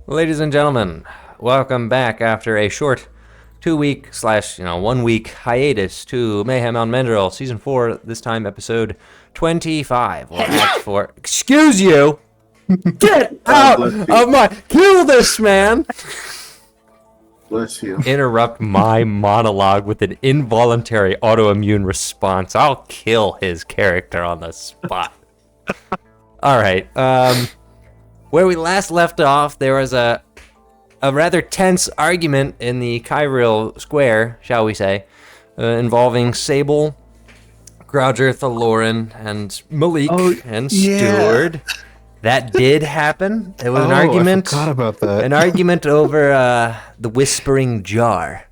Ladies and gentlemen, welcome back after a short 2 week slash 1 week hiatus to Mayhem on Mandril, Season 4, this time episode 25, or Act 4. Excuse you! Get out of my... Kill this man! Bless you. Interrupt my monologue with an involuntary autoimmune response. I'll kill his character on the spot. Alright, where we last left off, there was a rather tense argument in the Kyril Square, shall we say, involving Sable, Grouger, Thaloran, and Malik, and Steward. That did happen. It was an argument. I forgot about that. An argument over the Whispering Jar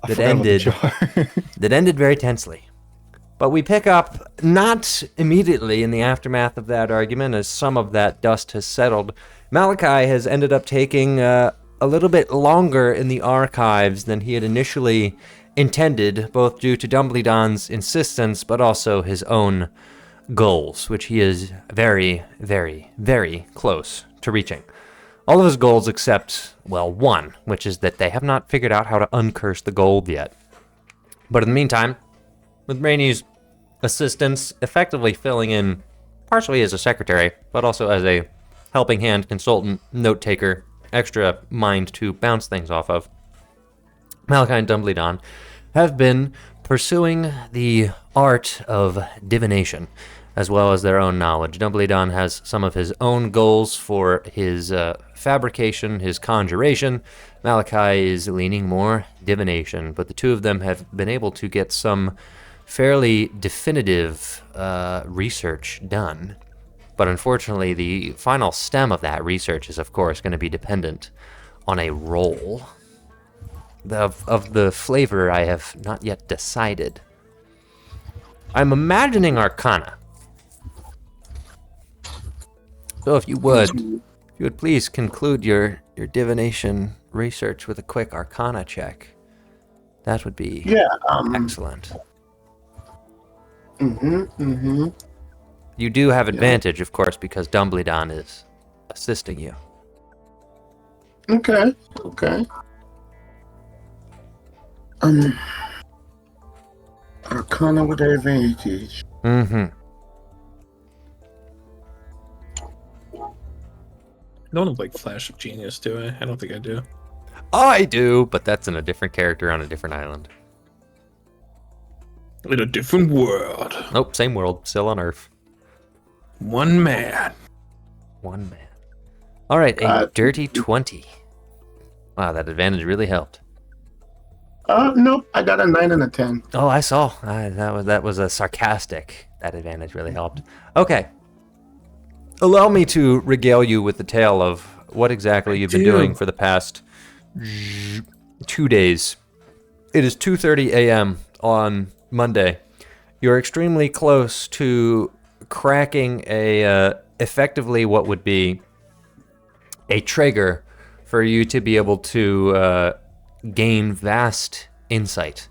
that ended very tensely. But we pick up not immediately in the aftermath of that argument, as some of that dust has settled. Malachi has ended up taking a little bit longer in the archives than he had initially intended, both due to Dumbledore's insistence, but also his own goals, which he is very, very, very close to reaching. All of his goals except, well, one, which is that they have not figured out how to uncurse the gold yet. But in the meantime, with Rainey's assistance, effectively filling in partially as a secretary, but also as a helping hand, consultant, note-taker, extra mind to bounce things off of, Malachi and Dumbledore have been pursuing the art of divination, as well as their own knowledge. Dumbledore has some of his own goals for his fabrication, his conjuration. Malachi is leaning more divination, but the two of them have been able to get some fairly definitive research done. But unfortunately, the final stem of that research is, of course, going to be dependent on a roll. Of the flavor, I have not yet decided. I'm imagining Arcana. So if you would please conclude your divination research with a quick Arcana check. That would be excellent. You do have advantage, of course, because Dumbledore is assisting you. Okay. Arcana with advantage. I don't have, Flash of Genius, do I? I don't think I do. I do, but that's in a different character on a different island. In a different world. Nope, same world, still on Earth. One man. All right, a dirty 20. Wow, that advantage really helped. Nope, I got a 9 and a 10. Oh, I saw. That was a sarcastic. That advantage really helped. Okay. Allow me to regale you with the tale of what exactly you've been doing for the past 2 days. It is 2:30 a.m. on Monday. You're extremely close to cracking effectively what would be a trigger for you to be able to gain vast insight.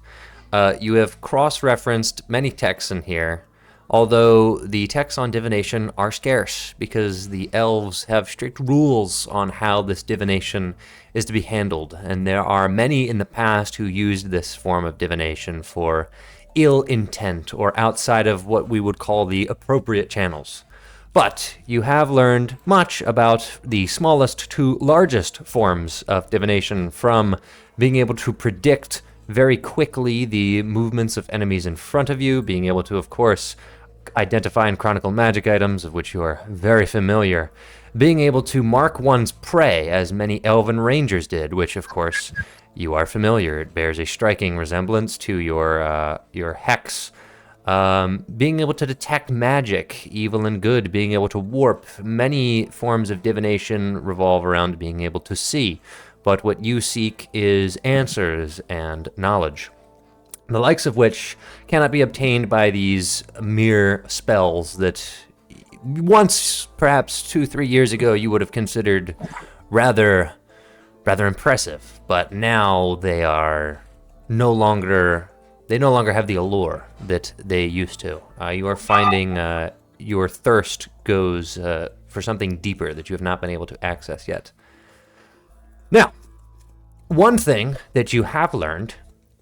You have cross-referenced many texts in here, although the texts on divination are scarce because the elves have strict rules on how this divination is to be handled, and there are many in the past who used this form of divination for ill intent or outside of what we would call the appropriate channels. But you have learned much about the smallest to largest forms of divination, from being able to predict very quickly the movements of enemies in front of you, being able to, of course, identify and chronicle magic items, of which you are very familiar, being able to mark one's prey, as many elven rangers did, which, of course, you are familiar. It bears a striking resemblance to your hex. Being able to detect magic, evil and good, being able to warp. Many forms of divination revolve around being able to see, but what you seek is answers and knowledge, the likes of which cannot be obtained by these mere spells that once, perhaps 2-3 years ago, you would have considered rather impressive, but now they no longer have the allure that they used to. You are finding your thirst goes for something deeper that you have not been able to access yet. Now, one thing that you have learned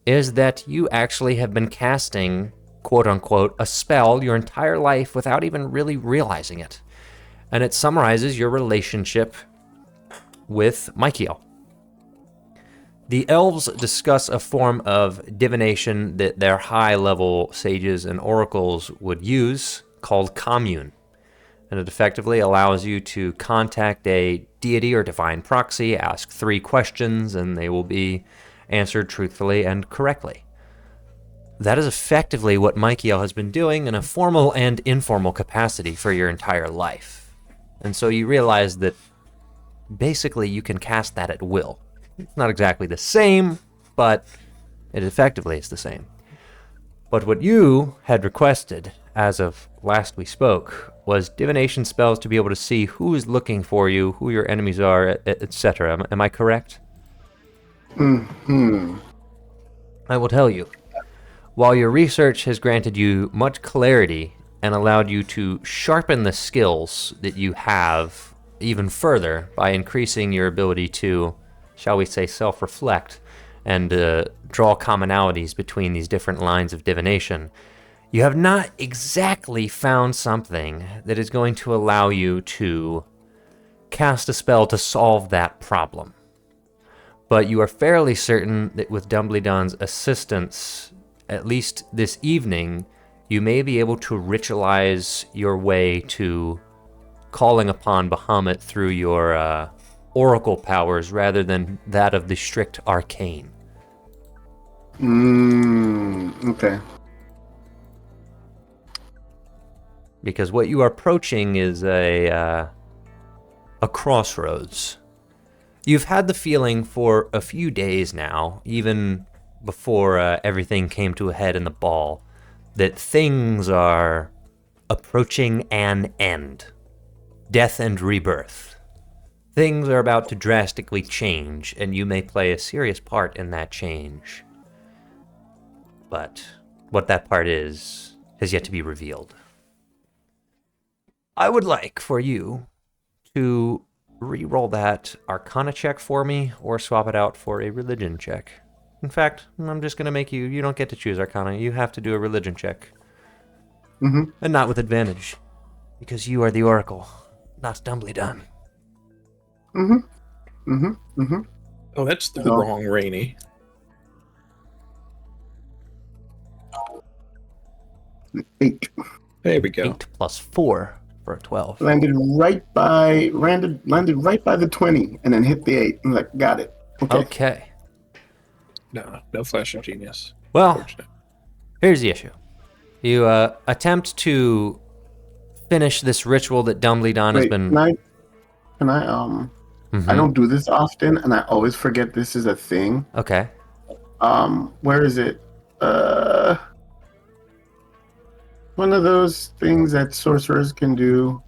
is that you actually have been casting, quote unquote, a spell your entire life without even really realizing it. And it summarizes your relationship with Michael. The elves discuss a form of divination that their high-level sages and oracles would use called commune. And it effectively allows you to contact a deity or divine proxy, ask 3 questions, and they will be answered truthfully and correctly. That is effectively what Michael has been doing in a formal and informal capacity for your entire life. And so you realize that basically you can cast that at will. It's not exactly the same, but it effectively is the same. But what you had requested, as of last we spoke, was divination spells to be able to see who is looking for you, who your enemies are, etc. Am I correct? Hmm. I will tell you. While your research has granted you much clarity and allowed you to sharpen the skills that you have even further by increasing your ability to, shall we say, self-reflect and draw commonalities between these different lines of divination, you have not exactly found something that is going to allow you to cast a spell to solve that problem. But you are fairly certain that with Dumbledore's assistance, at least this evening, you may be able to ritualize your way to calling upon Bahamut through your oracle powers rather than that of the strict arcane. Okay. Because what you are approaching is a crossroads. You've had the feeling for a few days now, even before everything came to a head in the ball, that things are approaching an end. Death and rebirth. Things are about to drastically change, and you may play a serious part in that change. But what that part is has yet to be revealed. I would like for you to re-roll that Arcana check for me, or swap it out for a religion check. In fact, I'm just going to make you don't get to choose Arcana, you have to do a religion check. Mm-hmm. And not with advantage, because you are the Oracle, not Dumbledore. Mm-hmm. Mm-hmm. Mm-hmm. Oh, that's the No. wrong Rainy. Eight. There we go. 8 plus 4 for a 12. Landed right by the 20 and then hit the 8. I'm like, got it. Okay. No flash of genius. Well, Unfortunate. here's the issue. You attempt to finish this ritual that Dumbledore has Wait, been... can I I don't do this often and I always forget this is a thing. Okay. Where is it? One of those things that sorcerers can do.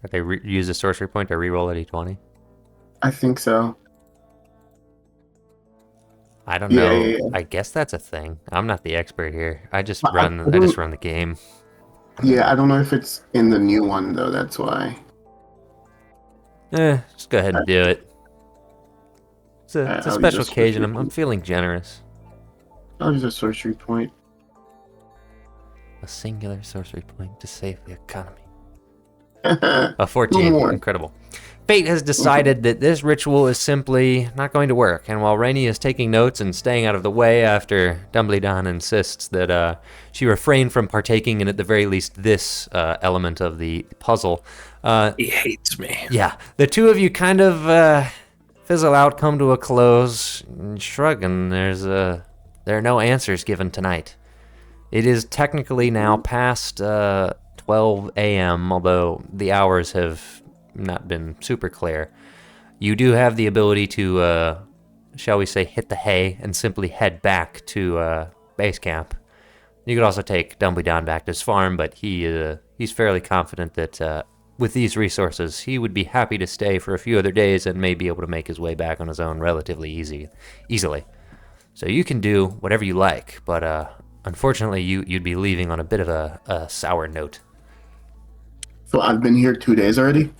If they use a sorcery point to reroll a d20? I think so. I don't know. Yeah. I guess that's a thing. I'm not the expert here. I just I run the game. Yeah, I don't know if it's in the new one though, that's why. Just go ahead and do it. It's a I'll special use a occasion. sorcery I'm feeling generous. I'll use a sorcery point. A singular sorcery point to save the economy. Two A 14. more. Incredible. Fate has decided that this ritual is simply not going to work, and while Rainey is taking notes and staying out of the way after Dumbledore insists that she refrain from partaking in, at the very least, this element of the puzzle. He hates me. Yeah, the two of you kind of fizzle out, come to a close, and shrug, and there are no answers given tonight. It is technically now past 12 a.m., although the hours have not been super clear. You do have the ability to, shall we say, hit the hay and simply head back to base camp. You could also take Dumbledore back to his farm, but he's fairly confident that with these resources, he would be happy to stay for a few other days and may be able to make his way back on his own relatively easily. So you can do whatever you like, but unfortunately, you'd be leaving on a bit of a sour note. So I've been here 2 days already?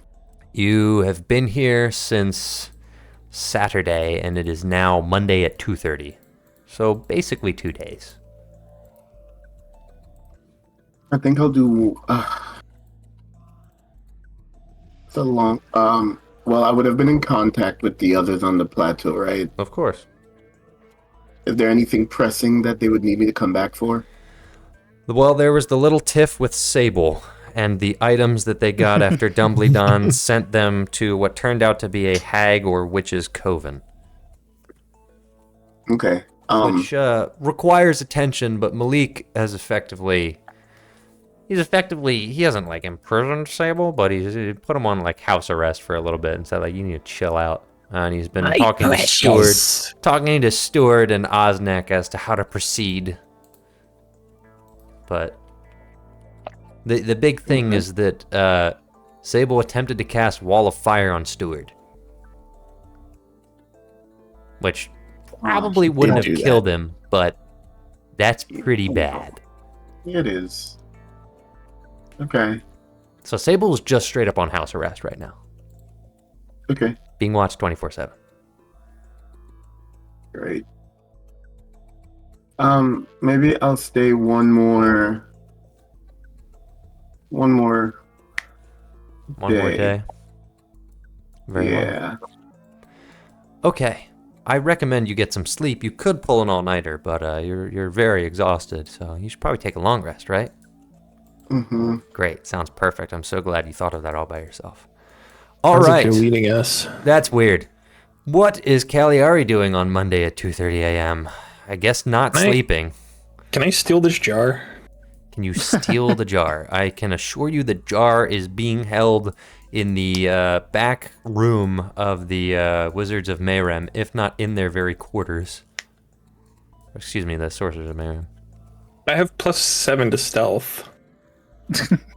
You have been here since Saturday, and it is now Monday at 2:30. So basically 2 days. I think I'll do. It's a long. Well, I would have been in contact with the others on the plateau, right? Of course. Is there anything pressing that they would need me to come back for? Well, there was the little tiff with Sable, and the items that they got after Dumbledon sent them to what turned out to be a hag or witch's coven. Okay. Which requires attention, but Malik has effectively... he hasn't, like, imprisoned Sable, but he put him on, like, house arrest for a little bit and said, like, you need to chill out. And he's been talking to Steward and Osnek as to how to proceed. But the big thing is that Sable attempted to cast Wall of Fire on Steward, which probably wouldn't have killed him, but that's pretty bad. It is. Okay. So Sable is just straight up on house arrest right now. Okay. Being watched 24/7. Great. Maybe I'll stay one more day. Very well. Okay. I recommend you get some sleep. You could pull an all-nighter, but you're very exhausted, so you should probably take a long rest, right? Mm-hmm. Great. Sounds perfect. I'm so glad you thought of that all by yourself. All right. You're leading us. That's weird. What is Cagliari doing on Monday at 2:30 a.m.? I guess not sleeping. Can I steal this jar? Can you steal the jar? I can assure you the jar is being held in the back room of the Wizards of Mayhem, if not in their very quarters. Excuse me, the Sorcerers of Mayhem. I have +7 to stealth.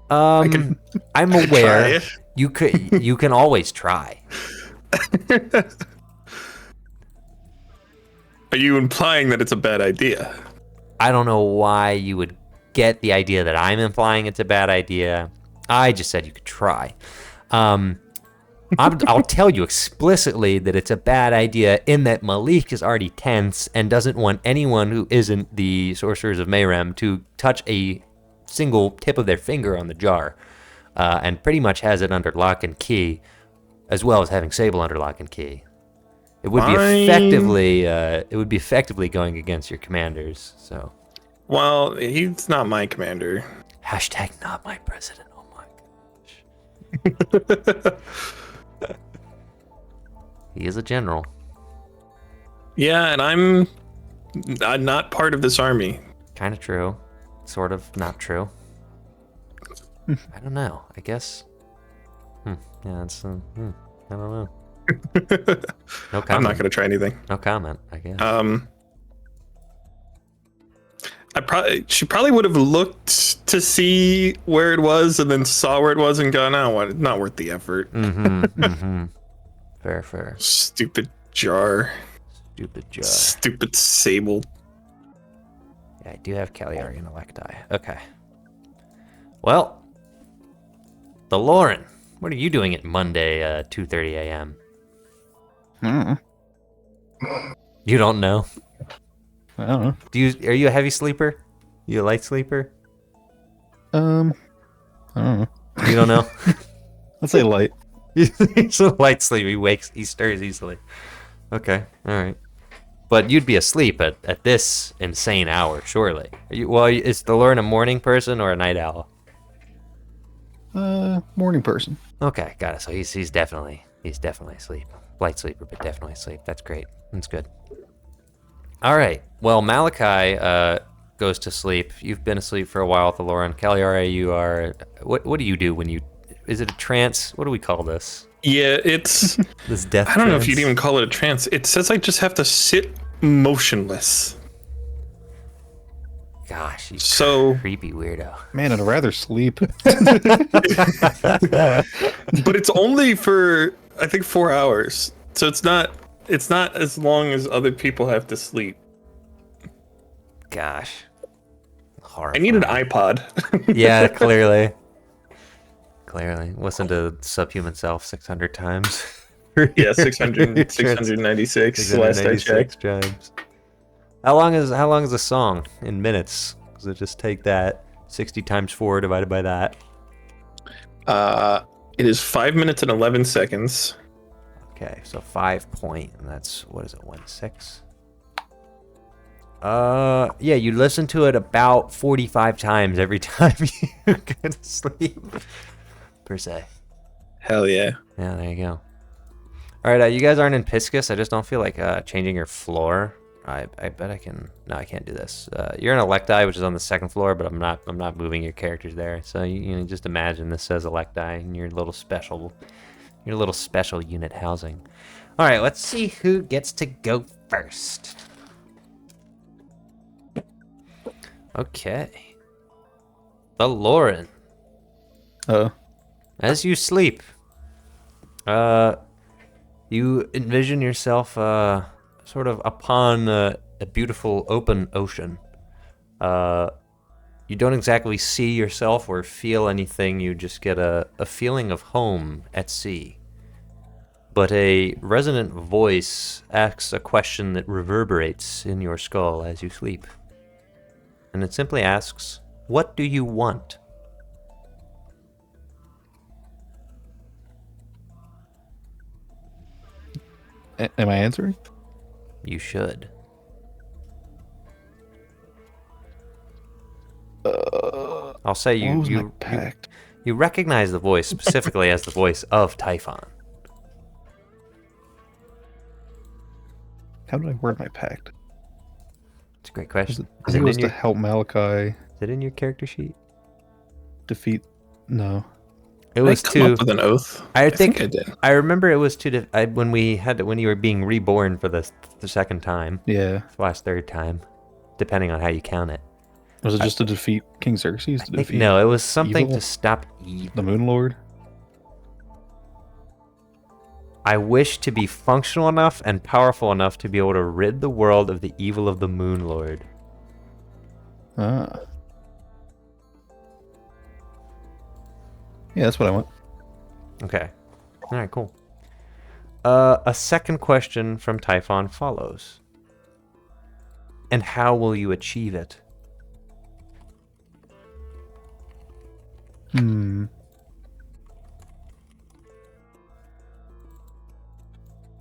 I'm aware. You can always try. Are you implying that it's a bad idea? I don't know why you would get the idea that I'm implying it's a bad idea. I just said you could try. I'll tell you explicitly that it's a bad idea in that Malik is already tense and doesn't want anyone who isn't the Sorcerers of Mayhem to touch a single tip of their finger on the jar, and pretty much has it under lock and key, as well as having Sable under lock and key. It would be effectively going against your commanders. So, well, he's not my commander. # not my president. Oh my gosh. He is a general. Yeah, and I'm not part of this army. Kind of true. Sort of not true. I don't know. I guess. Yeah, it's. I don't know. No comment. I'm not gonna try anything. No comment, I guess. She probably would have looked to see where it was and then saw where it was and gone, oh, what? Not worth the effort. Fair. Stupid jar. Stupid Sable. Yeah, I do have Cagliari and Electi. Okay. Well, the Lauren, what are you doing at Monday, 2:30 a.m.? You don't know? I don't know. Are you a heavy sleeper? You a light sleeper? I don't know. You don't know? Let's say light. He's a light sleeper. He stirs easily. Okay, all right. But you'd be asleep at this insane hour, surely. Is the Lauren a morning person or a night owl? Morning person. Okay, got it. So he's definitely asleep. Light sleeper, but definitely asleep. That's great. That's good. All right. Well, Malachi goes to sleep. You've been asleep for a while with the Lauren. Cagliari, you are. What do you do when you? Is it a trance? What do we call this? Yeah, it's. This death. I don't know if you'd even call it a trance. It says I just have to sit motionless. Gosh, you creepy weirdo. Man, I'd rather sleep. But it's only for I think 4 hours, so it's not as long as other people have to sleep. Gosh, horrifying. I need an iPod. Yeah, clearly. Listen to Subhuman Self 600 times. Yeah, 696 last I 696 checked. chimes. How long is a song in minutes? Does it just take that 60 times 4 divided by that? It is 5 minutes and 11 seconds. Okay, so 5 point, and that's, what is it, 1/6? Yeah, you listen to it about 45 times every time you go to sleep, per se. Hell yeah. Yeah, there you go. All right, you guys aren't in Piscus. I just don't feel like changing your floor. I bet I can. No, I can't do this. You're in Electi, which is on the second floor, but I'm not moving your characters there. So you know, just imagine this says Electi in your little special unit housing. All right, let's see who gets to go first. Okay. The Lauren. As you sleep, you envision yourself sort of upon a beautiful open ocean. You don't exactly see yourself or feel anything, you just get a feeling of home at sea. But a resonant voice asks a question that reverberates in your skull as you sleep. And it simply asks, "What do you want?" Am I answering? You should. I'll say What was my you pact? you recognize the voice specifically as the voice of Typhon. How did I word my pact? It's a great question. I think it was to help Malachi Is it in your character sheet? defeat. No. It Did I was come to. up with an oath? I think think I did. I remember it was to when you were being reborn for the second time, Yeah. slash third time, depending on how you count it. Was it just to defeat King Xerxes? I To think defeat no, it was something evil? to stop evil. the Moon Lord? I wish to be functional enough and powerful enough to be able to rid the world of the evil of the Moon Lord. Ah. Yeah, that's what I want. Okay. All right, cool. A second question from Typhon follows. And how will you achieve it?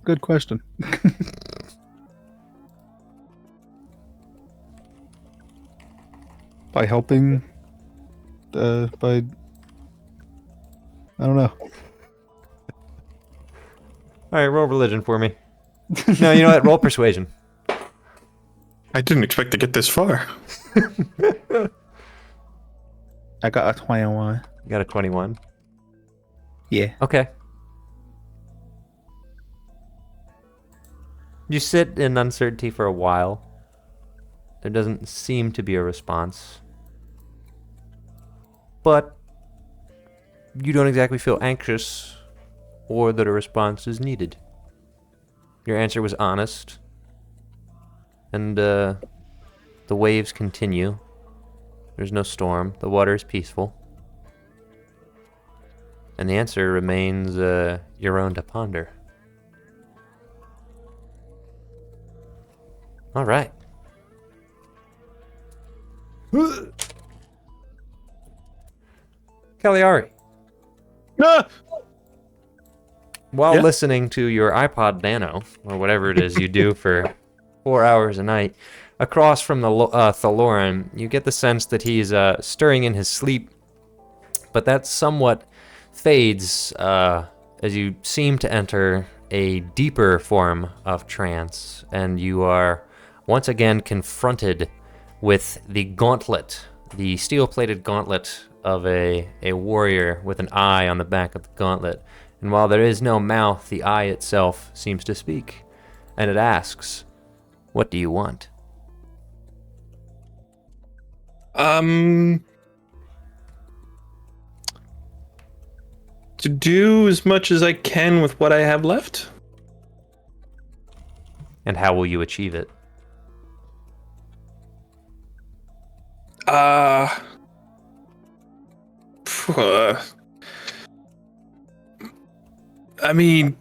Good question. By helping, by, I don't know. All right, roll religion for me. No, you know what? Roll persuasion. I didn't expect to get this far. I got a 21. You got a 21. Yeah. Okay. You sit in uncertainty for a while. There doesn't seem to be a response. But you don't exactly feel anxious or that a response is needed. Your answer was honest. And the waves continue. There's no storm. The water is peaceful. And the answer remains your own to ponder. All right. Cagliari. While listening to your iPod Nano, or whatever it is you do for 4 hours a night, across from the Thaloran, you get the sense that he's stirring in his sleep, but that somewhat fades as you seem to enter a deeper form of trance, and you are once again confronted with the gauntlet, the steel-plated gauntlet of a warrior with an eye on the back of the gauntlet. And while there is no mouth, the eye itself seems to speak, and it asks, "What do you want?" To do as much as I can with what I have left. And how will you achieve it? I mean,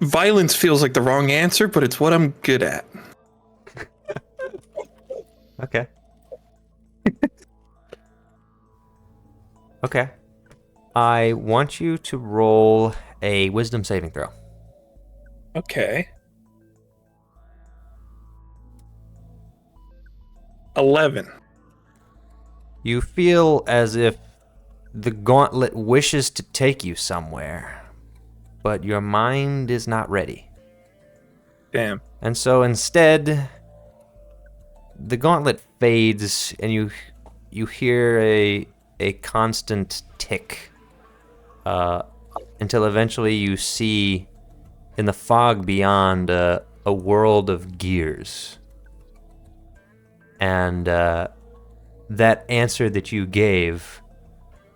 Violence feels like the wrong answer, but it's what I'm good at. Okay. Okay. I want you to roll a wisdom saving throw. Okay. 11. You feel as if the gauntlet wishes to take you somewhere, but your mind is not ready. Damn. And so instead, the gauntlet fades, and you hear a constant tick until eventually you see in the fog beyond a world of gears. And that answer that you gave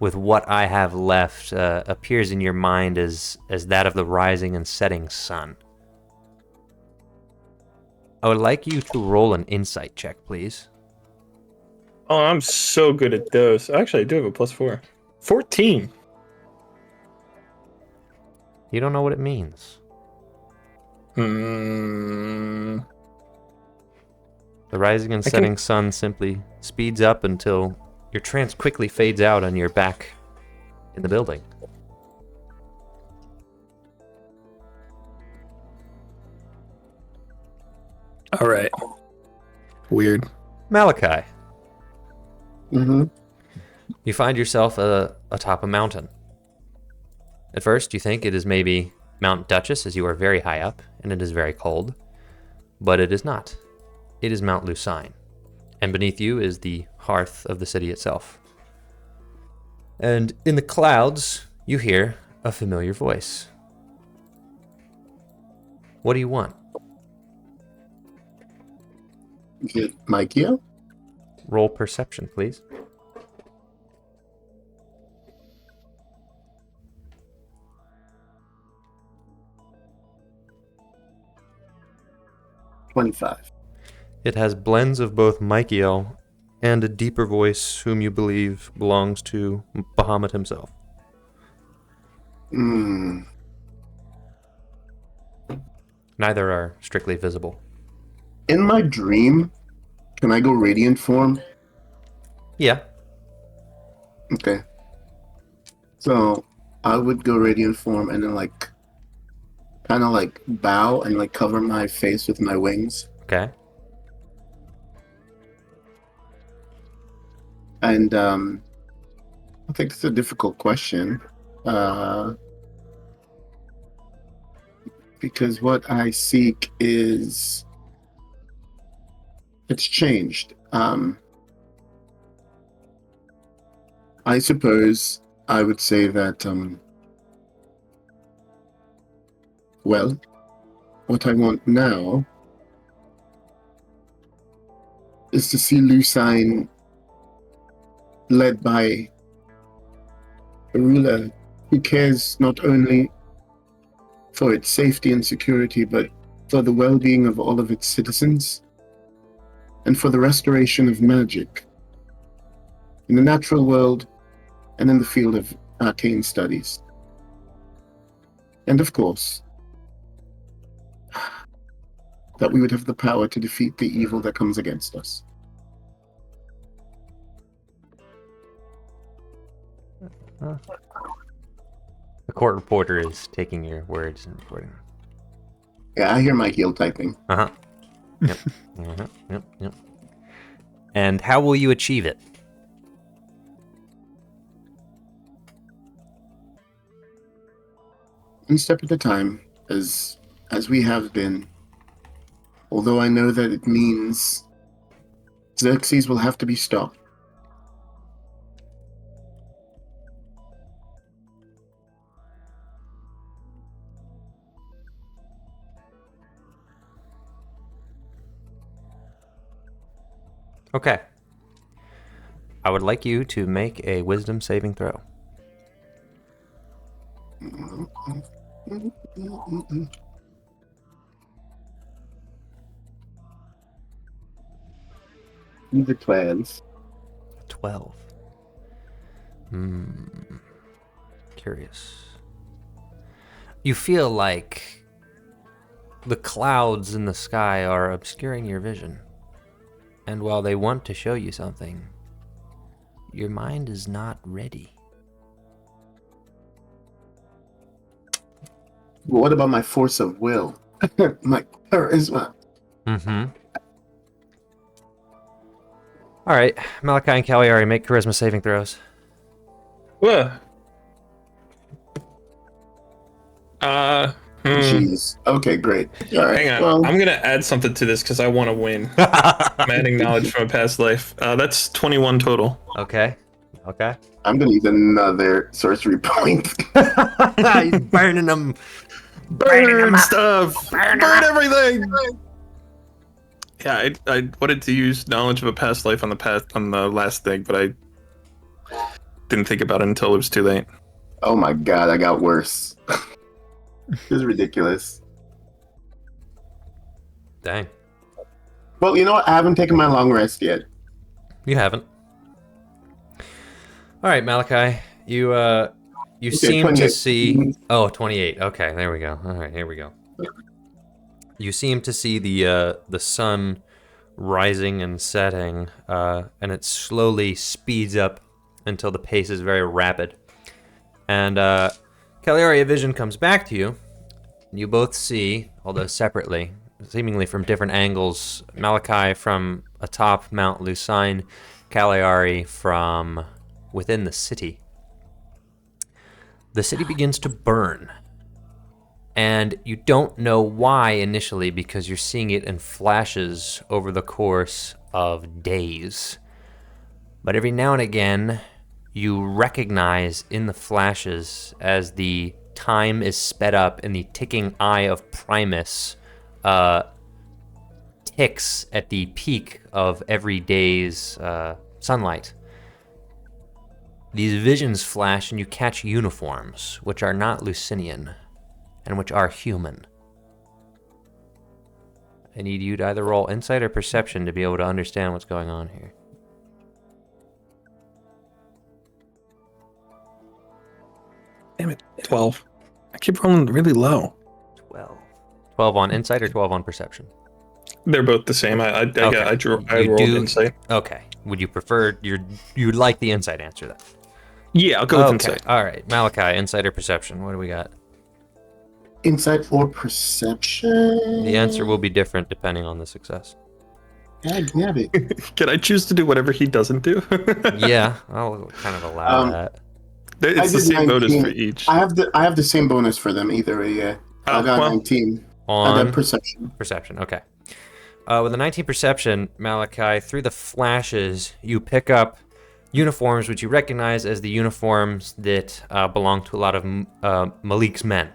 with what I have left appears in your mind as that of the rising and setting sun. I would like you to roll an insight check, please. Oh, I'm so good at those. Actually, I do have a +4. 14. You don't know what it means. Hmm. The rising and setting sun simply speeds up until your trance quickly fades out and you're back in the building. All right. Weird. Malachi, Mm-hmm. you find yourself atop a mountain. At first, you think it is maybe Mount Duchess, as you are very high up and it is very cold, but it is not. It is Mount Lucine, and beneath you is the hearth of the city itself. And in the clouds, you hear a familiar voice. What do you want? Is it Mikey? Roll perception, please. $25. It has blends of both Michael and a deeper voice whom you believe belongs to Bahamut himself. Hmm. Neither are strictly visible. In my dream, can I go radiant form? Yeah. Okay. So I would go radiant form and then kind of bow and cover my face with my wings. Okay. And I think it's a difficult question. Because what I seek is it's changed. I suppose I would say that well, what I want now is to see Lucine led by a ruler who cares not only for its safety and security, but for the well-being of all of its citizens, and for the restoration of magic in the natural world and in the field of arcane studies. And of course, that we would have the power to defeat the evil that comes against us. The court reporter is taking your words and recording. Yeah, I hear my heel typing. Uh-huh. Yep. Yep. And how will you achieve it? One step at a time, as we have been. Although I know that it means Xerxes will have to be stopped. Okay. I would like you to make a wisdom saving throw. The plans. 12. Curious. You feel like the clouds in the sky are obscuring your vision. And while they want to show you something, your mind is not ready. But what about my force of will? My charisma. Mm-hmm. All right, Malachi and Cagliari, make charisma saving throws. Whoa. Hmm. Jeez. Okay, great. All right. Hang on. Well, I'm gonna add something to this because I want to win. I'm adding knowledge from a past life. That's 21 total. Okay. Okay. I'm gonna use another sorcery point. He's burning them. Burn stuff. Burn everything. Yeah, I wanted to use knowledge of a past life on the last thing, but I didn't think about it until it was too late. Oh my god, I got worse. This is ridiculous. Dang. Well, you know what? I haven't taken my long rest yet. You haven't. All right, Malachi. You seem to 28. see... Oh, 28. Okay, there we go. All right, here we go. You seem to see the sun rising and setting, and it slowly speeds up until the pace is very rapid. And Cagliari, a vision comes back to you. You both see, although separately, seemingly from different angles, Malachi from atop Mount Lucine, Cagliari from within the city. The city begins to burn. And you don't know why initially, because you're seeing it in flashes over the course of days. But every now and again, you recognize in the flashes as the time is sped up and the ticking eye of Primus ticks at the peak of every day's sunlight. These visions flash and you catch uniforms, which are not Lucinian, and which are human. I need you to either roll insight or perception to be able to understand what's going on here. Damn it. 12. I keep rolling really low. 12. 12 on insight or 12 on perception? They're both the same. I rolled insight. Okay. Would you prefer you'd like the insight answer then? Yeah, I'll go with insight. All right. Malachi, insight or perception? What do we got? Insight or perception? The answer will be different depending on the success. God damn it. Can I choose to do whatever he doesn't do? Yeah, I'll kind of allow that. It's the did same 19. bonus for each. I have the same bonus for them either way, yeah. I got 19. I got perception. Perception, okay. With a 19 perception, Malachi, through the flashes, you pick up uniforms which you recognize as the uniforms that belong to a lot of Malik's men.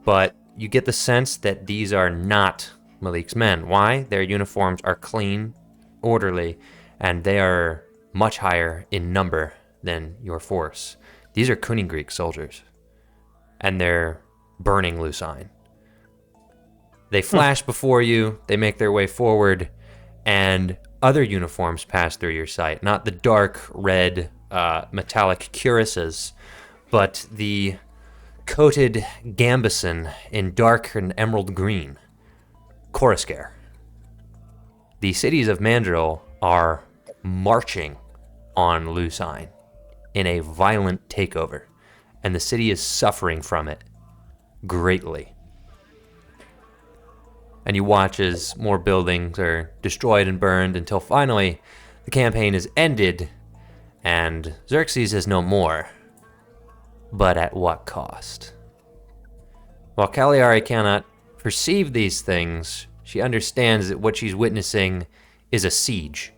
But you get the sense that these are not Malik's men. Why? Their uniforms are clean, orderly, and they are much higher in number than your force. These are Kuningreek soldiers, and they're burning Lucine. They flash before you, they make their way forward, and other uniforms pass through your sight. Not the dark red metallic cuirasses, but the coated gambeson in dark and emerald green. Coruscare. The cities of Mandril are marching on Lucine in a violent takeover, and the city is suffering from it greatly. And you watch as more buildings are destroyed and burned until finally the campaign is ended and Xerxes is no more. But at what cost? While Cagliari cannot perceive these things, she understands that what she's witnessing is a siege.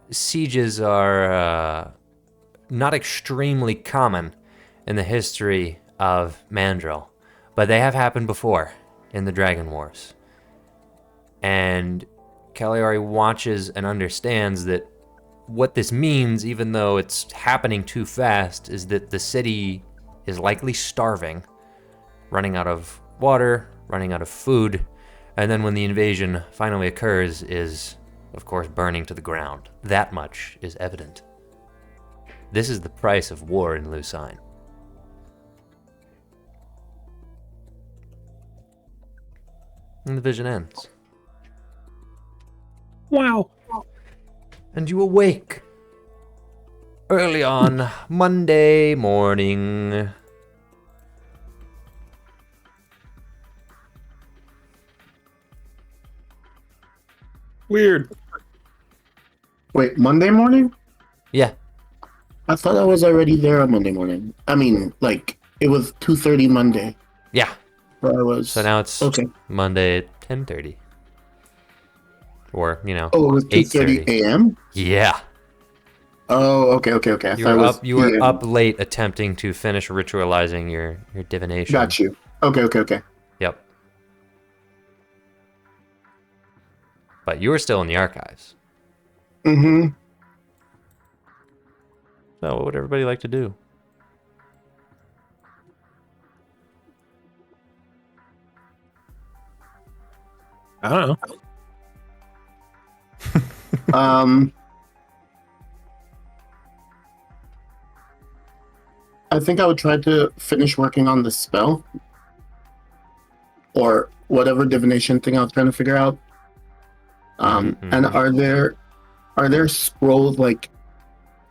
Sieges are not extremely common in the history of Mandril, but they have happened before in the Dragon Wars. And Cagliari watches and understands that what this means, even though it's happening too fast, is that the city is likely starving, running out of water, running out of food, and then when the invasion finally occurs is, of course, burning to the ground. That much is evident. This is the price of war in Lucine. And the vision ends. Wow. And you awake early on Monday morning. Weird. Wait, Monday morning? Yeah. I thought I was already there on Monday morning. I mean, like, it was 2:30 Monday. Yeah. Where I was. So now it's Okay. Monday at 10:30. Or, Oh, it was 2:30 8:30. a.m.? Yeah. Oh, okay. I You thought were it was up you were PM. up late attempting to finish ritualizing your divination. Got you. Okay. Yep. But you were still in the archives. Mm-hmm. So what would everybody like to do? I don't know. I think I would try to finish working on the spell. Or whatever divination thing I was trying to figure out. And are there scrolls, like,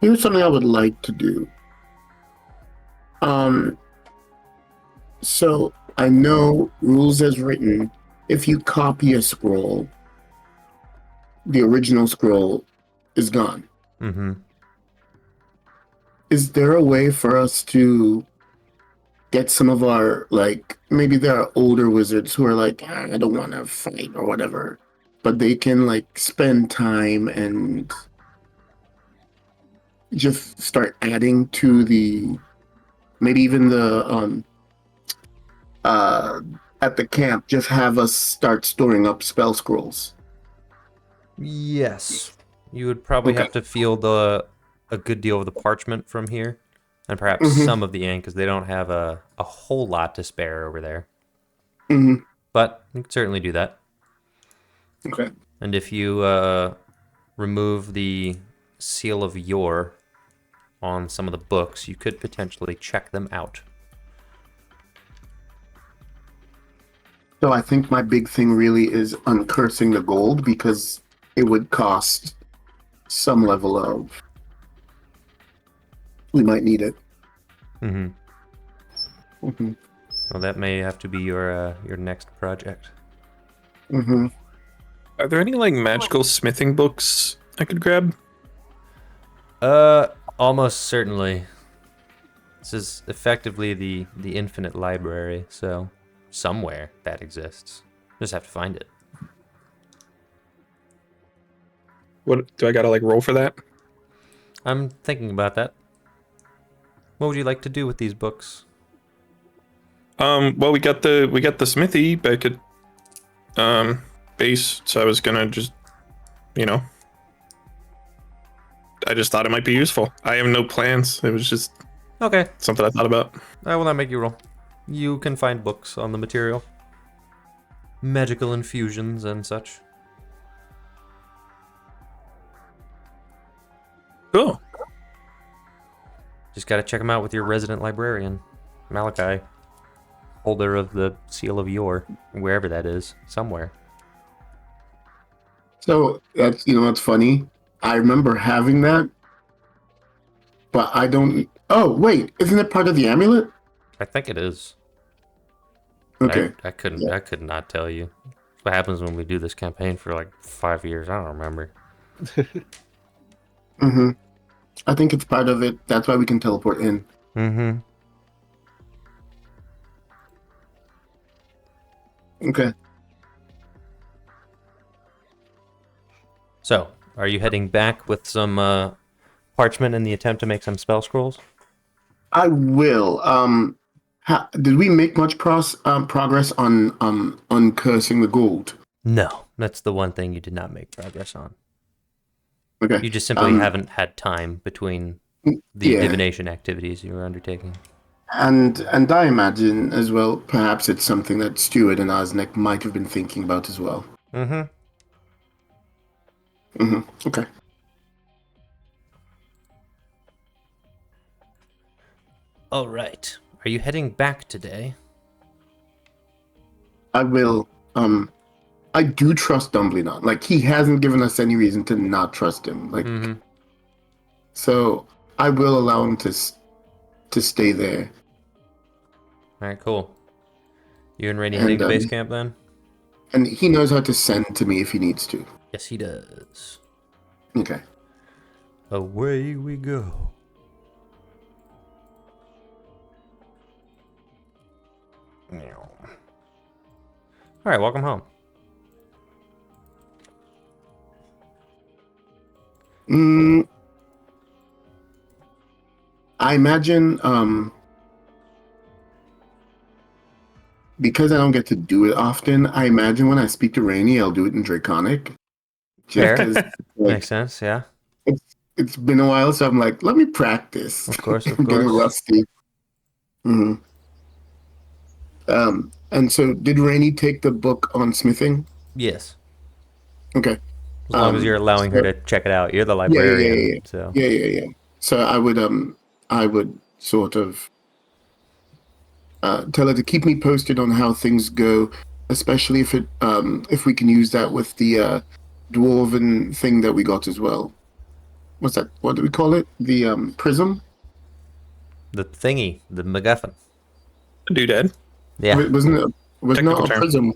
here's something I would like to do. So I know rules as written, if you copy a scroll, the original scroll is gone. Mm-hmm. Is there a way for us to get some of our, like, maybe there are older wizards who are like, I don't want to fight or whatever, but they can, like, spend time and just start adding to the, maybe even the at the camp, just have us start storing up spell scrolls. Yes. You would probably Okay. have to field a good deal of the parchment from here. And perhaps Mhm. some of the ink, because they don't have a whole lot to spare over there. Mm-hmm. But you could certainly do that. Okay. And if you remove the seal of Yor on some of the books, you could potentially check them out. So I think my big thing really is uncursing the gold, because it would cost some level of. We might need it. Mm-hmm. Mm-hmm. Well, that may have to be your next project. Mm-hmm. Are there any like magical smithing books I could grab? Almost certainly. This is effectively the infinite library, so somewhere that exists. Just have to find it. What do I gotta like roll for that? I'm thinking about that. What would you like to do with these books? Well, we got the smithy back at base, so I was gonna just, I just thought it might be useful. I have no plans. It was just Okay, something I thought about. I will not make you roll. You can find books on the material. Magical infusions and such. Cool. Just gotta check them out with your resident librarian, Malachi. Holder of the Seal of Yor, wherever that is, somewhere. So that's what's funny. I remember having that, but I don't. Oh wait, isn't it part of the amulet? I think it is. Okay. I couldn't. Yeah. I could not tell you. What happens when we do this campaign for like 5 years? I don't remember. Mm-hmm. I think it's part of it. That's why we can teleport in. Mm-hmm. Okay. So, are you heading back with some parchment in the attempt to make some spell scrolls? I will. Did we make much progress on uncursing the gold? No, that's the one thing you did not make progress on. Okay. You just simply haven't had time between the yeah. divination activities you were undertaking. And I imagine as well, perhaps it's something that Stuart and Osnek might have been thinking about as well. Mm-hmm. Mm-hmm. Okay. All right. Are you heading back today? I will. I do trust Dumbledore. Like, he hasn't given us any reason to not trust him. Like, so I will allow him to stay there. All right, cool. You and Rainy heading to base camp then? And he knows how to send to me if he needs to. Yes, he does. Okay. Away we go. All right, welcome home. I imagine, because I don't get to do it often, I imagine when I speak to Rainy, I'll do it in Draconic. Fair. 'Cause, Makes sense, yeah. It's been a while, so I'm like, let me practice. Of course, of I'm getting course. rusty. And so did Rainy take the book on smithing? Yes. Okay. As long as you're allowing her to check it out. You're the librarian. Yeah. So. Yeah. So I would sort of tell her to keep me posted on how things go, especially if we can use that with the dwarven thing that we got as well. What's that? What do we call it? The prism? The thingy, the MacGuffin. Doodad. Yeah. Wasn't it? Was Technical not a term. prism.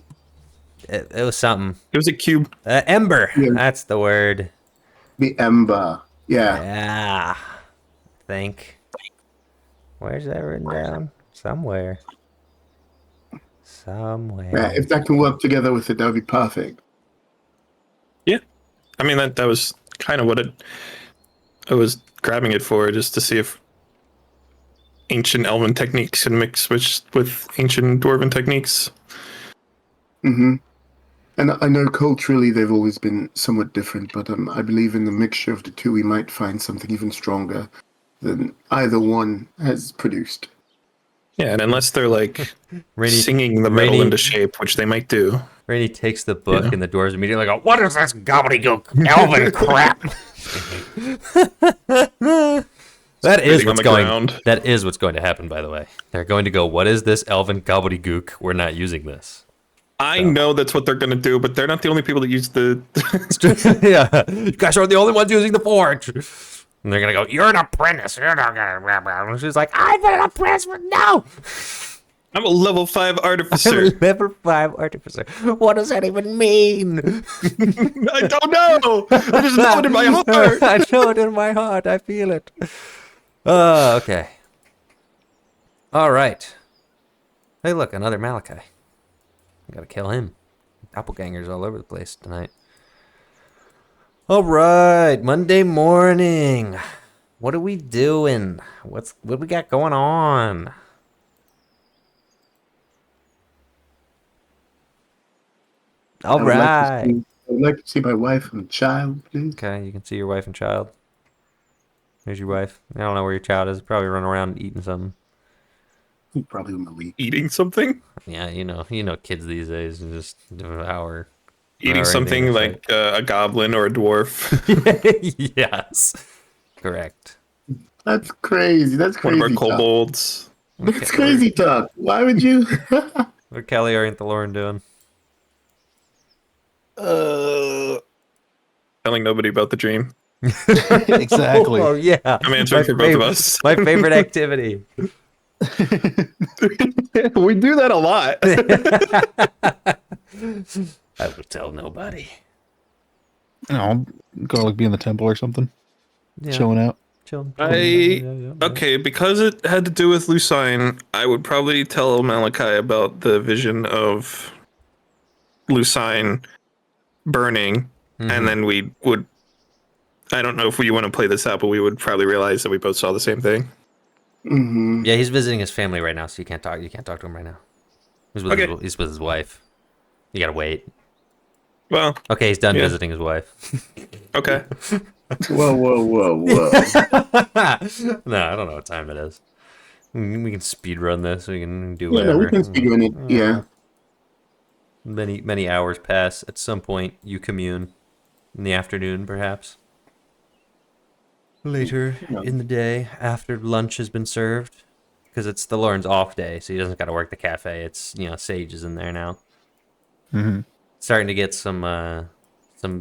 It was something. It was a cube. Ember. Yeah. That's the word. The ember. Yeah. Yeah. I think. Where's that written down? Somewhere. Yeah, if that can work together with it, that would be perfect. Yeah. I mean, that was kind of what I was grabbing it for, just to see if ancient elven techniques can mix with ancient dwarven techniques. And I know culturally they've always been somewhat different, but I believe in the mixture of the two, we might find something even stronger than either one has produced. Yeah, and unless they're like Rainy, singing the metal into shape, which they might do. Rainy takes the book and the dwarves immediately go, "What is this gobbledygook elven crap?" That is what's going. That is what's going to happen. By the way, they're going to go, "What is this elven gobbledygook? We're not using this." I know that's what they're going to do, but they're not the only people that use the... Yeah, you guys are the only ones using the forge. And they're going to go, "You're an apprentice. You're not going to... And she's like, "I've been an apprentice for... No! I'm a level 5 I'm artificer. a level 5 artificer. What does that even mean?" I don't know. I just know it in my heart. I know it in my heart. I feel it. Okay. All right. Hey, look, another Malachi. Gotta kill him. Doppelgangers all over the place tonight. All right, Monday morning. What are we doing? What we got going on? All right. I would like to see my wife and child, please. Okay, you can see your wife and child. There's your wife. I don't know where your child is. Probably running around eating something. Probably on the week. Eating something? Yeah, you know kids these days just devour. Eating something like a goblin or a dwarf. Yes, correct. That's crazy. That's crazy. One of our talk. kobolds. That's crazy talk. Why would you? What Kelly or Aunt Lauren doing? Telling nobody about the dream. Exactly. Oh yeah, I'm answering for both of us. My favorite activity. We do that a lot. I will tell nobody. I'll go like be in the temple or something, chilling out. Chilling. Okay, because it had to do with Lucine, I would probably tell Malachi about the vision of Lucine burning, and then we would. I don't know if we want to play this out, but we would probably realize that we both saw the same thing. Yeah, he's visiting his family right now, so you can't talk. You can't talk to him right now. He's with his wife. You gotta wait. Well, okay, he's done visiting his wife. Okay. Whoa. No, I don't know what time it is. We can speed run this. We can do whatever. Yeah, we can speed run it. Yeah. Many hours pass. At some point, you commune in the afternoon, perhaps. Later in the day, after lunch has been served, because it's the Lauren's off day, so he doesn't got to work the cafe. It's Sage is in there now. Starting to get some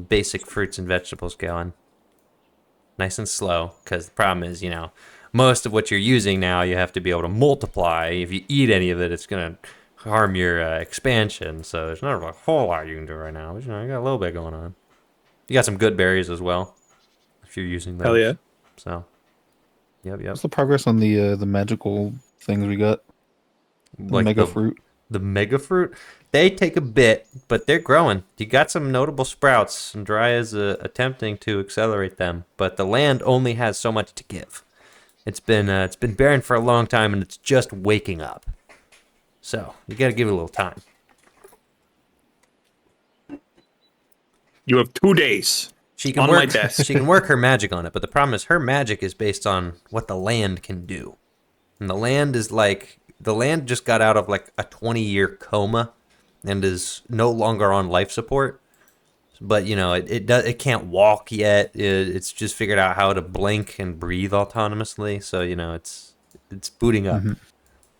basic fruits and vegetables going. Nice and slow, because the problem is, most of what you're using now, you have to be able to multiply. If you eat any of it, it's going to harm your expansion. So there's not a whole lot you can do right now. But, you got a little bit going on. You got some good berries as well, if you're using those. Hell yeah. So, yep. What's the progress on the magical things we got? Like Mega fruit. The mega fruit, they take a bit, but they're growing. You got some notable sprouts, and Dry is attempting to accelerate them, but the land only has so much to give. It's been barren for a long time, and it's just waking up. So you got to give it a little time. You have 2 days. She can on work. my desk. She can work her magic on it, but the problem is her magic is based on what the land can do, and the land is like. The land just got out of like a 20-year coma and is no longer on life support. But it can't walk yet. It's just figured out how to blink and breathe autonomously. So it's booting up, and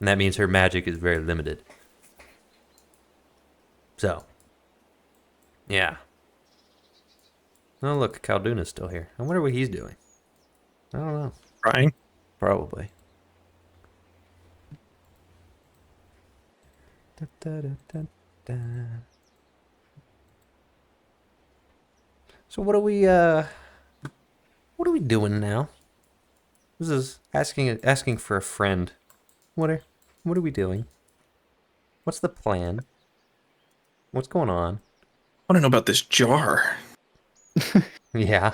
that means her magic is very limited. So, yeah. Oh look, Khalduna's still here. I wonder what he's doing. I don't know. Crying. Probably. So what are we doing now? This is asking for a friend. What are we doing? What's the plan? What's going on? I want to know about this jar. Yeah.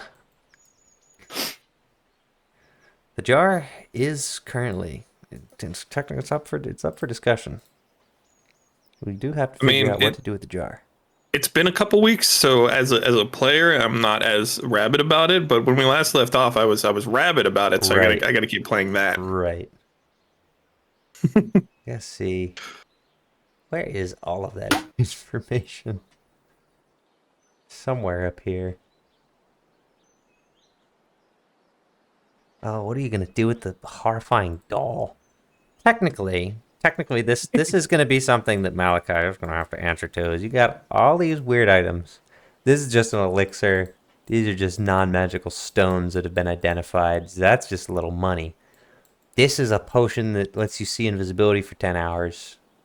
The jar is currently it's up for discussion. We do have to figure out what to do with the jar. It's been a couple weeks, so as a player, I'm not as rabid about it. But when we last left off, I was rabid about it. So Right. I gotta keep playing that. Right. Let's see. Where is all of that information? Somewhere up here. Oh, what are you gonna do with the horrifying doll? Technically, this is going to be something that Malachi is going to have to answer to. Is you got all these weird items. This is just an elixir. These are just non-magical stones that have been identified. So that's just a little money. This is a potion that lets you see invisibility for 10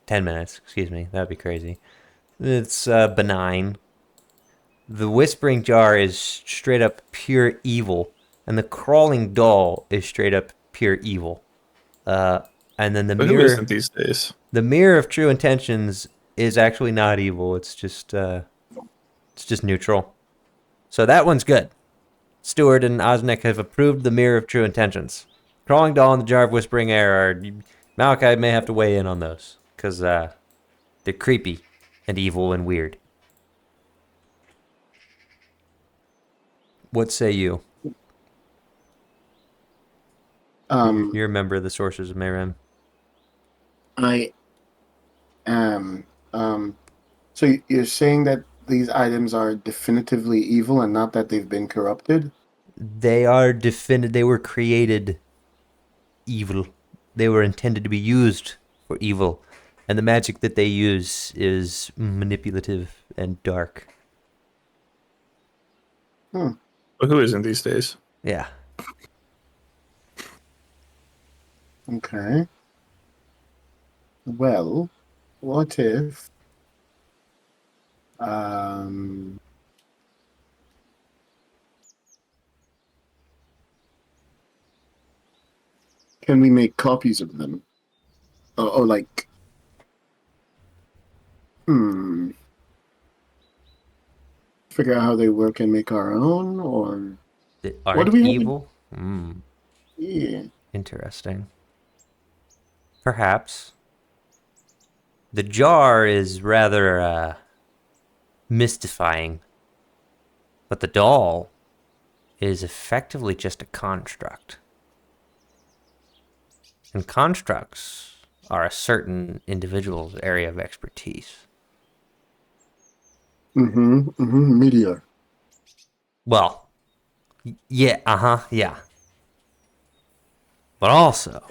minutes. Excuse me. That'd be crazy. It's benign. The whispering jar is straight up pure evil, and the crawling doll is straight up pure evil. And then the But mirror. who isn't these days? The mirror of true intentions is actually not evil. It's just neutral. So that one's good. Stewart and Osnick have approved the mirror of true intentions. Crawling doll and the jar of whispering air Malachi may have to weigh in on those because they're creepy and evil and weird. What say you? You're a member of the Sorcerers of Mayhem. I am. So you're saying that these items are definitively evil and not that they've been corrupted? They are They were created evil. They were intended to be used for evil. And the magic that they use is manipulative and dark. But who isn't these days? Yeah. Okay. Well, what if can we make copies of them? Or like figure out how they work and make our own, or That are what do we have? evil? Yeah. Interesting. Perhaps. The jar is rather mystifying. But the doll is effectively just a construct. And constructs are a certain individual's area of expertise. Meteor. Well, yeah, yeah. But also,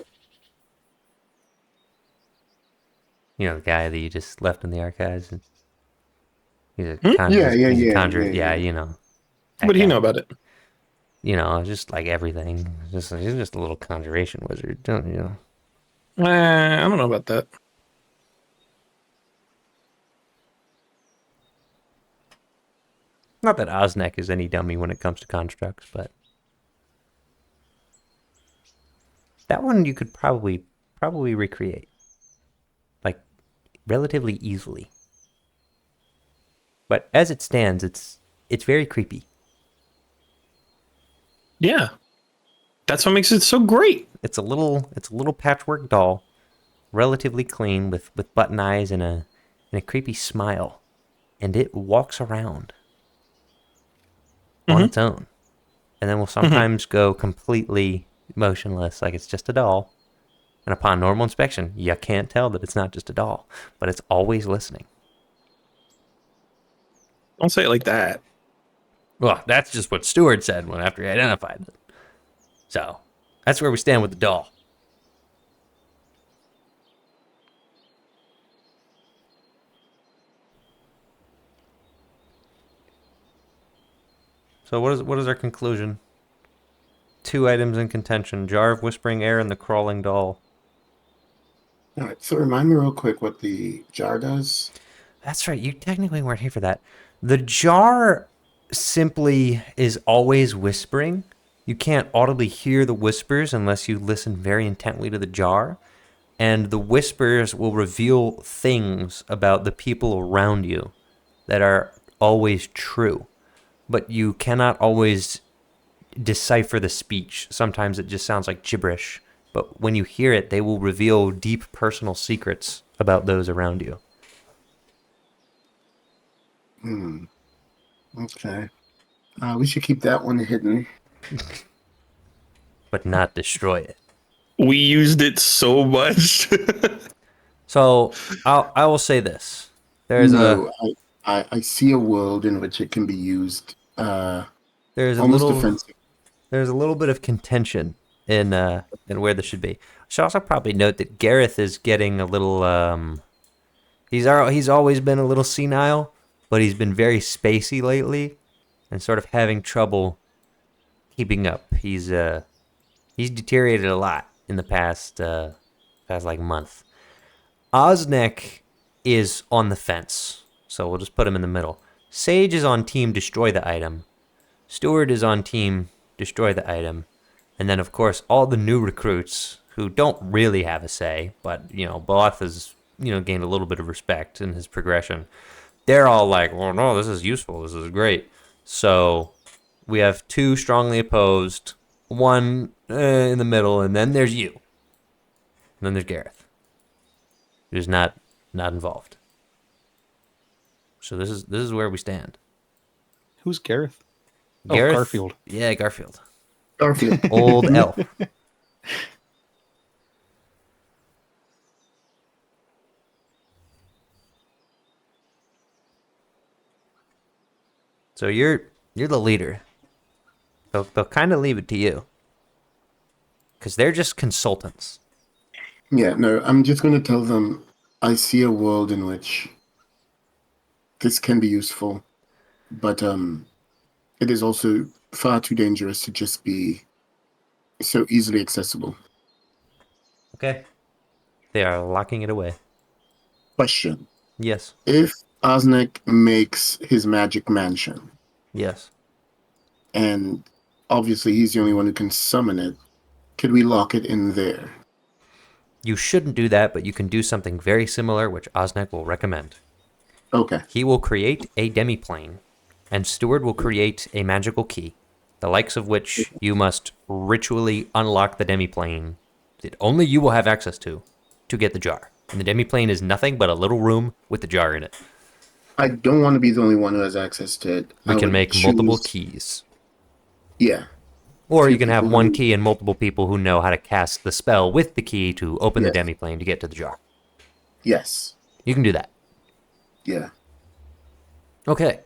the guy that you just left in the archives. He's a he's a conjurer. Yeah, you know. that What do you guy. know about it? You know, just like everything. He's just a little conjuration wizard, don't you know? I don't know about that. Not that Osnek is any dummy when it comes to constructs, but that one you could probably recreate, like relatively easily. But as it stands, it's very creepy. Yeah, that's what makes it so great. It's a little patchwork doll, relatively clean with button eyes and a creepy smile, and it walks around on its own, and then will sometimes go completely motionless, like it's just a doll. And upon normal inspection, you can't tell that it's not just a doll, but it's always listening. Don't say it like that. Well, that's just what Stewart said when after he identified it. So that's where we stand with the doll. So what is our conclusion? 2 items in contention: jar of whispering air and the crawling doll. All right, so remind me real quick what the jar does. That's right. You technically weren't here for that. The jar simply is always whispering. You can't audibly hear the whispers unless you listen very intently to the jar. And the whispers will reveal things about the people around you that are always true. But you cannot always decipher the speech. Sometimes it just sounds like gibberish. But when you hear it, they will reveal deep personal secrets about those around you. Okay. We should keep that one hidden. But not destroy it. We used it so much. So I will say this: there's I see a world in which it can be used. there's Almost offensive. there's a little bit of contention in where this should be. I should also probably note that Gareth is getting a little he's always been a little senile, but he's been very spacey lately, and sort of having trouble keeping up. He's deteriorated a lot in the past like month. Osnek is on the fence, so we'll just put him in the middle. Sage is on team destroy the item. Stewart is on team destroy the item. And then, of course, all the new recruits who don't really have a say, but, you know, Both has, you know, gained a little bit of respect in his progression. They're all like, well, no, this is useful. This is great. So we have 2 strongly opposed, 1 in the middle, and then there's you. And then there's Gareth, who's not involved. So this is where we stand. Who's Gareth? Gareth, Oh, Garfield. Yeah, Garfield. Garfield. Old elf. So you're the leader. They'll kind of leave it to you, because they're just consultants. Yeah, no, I'm just going to tell them I see a world in which this can be useful, but it is also far too dangerous to just be so easily accessible. Okay. They are locking it away. Question. Yes. If Osnek makes his magic mansion, Yes. and obviously he's the only one who can summon it, could we lock it in there? You shouldn't do that, but you can do something very similar, which Osnek will recommend. Okay. He will create a demiplane, and Steward will create a magical key, the likes of which you must ritually unlock the demiplane that only you will have access to get the jar. And the demiplane is nothing but a little room with the jar in it. I don't want to be the only one who has access to it. We I can would make choose- multiple keys. Yeah. Or 2 you can have people one who- key and multiple people who know how to cast the spell with the key to open Yes. the demiplane to get to the jar. Yes. You can do that. Yeah. Okay.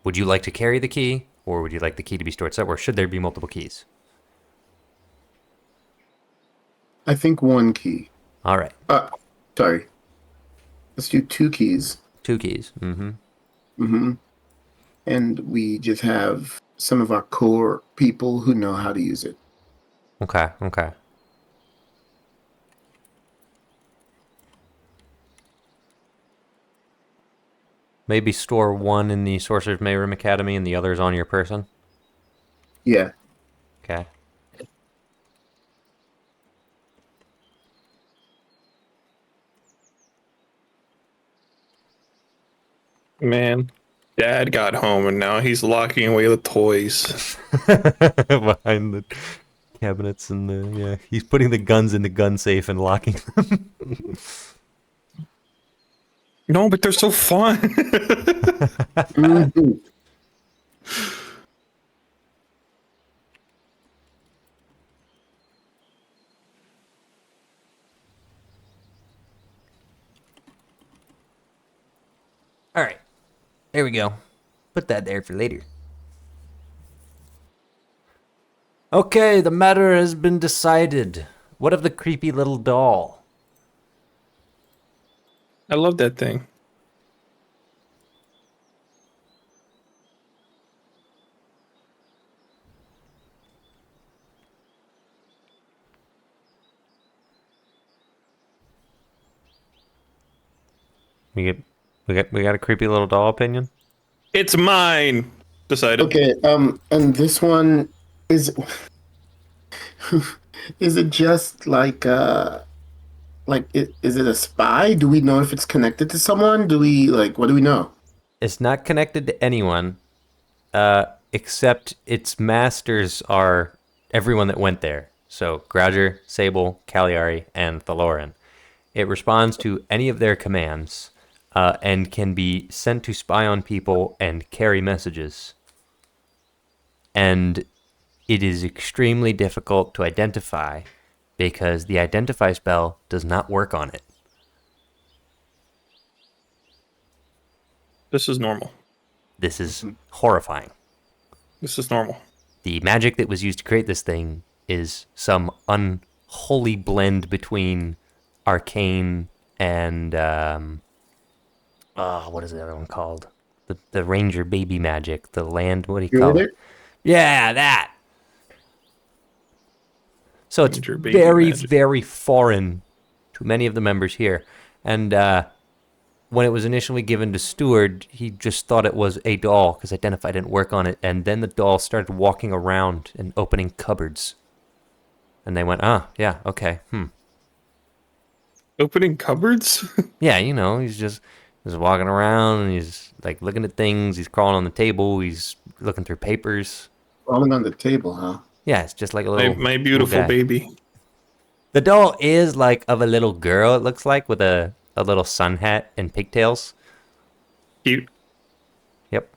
Would you like to carry the key, or would you like the key to be stored somewhere? Or should there be multiple keys? I think 1 key. All right. Sorry. Let's do 2 keys. 2 keys. Mm-hmm. hmm And we just have some of our core people who know how to use it. Okay, okay. Maybe store one in the Sorcerer's Mayhem Academy and the others on your person. Yeah. Okay. Man, Dad got home and now he's locking away the toys. Behind the cabinets and he's putting the guns in the gun safe and locking them. No, but they're so fun. Mhm. All right. There we go. Put that there for later. Okay, the matter has been decided. What of the creepy little doll? I love that thing. We got a creepy little doll opinion? It's mine. Decided. Okay, and this one is is it just is it a spy? Do we know if it's connected to someone? Do we what do we know? It's not connected to anyone, except its masters are everyone that went there. So Grouger, Sable, Cagliari, and Thaloran. It responds to any of their commands, and can be sent to spy on people and carry messages. And it is extremely difficult to identify because the identify spell does not work on it. This is normal. This is horrifying. This is normal. The magic that was used to create this thing is some unholy blend between arcane and what is the other one called? The ranger baby magic, the land. What do you call it? Yeah, that. So it's Ranger baby very, magic. very foreign to many of the members here, and when it was initially given to Steward, he just thought it was a doll because identify didn't work on it, and then the doll started walking around and opening cupboards, and they went, yeah, okay, Opening cupboards? yeah, he's walking around and he's like looking at things, he's crawling on the table, he's looking through papers. Crawling on the table, huh? Yeah, it's just like a my, little my beautiful little guy. baby. The doll is like of a little girl, it looks like, with a little sun hat and pigtails. Cute. Yep.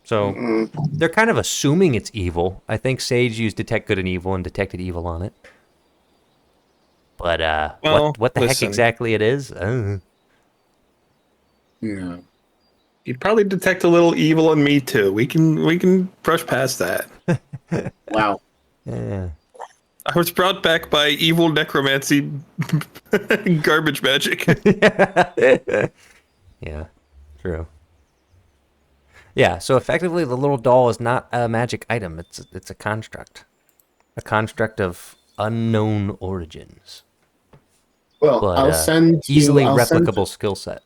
So they're kind of assuming it's evil. I think Sage used detect good and evil and detected evil on it. But Well, what the heck listen. exactly it is? Yeah. You'd probably detect a little evil in me too. We can brush past that. Wow. Yeah. I was brought back by evil necromancy garbage magic. Yeah, true. Yeah, so effectively the little doll is not a magic item. It's a construct. A construct of unknown origins. Well, But I'll send to, easily I'll send to- replicable skill set.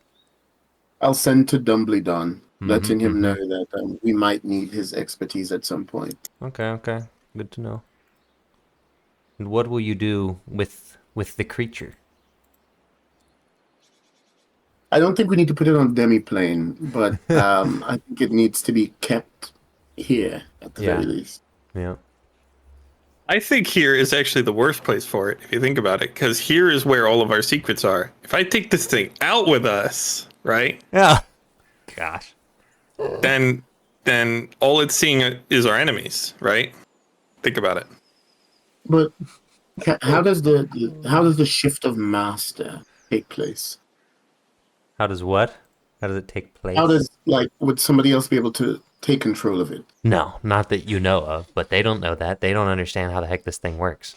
I'll send to Dumbledon, letting him mhm. know that we might need his expertise at some point. Okay. Good to know. And what will you do with the creature? I don't think we need to put it on demi-plane, but I think it needs to be kept here at the Yeah. very least. Yeah. I think here is actually the worst place for it, if you think about it, because here is where all of our secrets are. If I take this thing out with us, right? Yeah. Gosh. Then all it's seeing is our enemies, right? Think about it. But how does the shift of master take place? How does what? How does it take place? How does would somebody else be able to take control of it? No, not that you know of, but they don't know that. They don't understand how the heck this thing works.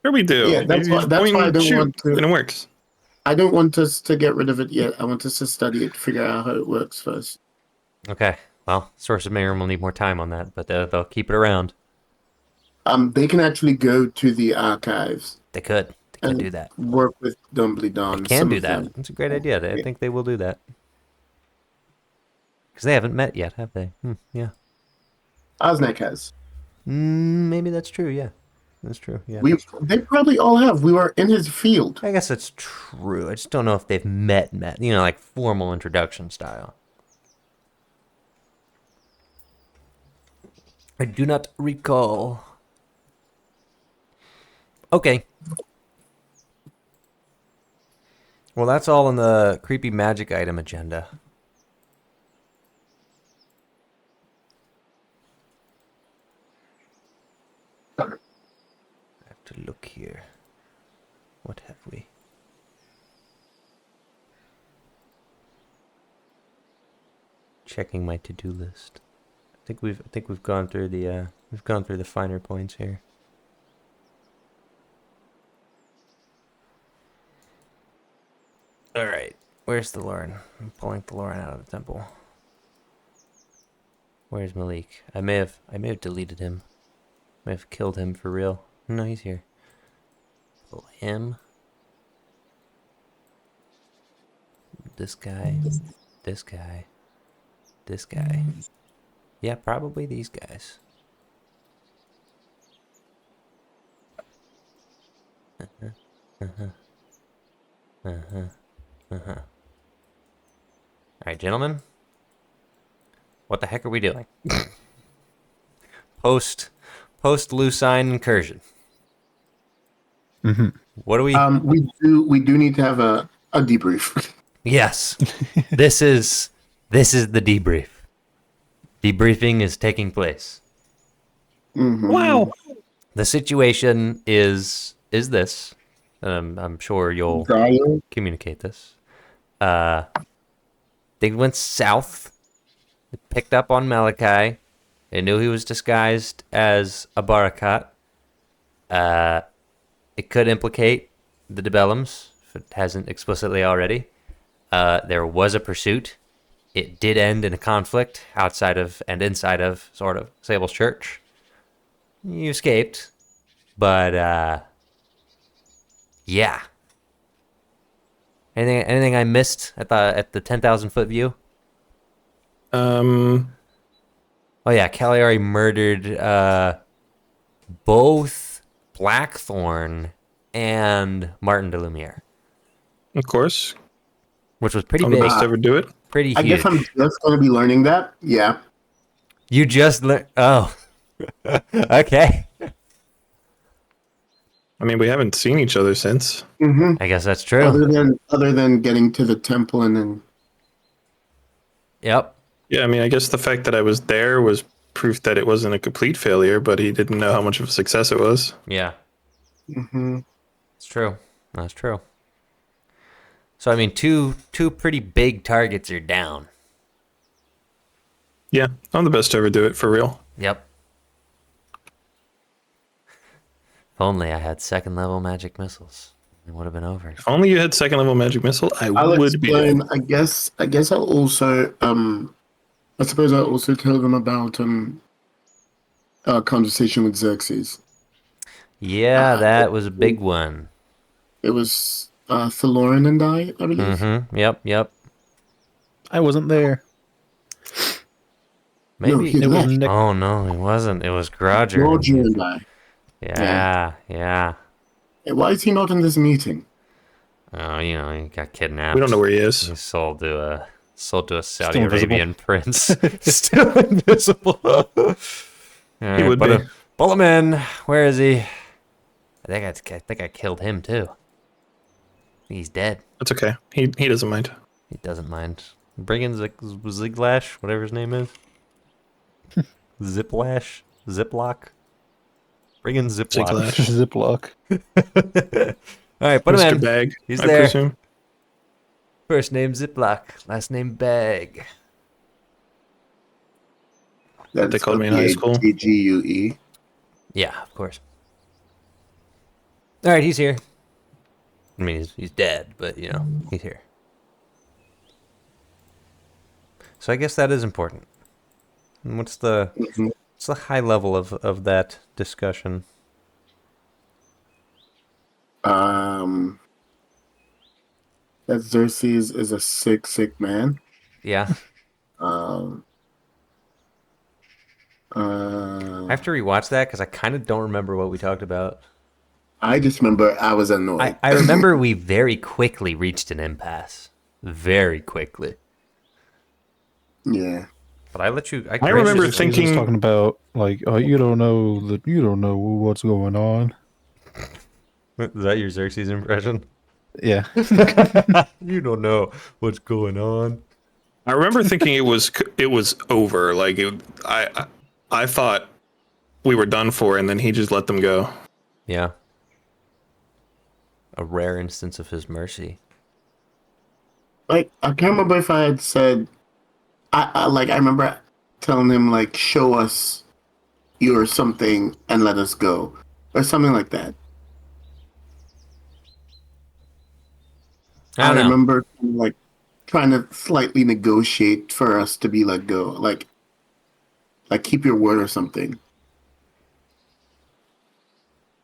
Sure we do. Yeah, that's You why- just that's point why I and don't shoot, want to- and it works. I don't want us to get rid of it yet. I want us to study it, figure out how it works first. Okay. Well, Source of Mayhem will need more time on that, but they'll keep it around. They can actually go to the archives They could. They could and do that. work with Dumbledore. They can do that. It's a great idea. I think they will do that. Because they haven't met yet, have they? Yeah. Osnek has. Maybe that's true, yeah. That's true, yeah. They probably all have. We were in his field. I guess that's true. I just don't know if they've met. You know, like formal introduction style. I do not recall. Okay. Well, that's all in the creepy magic item agenda. I have to look here. What have we? Checking my to-do list. I think we've gone through the finer points here. All right, where's the Lauren? I'm pulling the Lauren out of the temple. Where's Malik? I may have deleted him. May have killed him for real. No, he's here. Pull him. This guy. This guy. This guy. Yeah, probably these guys. Alright, gentlemen. What the heck are we doing? Post Lucine incursion. What do we... We do need to have a debrief. Yes. This is the debrief. Debriefing is taking place. Wow. The situation is this. I'm sure you'll communicate this. They went south. They picked up on Malachi. They knew he was disguised as a Barakat. It could implicate the Debellums, if it hasn't explicitly already. There was a pursuit. It did end in a conflict outside of and inside of, sort of, Sable's church. You escaped. But, yeah. Anything I missed at the 10,000 foot view? Oh yeah, Cagliari murdered both Blackthorn and Martin de Lumiere. Of course. Which was pretty I'm big. the best to ever do it. Pretty huge. I guess I'm just going to be learning that. Yeah. You just learned. Oh. Okay. I mean, we haven't seen each other since. Mm-hmm. I guess that's true. Other than getting to the temple and then. Yep. Yeah, I mean, I guess the fact that I was there was proof that it wasn't a complete failure, but he didn't know how much of a success it was. Yeah. Mm-hmm. It's true. That's true. So I mean, two pretty big targets are down. Yeah, I'm the best to ever do it, for real. Yep. If only I had second level magic missiles, it would have been over. If only you had second level magic missile, I'll would be explain. dead. I guess I'll also I suppose I'll also tell them about our conversation with Xerxes. Yeah, that was a big one. It was Thaloran and I believe. Mm-hmm. Yep. I wasn't there. Maybe No, he It was left. Nick. Oh no, it wasn't. It was Roger. Roger and I. Yeah. Hey, why is he not in this meeting? Oh, you know, he got kidnapped. We don't know where he is. He sold to a Saudi Still invisible. Arabian prince. Still invisible. All right, He would be. pull him in. Where is he? I think I killed him too. He's dead. That's okay. He doesn't mind. He doesn't mind. Bring in Ziglash, whatever his name is. Ziplock. Bring in Ziplock. Ziglash. Ziploc. All right, put him Mr. in. Bag, He's I there. presume. First name Ziplock, last name Bag. That's They called me in high school. TGUE. Yeah, of course. All right, he's here. I mean, he's dead, but, he's here. So I guess that is important. And what's the high level of that discussion? That Xerxes is a sick man. Yeah. Um, I have to rewatch that because I kind of don't remember what we talked about. I just remember I was annoyed. I remember we very quickly reached an impasse. Very quickly. Yeah. But I let you. I remember He's thinking talking about like, oh, you don't know what's going on. Is that your Xerxes impression? Yeah. You don't know what's going on. I remember thinking it was over. Like I thought we were done for, and then he just let them go. Yeah. A rare instance of his mercy. Like, I can't remember if I had said, I remember telling him, like, show us your something and let us go. Or something like that. I don't know. remember, like, trying to slightly negotiate for us to be let go. Like keep your word or something.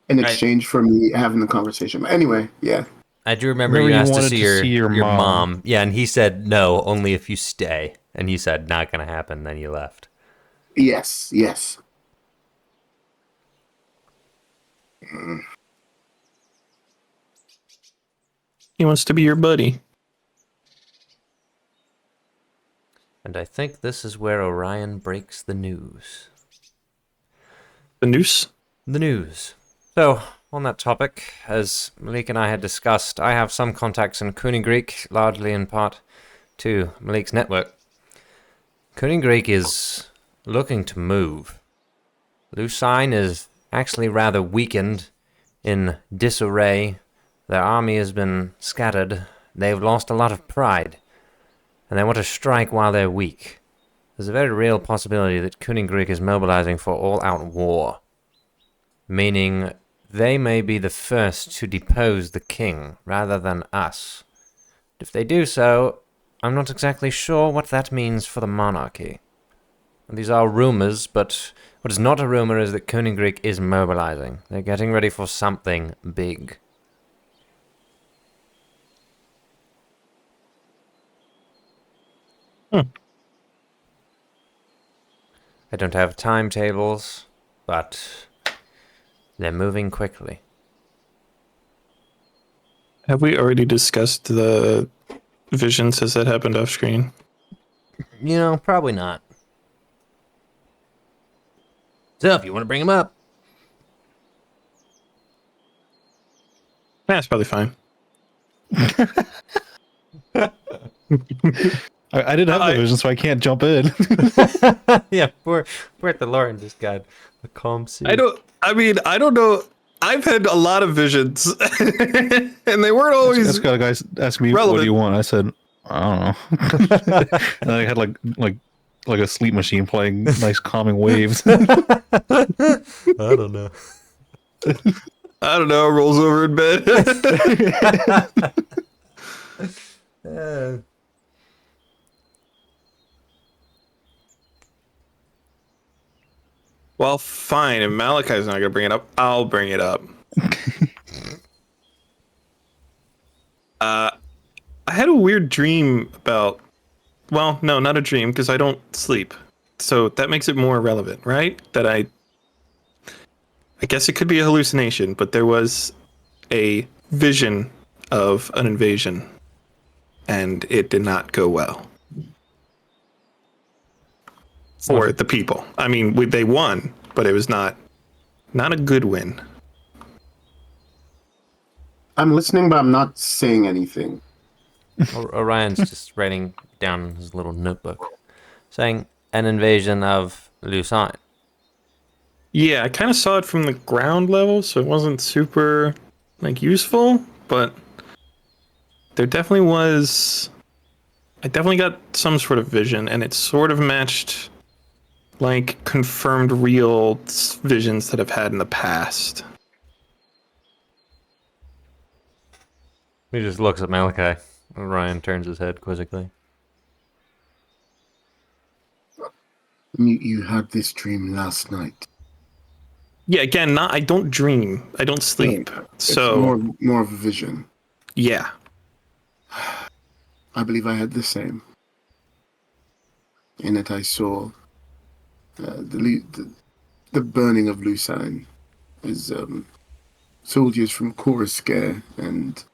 In exchange for me having the conversation. But anyway, yeah. I do remember you asked to see your mom. Yeah, and he said no, only if you stay. And he said not gonna happen. Then you left. Yes. He wants to be your buddy. And I think this is where Orion breaks the news. The noose? The news. So, on that topic, as Malik and I had discussed, I have some contacts in Kuningreek, largely in part to Malik's network. Kuningreek is looking to move. Lucine is actually rather weakened, in disarray. Their army has been scattered. They've lost a lot of pride, and they want to strike while they're weak. There's a very real possibility that Kuningreek is mobilizing for all-out war, meaning they may be the first to depose the king rather than us. If they do so, I'm not exactly sure what that means for the monarchy. These are rumors, but what is not a rumor is that Kuningreek is mobilizing. They're getting ready for something big. I don't have timetables, but they're moving quickly. Have we already discussed the visions? Has that happened off screen? Probably not. So, if you want to bring him up. That's probably fine. I didn't have the vision, so I can't jump in. Yeah, poor the Lauren just got a calm seat. I don't know. I've had a lot of visions, and they weren't always. That's got a guy asked me, relevant. "What do you want?" I said, "I don't know." And I had like a sleep machine playing nice calming waves. I don't know. I don't know. Rolls over in bed. Well, fine. If Malachi's not going to bring it up, I'll bring it up. I had a weird dream about... Well, no, not a dream, because I don't sleep. So that makes it more relevant, right? That I guess it could be a hallucination, but there was a vision of an invasion, and it did not go well. For the people. I mean, they won, but it was not a good win. I'm listening, but I'm not saying anything. Orion's just writing down his little notebook, saying an invasion of Lucine. Yeah, I kind of saw it from the ground level, so it wasn't super useful, but there definitely was. I definitely got some sort of vision, and it sort of matched confirmed real visions that I've had in the past. He just looks at Malachi. Ryan turns his head quizzically. You had this dream last night. Yeah, again, I don't dream. I don't sleep. It's So more of a vision. yeah. I believe I had the same. In it, I saw the burning of Lucine as soldiers from Coruscant and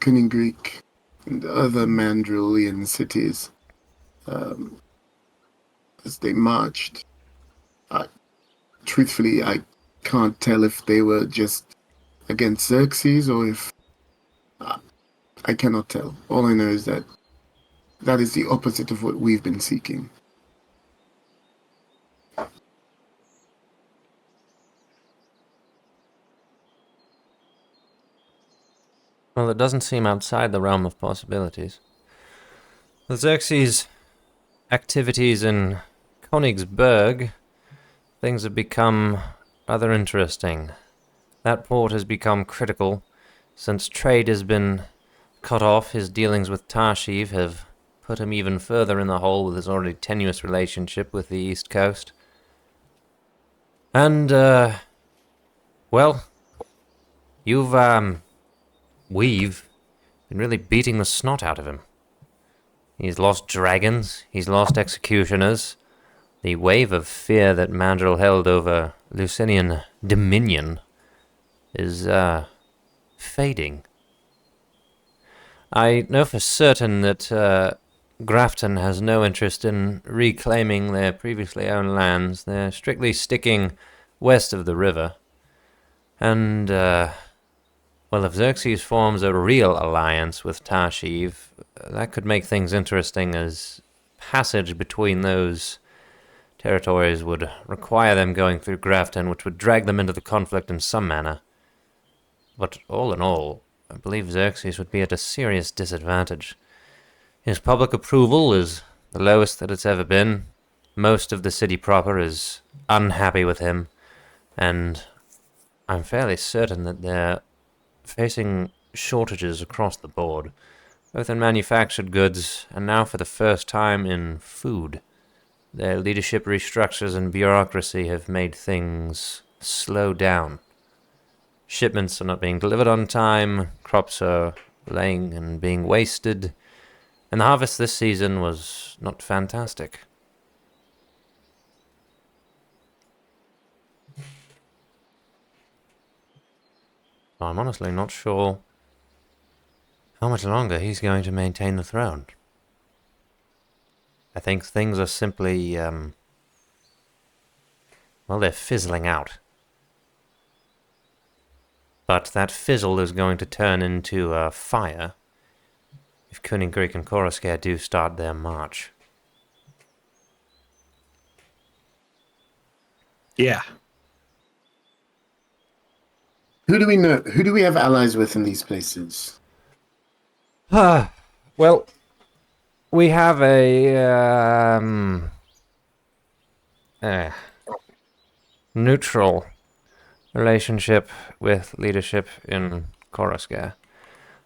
Cunning Greek and other Mandrilian cities, as they marched. Truthfully, I can't tell if they were just against Xerxes or if I cannot tell. All I know is that is the opposite of what we've been seeking. Well, it doesn't seem outside the realm of possibilities. With Xerxes' activities in Königsberg, things have become rather interesting. That port has become critical. Since trade has been cut off, his dealings with Tarshiv have put him even further in the hole with his already tenuous relationship with the East Coast. And, well, we've been really beating the snot out of him. He's lost dragons, he's lost executioners. The wave of fear that Mandril held over Lucinian dominion is, fading. I know for certain that, Grafton has no interest in reclaiming their previously owned lands. They're strictly sticking west of the river. And, well, if Xerxes forms a real alliance with Tarshiv, that could make things interesting, as passage between those territories would require them going through Grafton, which would drag them into the conflict in some manner. But all in all, I believe Xerxes would be at a serious disadvantage. His public approval is the lowest that it's ever been. Most of the city proper is unhappy with him, and I'm fairly certain that they're facing shortages across the board, both in manufactured goods and now for the first time in food. Their leadership restructures and bureaucracy have made things slow down. Shipments are not being delivered on time, crops are laying and being wasted, and the harvest this season was not fantastic. I'm honestly not sure how much longer he's going to maintain the throne. I think things are simply, well, they're fizzling out. But that fizzle is going to turn into a fire if Cunning Greek and Coruscant do start their march. Yeah. Who do we know? Who do we have allies with in these places? Well, we have a neutral relationship with leadership in Coruscant,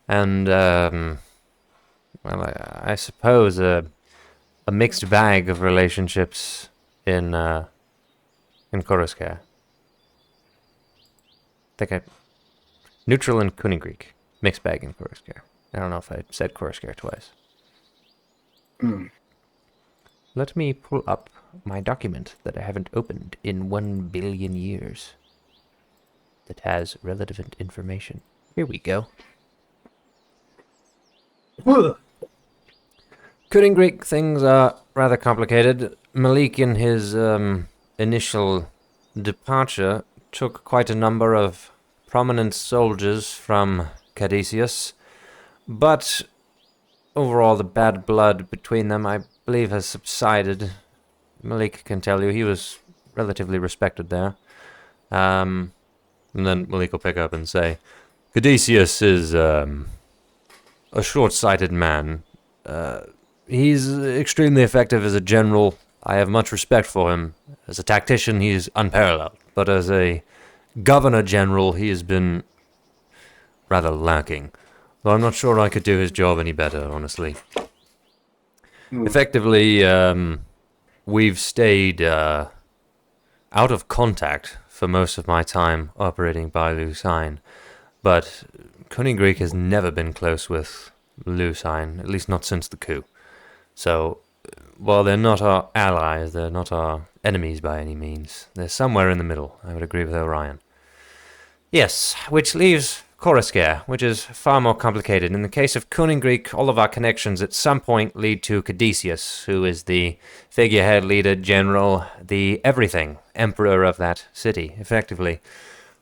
and well, I suppose a mixed bag of relationships in Coruscant. Neutral in Cunning Greek, mixed bag in Coruscant. I don't know if I said Coruscant twice. Let me pull up my document that I haven't opened in 1 billion years that has relevant information. Here we go. Cunning Greek, things are rather complicated. Malik, in his initial departure, took quite a number of prominent soldiers from Cadicius, but overall the bad blood between them, I believe, has subsided. Malik can tell you he was relatively respected there. And then Malik will pick up and say, Cadicius is a short-sighted man. He's extremely effective as a general. I have much respect for him. As a tactician, he's unparalleled. But as a governor general, he has been rather lacking. Well, I'm not sure I could do his job any better, honestly. Hmm. Effectively, we've stayed out of contact for most of my time operating by Lucine, but Greek has never been close with Lucine, at least not since the coup. So, while they're not our allies, they're not our enemies by any means. They're somewhere in the middle, I would agree with Orion. Yes, which leaves Coruscare, which is far more complicated. In the case of Greek, all of our connections at some point lead to Caduceus, who is the figurehead, leader, general, the everything, emperor of that city, effectively.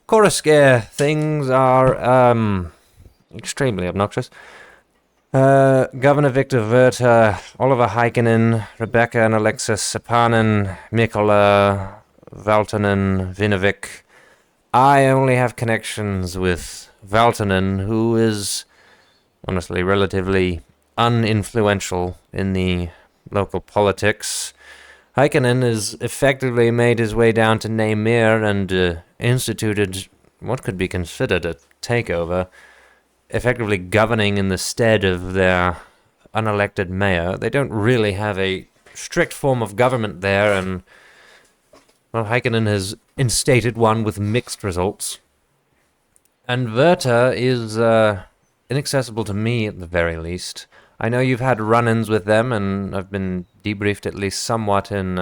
Coruscare, things are extremely obnoxious. Governor Victor Werther, Oliver Heikkinen, Rebecca and Alexis Sapanen, Mikola, Valtonen, Vinovic. I only have connections with Valtonen, who is honestly relatively uninfluential in the local politics. Heikkinen has effectively made his way down to Namir and instituted what could be considered a takeover, effectively governing in the stead of their unelected mayor. They don't really have a strict form of government there, and well, Heikkinen has instated one with mixed results. And Werther is inaccessible to me at the very least. I know you've had run-ins with them, and I've been debriefed at least somewhat in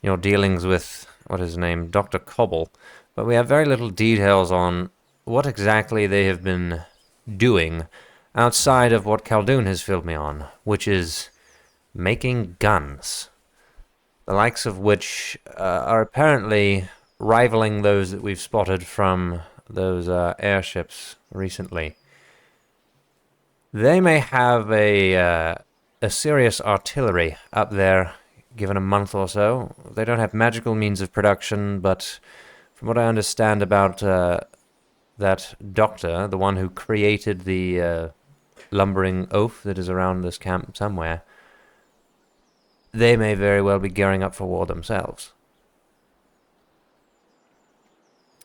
your dealings with, what is his name, Dr. Cobble, but we have very little details on what exactly they have been doing outside of what Khaldun has filled me on, which is making guns, the likes of which are apparently rivaling those that we've spotted from those airships recently. They may have a serious artillery up there, given a month or so. They don't have magical means of production, but from what I understand about that doctor, the one who created the lumbering oaf that is around this camp somewhere, they may very well be gearing up for war themselves,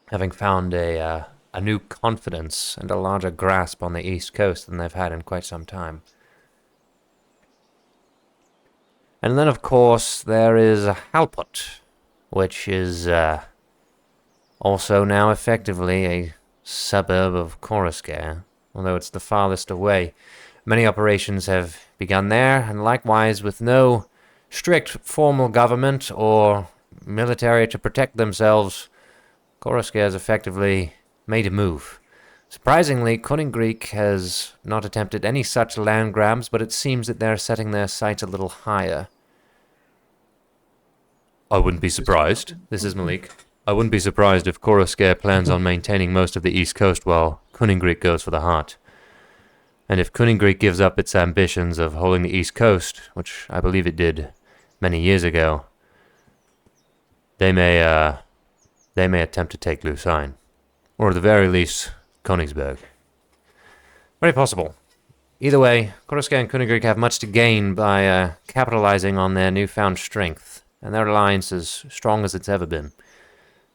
having found a new confidence and a larger grasp on the East Coast than they've had in quite some time. And then, of course, there is Halput, which is also now effectively a suburb of Coruscare, although it's the farthest away. Many operations have begun there, and likewise, with no strict formal government or military to protect themselves, Coruscare has effectively made a move. Surprisingly, Greek has not attempted any such land grabs, but it seems that they're setting their sights a little higher. I wouldn't be surprised. This is Malik. I wouldn't be surprised if Coruscare plans on maintaining most of the East Coast while Greek goes for the heart. And if Greek gives up its ambitions of holding the East Coast, which I believe it did many years ago, they may attempt to take Lucine, or at the very least, Königsberg. Very possible. Either way, Coruscant and Königsberg have much to gain by capitalizing on their newfound strength, and their alliance is strong as it's ever been,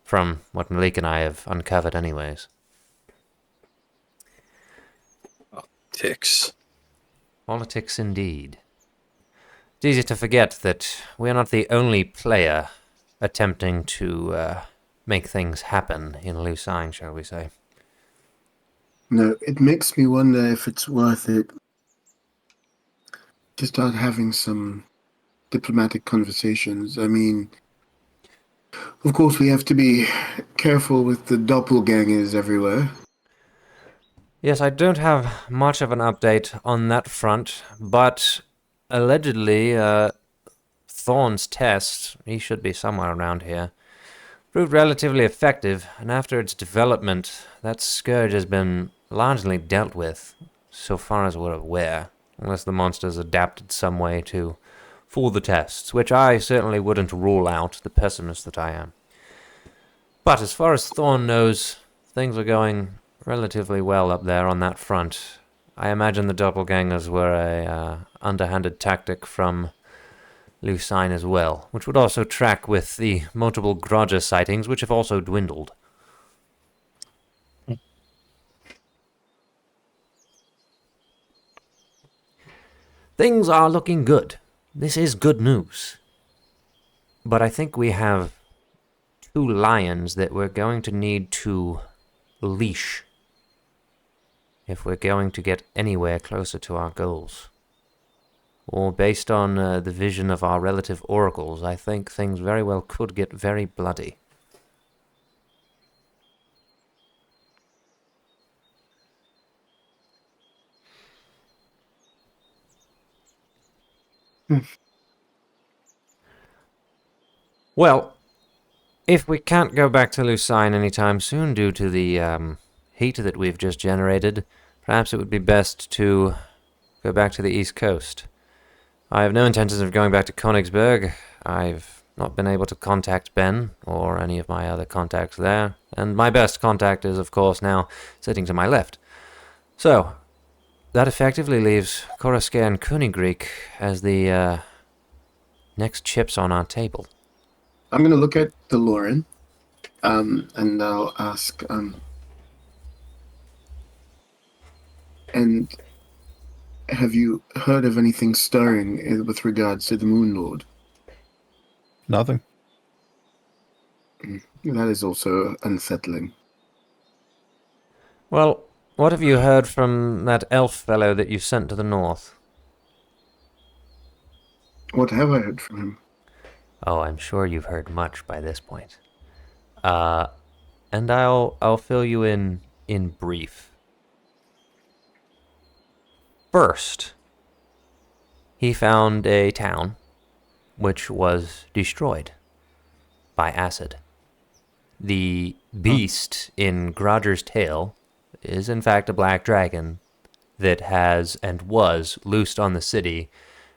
from what Malik and I have uncovered anyways. Politics. Politics indeed. It's easy to forget that we are not the only player attempting to make things happen in Lucine, shall we say. No, it makes me wonder if it's worth it to start having some diplomatic conversations. I mean, of course, we have to be careful with the doppelgangers everywhere. Yes, I don't have much of an update on that front, but allegedly, Thorn's test, he should be somewhere around here, proved relatively effective, and after its development, that scourge has been largely dealt with, so far as we're aware, unless the monsters adapted some way to fool the tests, which I certainly wouldn't rule out, the pessimist that I am. But as far as Thorn knows, things are going relatively well up there on that front. I imagine the doppelgangers were a underhanded tactic from Lucine as well, which would also track with the multiple Grodger sightings, which have also dwindled. Things are looking good. This is good news. But I think we have 2 lions that we're going to need to leash if we're going to get anywhere closer to our goals. Or based on the vision of our relative oracles, I think things very well could get very bloody. Well, if we can't go back to Lucine anytime soon due to the heat that we've just generated, perhaps it would be best to go back to the East Coast. I have no intentions of going back to Königsberg. I've not been able to contact Ben or any of my other contacts there, and my best contact is, of course, now sitting to my left. So, that effectively leaves Koroske and Königsberg as the next chips on our table. I'm going to look at the Lauren, and I'll ask, and have you heard of anything stirring with regards to the Moon Lord? Nothing. That is also unsettling. Well, what have you heard from that elf fellow that you sent to the north? What have I heard from him? Oh, I'm sure you've heard much by this point. And I'll fill you in brief. First, he found a town which was destroyed by acid. The beast in Grodger's tale is in fact a black dragon that has and was loosed on the city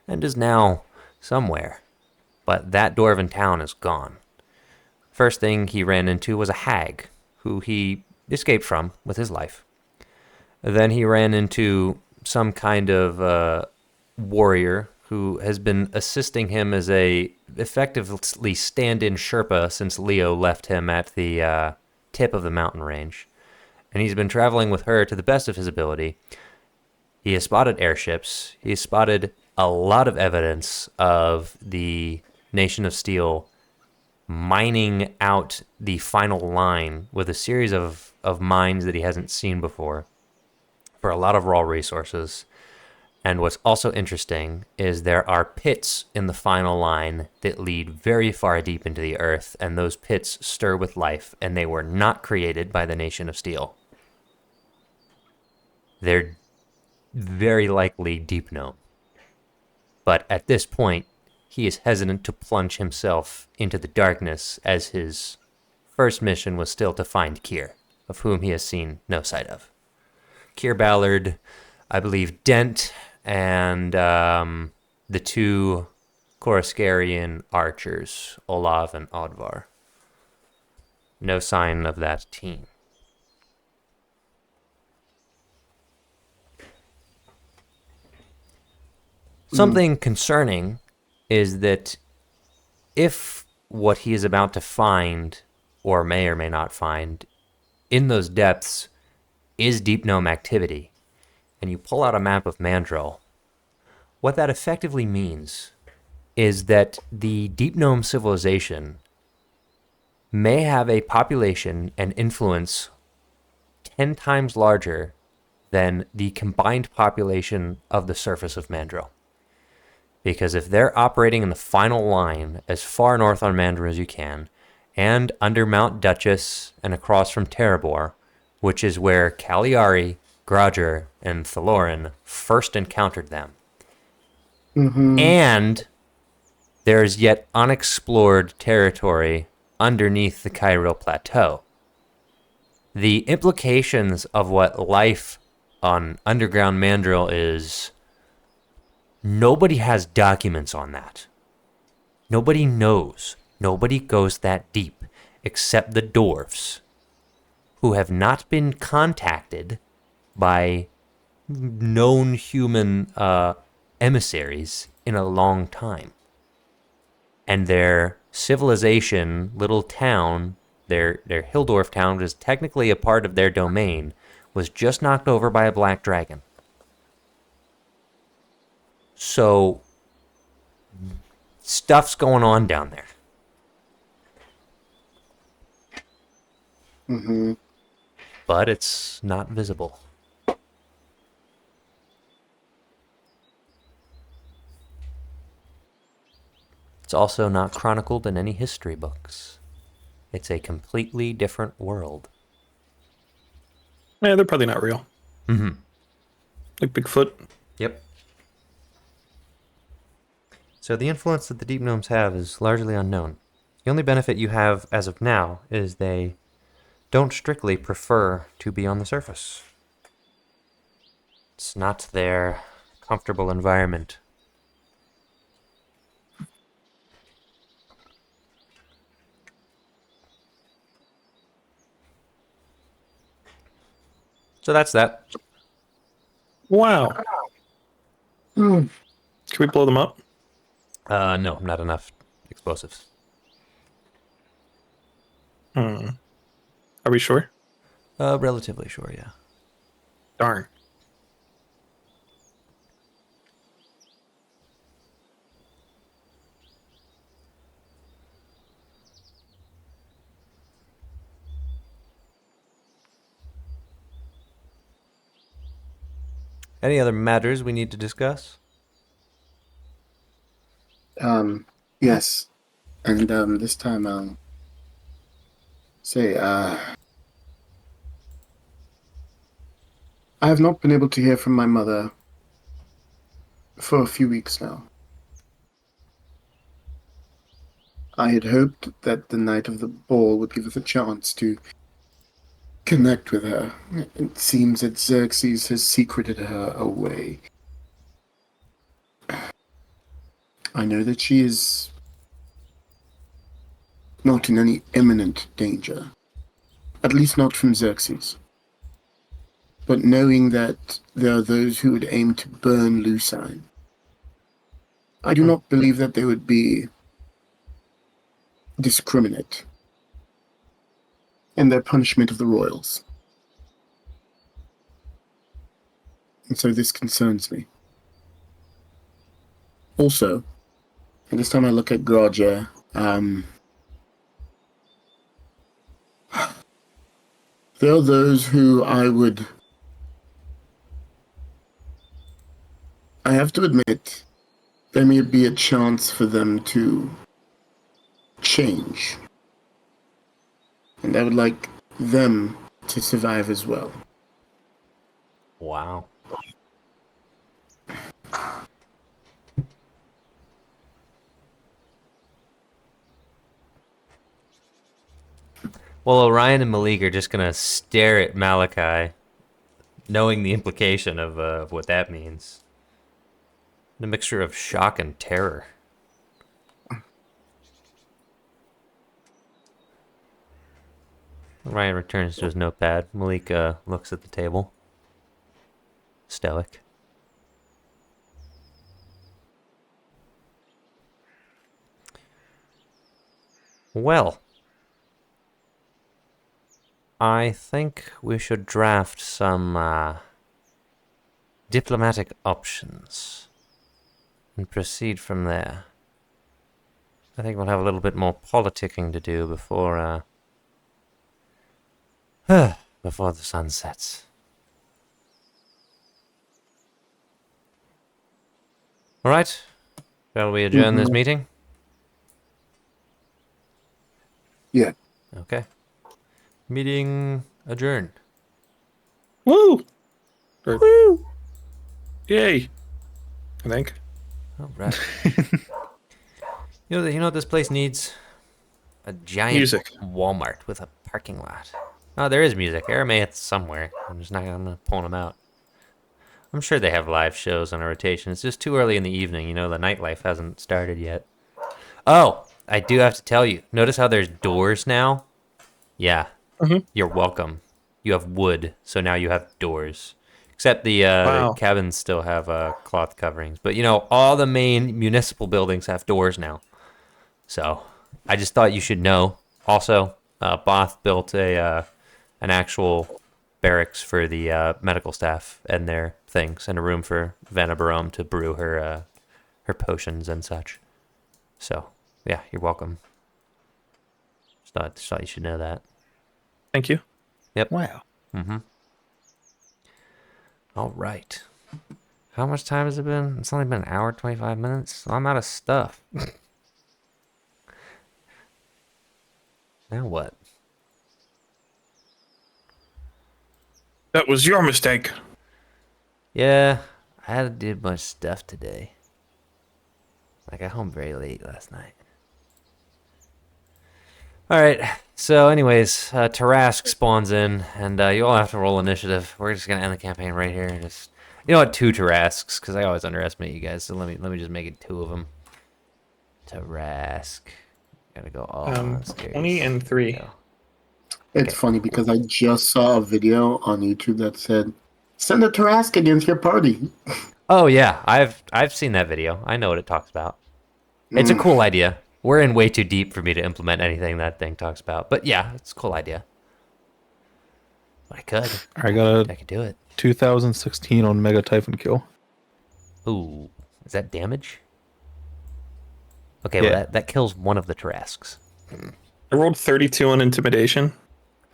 and is now somewhere. But that dwarven town is gone. First thing he ran into was a hag, who he escaped from with his life. Then he ran into some kind of warrior who has been assisting him as a effectively stand-in Sherpa since Leo left him at the tip of the mountain range. And he's been traveling with her to the best of his ability. He has spotted airships. He has spotted a lot of evidence of the Nation of Steel mining out the final line with a series of mines that he hasn't seen before for a lot of raw resources. And what's also interesting is there are pits in the final line that lead very far deep into the earth, and those pits stir with life, and they were not created by the Nation of Steel. They're very likely deep gnome. But at this point, he is hesitant to plunge himself into the darkness, as his first mission was still to find Kier, of whom he has seen no sight of. Kier Ballard, I believe Dent, and the 2 Koroskarian archers, Olav and Odvar. No sign of that team. Something concerning is that if what he is about to find, or may not find, in those depths is deep gnome activity, and you pull out a map of Mandril, what that effectively means is that the deep gnome civilization may have a population and influence 10 times larger than the combined population of the surface of Mandril. Because if they're operating in the final line as far north on Mandril as you can, and under Mount Duchess and across from Terebor, which is where Cagliari, Grodger, and Thalorin first encountered them, and there's yet unexplored territory underneath the Kyril Plateau, the implications of what life on underground Mandril is, nobody has documents on that. Nobody knows. Nobody goes that deep, except the dwarves, who have not been contacted by known human emissaries in a long time. And their civilization, little town, their Hildorf town, which is technically a part of their domain, was just knocked over by a black dragon. So, stuff's going on down there. Mm-hmm. But it's not visible. It's also not chronicled in any history books. It's a completely different world. Yeah, they're probably not real. Mm-hmm. Like Bigfoot. Yep. So the influence that the deep gnomes have is largely unknown. The only benefit you have as of now is they don't strictly prefer to be on the surface. It's not their comfortable environment. So that's that. Wow. Hmm. Can we blow them up? No, not enough explosives. Are we sure? Relatively sure, yeah. Darn. Any other matters we need to discuss? Yes. And this time I'll say, I have not been able to hear from my mother for a few weeks now. I had hoped that the night of the ball would give us a chance to connect with her. It seems that Xerxes has secreted her away. I know that she is not in any imminent danger, at least not from Xerxes. But knowing that there are those who would aim to burn Lucine, I do not believe that they would be discriminate in their punishment of the royals. And so this concerns me. Also, and this time I look at Grodja, there are those who I have to admit, there may be a chance for them to change. And I would like them to survive as well. Wow. Well, Orion and Malik are just gonna stare at Malachi, knowing the implication of what that means. The mixture of shock and terror. Orion returns to his notepad. Malik looks at the table. Stoic. Well, I think we should draft some diplomatic options and proceed from there. I think we'll have a little bit more politicking to do before before the sun sets. All right, shall we adjourn this meeting? Yeah. Okay. Meeting adjourned. Woo! Woo! Yay! I think. All right. You know what this place needs? A giant Music. Walmart with a parking lot. Oh, there is music. Aramaic somewhere. I'm not pulling them out. I'm sure they have live shows on a rotation. It's just too early in the evening. You know, the nightlife hasn't started yet. Oh, I do have to tell you. Notice how there's doors now? Yeah. Mm-hmm. You're welcome. You have wood, so now you have doors. Except the Wow. cabins still have cloth coverings. But, you know, all the main municipal buildings have doors now. So, I just thought you should know. Also, Both built an actual barracks for the medical staff and their things and a room for Vanna Barome to brew her her potions and such. So, yeah, you're welcome. Just thought you should know that. Thank you. Yep. Wow. Mm-hmm. All right. How much time has it been? It's only been an hour, 25 minutes. I'm out of stuff. Now what? That was your mistake. Yeah, I had to do a bunch of stuff today. I got home very late last night. All right. So, anyways, Tarask spawns in, and you all have to roll initiative. We're just gonna end the campaign right here. Just, you know what, 2 Tarasks, because I always underestimate you guys. So let me just make it 2 of them. Tarask. Gotta go all on 20 and 3. Go. It's funny because I just saw a video on YouTube that said, "Send a Tarask against your party." Oh yeah, I've seen that video. I know what it talks about. It's a cool idea. We're in way too deep for me to implement anything that thing talks about. But yeah, it's a cool idea. But I got I a could do it. 2016 on Mega Typhon kill. Ooh, is that damage? Okay, well that kills one of the Tarasks. I rolled 32 on intimidation.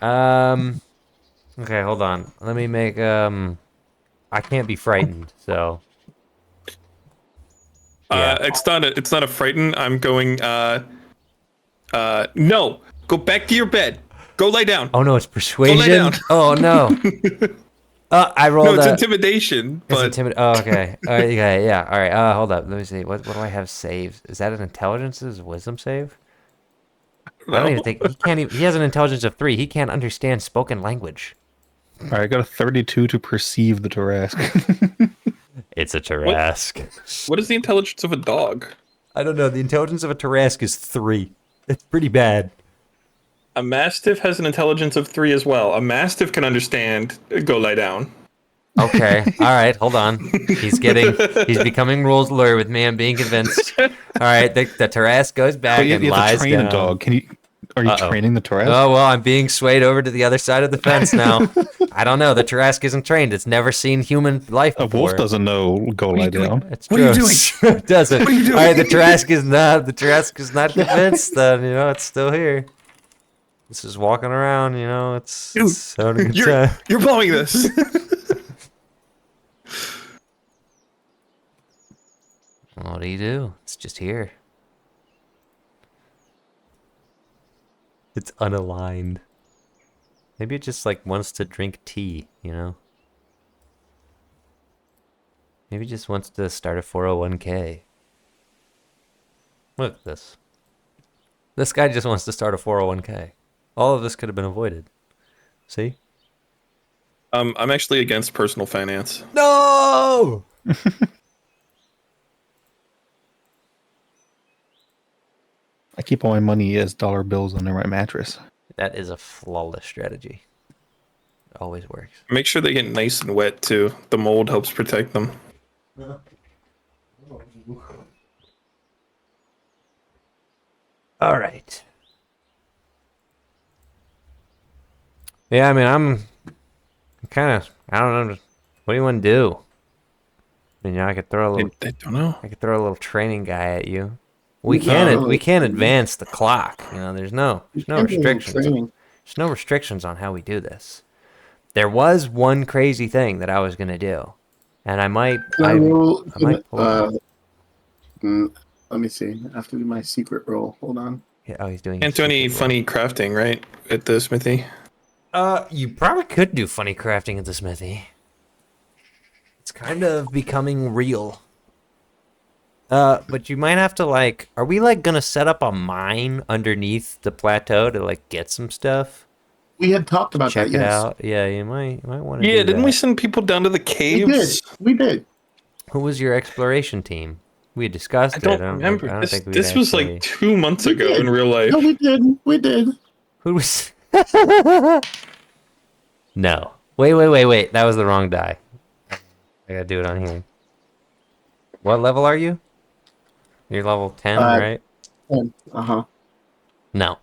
Okay, hold on. Let me make I can't be frightened, so yeah. It's not a frighten. I'm going no. Go back to your bed. Go lay down. Oh no, it's persuasion. down. Oh no. I rolled. No, it's intimidation. But Oh, okay. Okay, yeah. All right. Hold up. Let me see. What do I have saved? Is that an intelligence? Is it a wisdom save? I don't even think he can't. Even, he has an intelligence of 3. He can't understand spoken language. All right, I got a 32 to perceive the Tarask. It's a Tarask. What is the intelligence of a dog? I don't know. The intelligence of a Tarask is 3. It's pretty bad. A Mastiff has an intelligence of 3 as well. A Mastiff can understand go lie down. Okay. All right. Hold on. He's becoming rules lawyer with me. I'm being convinced. All right. The Tarask goes back But you and have lies to train down. a dog. Are you training the Tarask? Oh, well, I'm being swayed over to the other side of the fence now. I don't know. The Tarask isn't trained. It's never seen human life A before. wolf doesn't know go lie down. It's What true. are you doing? It doesn't. What are you doing? All right, the Tarask is not convinced that, it's still here. It's just walking around, it's having a good time. You're blowing this. What do you do? It's just here. It's unaligned. Maybe it just wants to drink tea, Maybe it just wants to start a 401k. Look at this. This guy just wants to start a 401k. All of this could have been avoided. See? I'm actually against personal finance. No! I keep all my money as dollar bills under my mattress. That is a flawless strategy. It always works. Make sure they get nice and wet too. The mold helps protect them. All right. Yeah, I mean, I'm kind of, I don't know. What do you want to do? I mean, I could throw a little. I don't know. I could throw a little training guy at you. We can't advance the clock. There's no restrictions. There's no restrictions on how we do this. There was one crazy thing that I was gonna do, and I might pull it. Let me see. I have to do my secret roll. Hold on. Yeah, oh, he's doing. Can't do any funny crafting, right? At the smithy. You probably could do funny crafting at the smithy. It's kind of becoming real. But you might have to are we gonna set up a mine underneath the plateau to get some stuff? We had talked about Check that. it Yes. out. Yeah, you might want to. Yeah, do didn't that. we send people down to the caves? We did. Who was your exploration team? We had discussed I don't it. remember. I don't think we This was actually... 2 months We ago did. in real life. No, we did. We did. Who was? No. Wait. That was the wrong die. I gotta do it on here. What level are you? You're level 10, right? Uh-huh. No.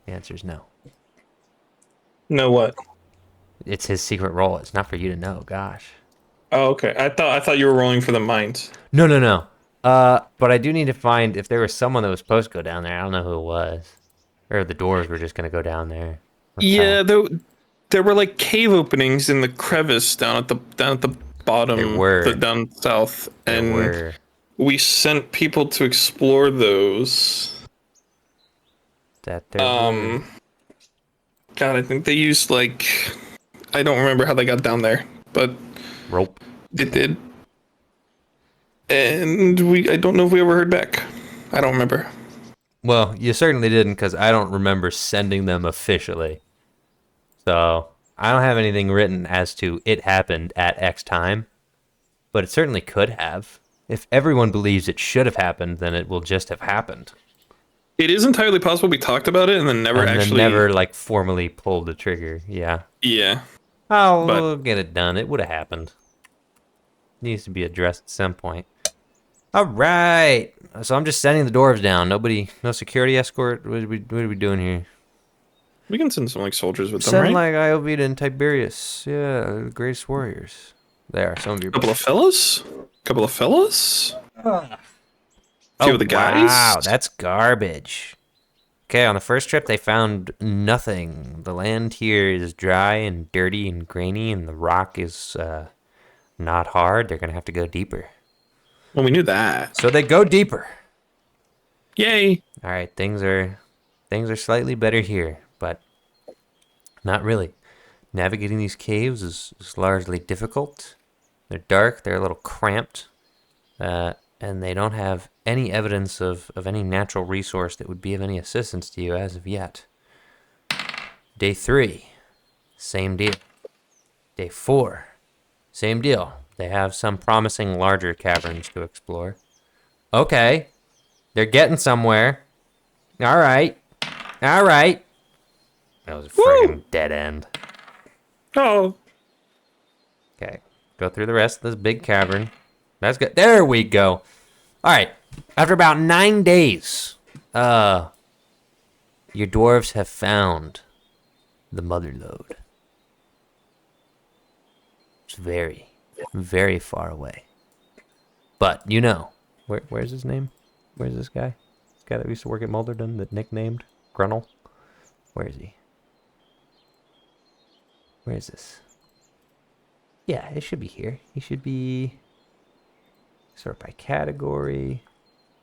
The answer is no. No what? It's his secret role. It's not for you to know. Gosh. Oh, okay. I thought you were rolling for the mines. No. But I do need to find if there was someone that was supposed to go down there. I don't know who it was. Or the dwarves were just going to go down there. What the hell? Yeah, there were like cave openings in the crevice down at the bottom, There were. down south, There and were. we sent people to explore those. That there were. God, I think they used like I don't remember how they got down there, but Rope. it did. And I don't know if we ever heard back. I don't remember. Well, you certainly didn't because I don't remember sending them officially. So I don't have anything written as to it happened at X time, but it certainly could have. If everyone believes it should have happened, then it will just have happened. It is entirely possible we talked about it and then never never like formally pulled the trigger. Yeah. Yeah. We'll get it done. It would have happened. Needs to be addressed at some point. All right. So I'm just sending the dwarves down. No security escort. What are we doing here? We can send some like soldiers with them, Send right? like Iovita and Tiberius. Yeah, the greatest warriors. There, some of your. Couple of fellas. Oh, Few of the guys. wow, that's garbage. Okay, on the first trip, they found nothing. The land here is dry and dirty and grainy, and the rock is not hard. They're going to have to go deeper. Well, we knew that. So they go deeper. Yay. All right, things are slightly better here, but not really. Navigating these caves is largely difficult. They're dark, they're a little cramped, and they don't have any evidence of any natural resource that would be of any assistance to you as of yet. Day 3, same deal. Day 4, same deal. They have some promising larger caverns to explore. Okay, they're getting somewhere. All right. That was a friggin' dead end. Oh. Okay, go through the rest of this big cavern. That's good. There we go. All right. After about 9 days, your dwarves have found the mother lode. It's very, very far away. But you know, where's his name? Where's this guy? This guy that used to work at Mulderton that nicknamed Grunnel. Where is he? Where is this? Yeah, it should be here. He should be sort by category.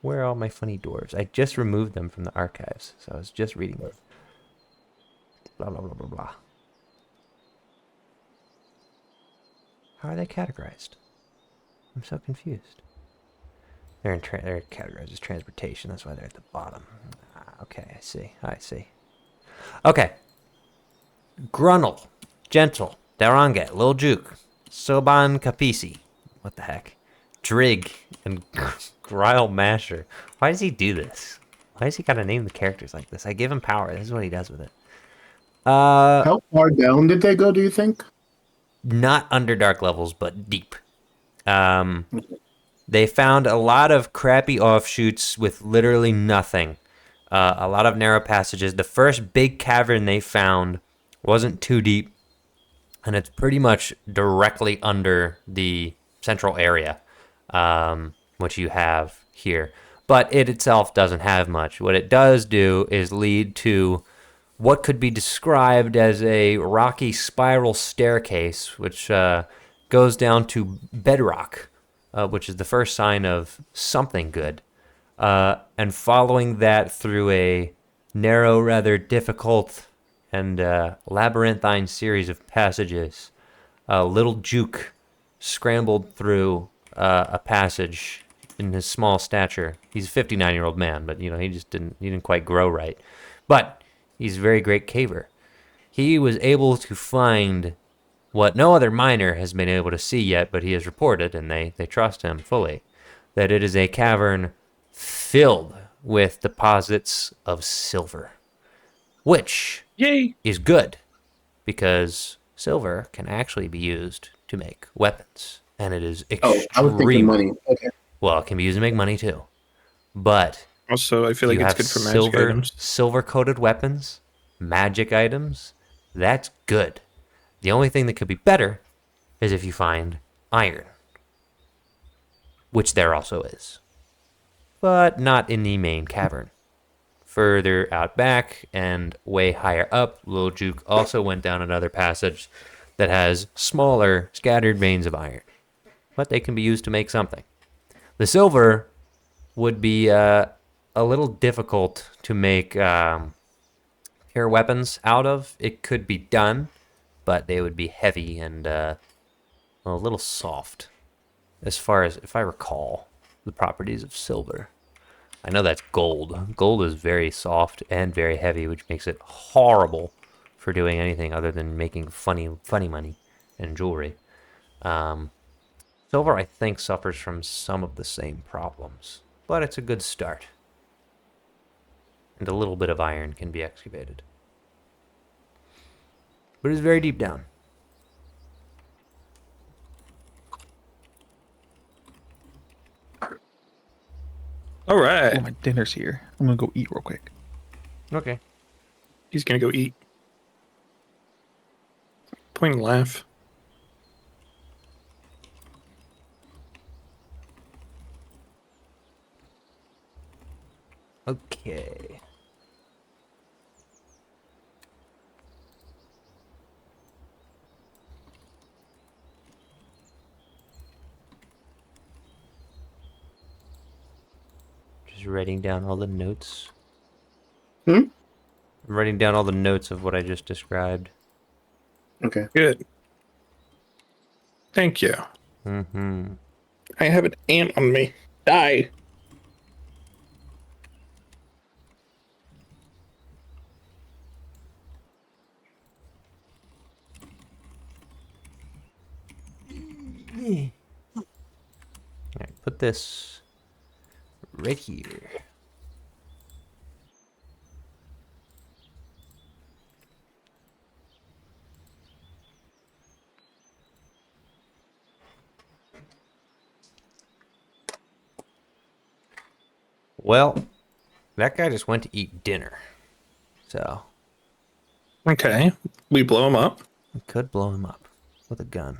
Where are all my funny dwarves? I just removed them from the archives, so I was just reading them. Blah, blah, blah, blah, blah. How are they categorized? I'm so confused. They're categorized as transportation. That's why they're at the bottom. Okay, I see. Okay. Grunnel, Gentle, Darange, Lil Juke, Soban Kapisi. What the heck? Drig, and Gryle Masher. Why does he do this? Why does he gotta name the characters like this? I give him power. This is what he does with it. How far down did they go, do you think? Not underdark levels, but deep. They found a lot of crappy offshoots with literally nothing. A lot of narrow passages. The first big cavern they found wasn't too deep, and it's pretty much directly under the central area, which you have here. But it itself doesn't have much. What it does do is lead to what could be described as a rocky spiral staircase, which goes down to bedrock, which is the first sign of something good. And following that through a narrow, rather difficult, and labyrinthine series of passages, Little Juke scrambled through a passage in his small stature. He's a 59-year-old man, but he didn't quite grow right. But he's a very great caver. He was able to find what no other miner has been able to see yet, but he has reported, and they trust him fully, that it is a cavern filled with deposits of silver, which Yay. is good because silver can actually be used to make weapons, and it is Oh, I was thinking extremely money. Okay. well. It can be used to make money too, but Also, I feel like you it's have good for magic items. silver-coated weapons, magic items. That's good. The only thing that could be better is if you find iron, which there also is, but not in the main cavern. Further out back and way higher up, Lil Juke also went down another passage that has smaller, scattered veins of iron, but they can be used to make something. The silver would be a little difficult to make pure weapons out of. It could be done, but they would be heavy and a little soft, as far as if I recall the properties of silver. I know that's gold. Gold is very soft and very heavy, which makes it horrible for doing anything other than making funny money and jewelry. Silver, I think, suffers from some of the same problems, but it's a good start. And a little bit of iron can be excavated. But it's very deep down. All right. Oh, my dinner's here. I'm gonna go eat real quick. Okay. He's gonna go eat. Point and laugh. Okay. Just writing down all the notes. Hmm? I'm writing down all the notes of what I just described. Okay. Good. Thank you. Mm-hmm. I have an ant on me. Die. Alright, put this right here. Well, that guy just went to eat dinner. So, Okay. We blow him up we could blow him up with a gun.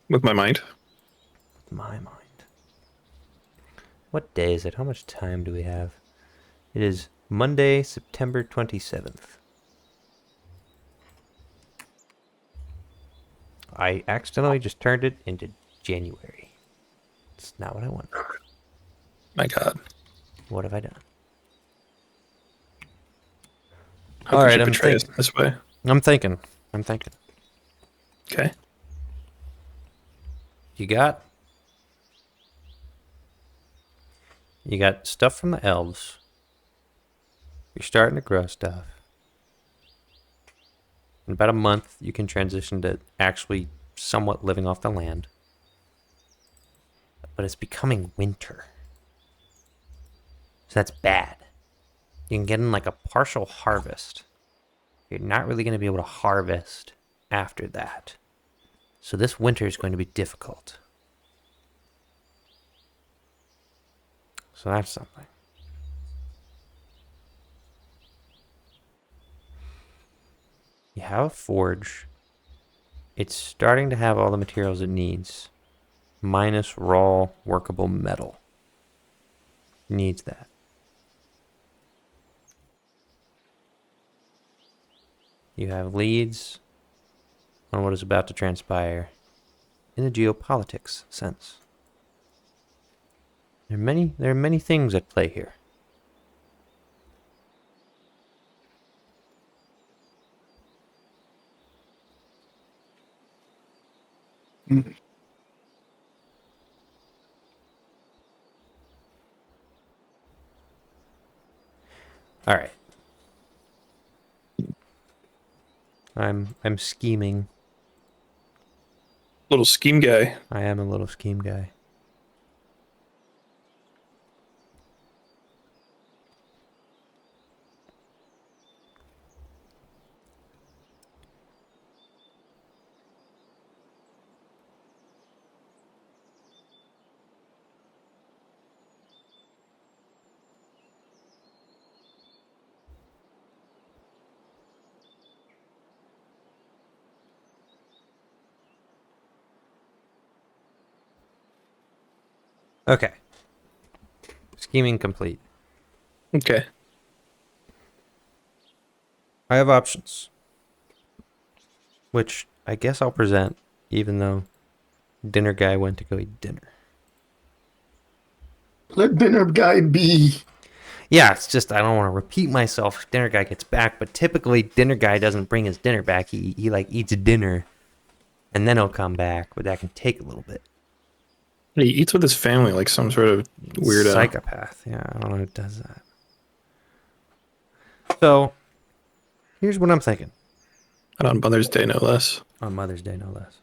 with my mind. With my mind. What day is it? How much time do we have? It is Monday, September 27th. I accidentally just turned it into January. It's not what I wanted. My God. What have I done? How All could right, you I'm betray us thinking. this way? I'm thinking. Okay. You got stuff from the elves. You're starting to grow stuff. In about a month, you can transition to actually somewhat living off the land. But it's becoming winter. So that's bad. You can get in like a partial harvest. You're not really going to be able to harvest after that. So this winter is going to be difficult. So that's something. You have a forge. It's starting to have all the materials it needs, minus raw workable metal. It needs that. You have leads on what is about to transpire in the geopolitics sense. There are many things at play here. Mm. All right. I'm scheming. Little scheme guy. I am a little scheme guy. Okay. Scheming complete. Okay. I have options, which I guess I'll present, even though dinner guy went to go eat dinner. Let dinner guy be. Yeah, it's just I don't want to repeat myself if dinner guy gets back, but typically dinner guy doesn't bring his dinner back. He like eats dinner and then he'll come back, but that can take a little bit. He eats with his family like some sort of weirdo. Psychopath. Yeah, I don't know who does that. So, here's what I'm thinking. And on Mother's Day, no less. On Mother's Day, no less.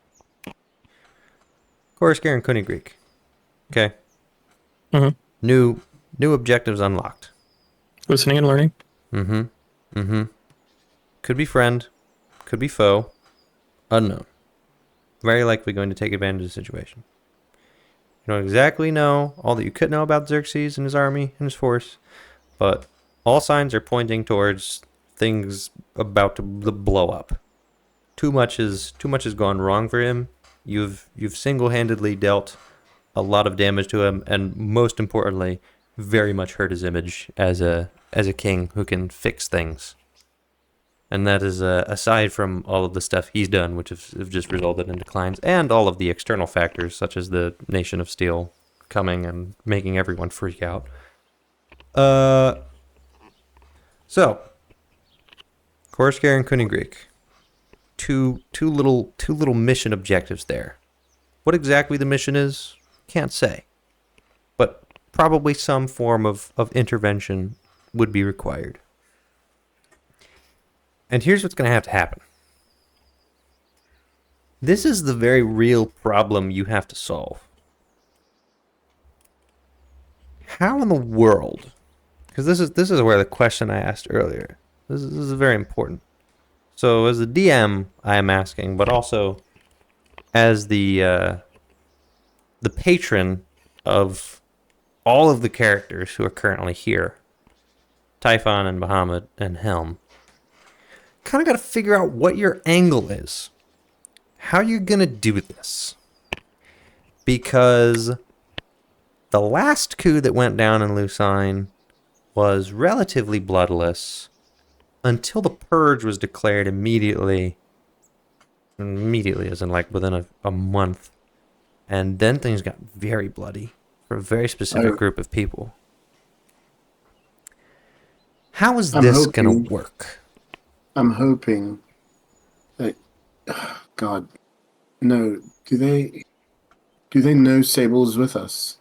Coruscant and Kunig Greek. Okay. Mm-hmm. New objectives unlocked. Listening and learning. Mm-hmm. Mm-hmm. Could be friend. Could be foe. Unknown. Very likely going to take advantage of the situation. You don't exactly know all that you could know about Xerxes and his army and his force, but all signs are pointing towards things about to blow up. Too much has gone wrong for him. You've single-handedly dealt a lot of damage to him, and most importantly, very much hurt his image as a king who can fix things. And that is aside from all of the stuff he's done, which have just resulted in declines, and all of the external factors, such as the Nation of Steel coming and making everyone freak out. So, Coruscant and Kunig Greek. Two little mission objectives there. What exactly the mission is, can't say. But probably some form of intervention would be required. And here's what's going to have to happen. This is the very real problem you have to solve. How in the world? Because this is where the question I asked earlier. This is very important. So as the DM, I am asking, but also as the patron of all of the characters who are currently here, Typhon and Bahamut and Helm, kind of got to figure out what your angle is. How you're going to do this. Because the last coup that went down in Lucine was relatively bloodless until the purge was declared immediately as in like within a month. And then things got very bloody for a very specific group of people. How is this going to work? I'm hoping that, God, no. Do they know Sable's with us?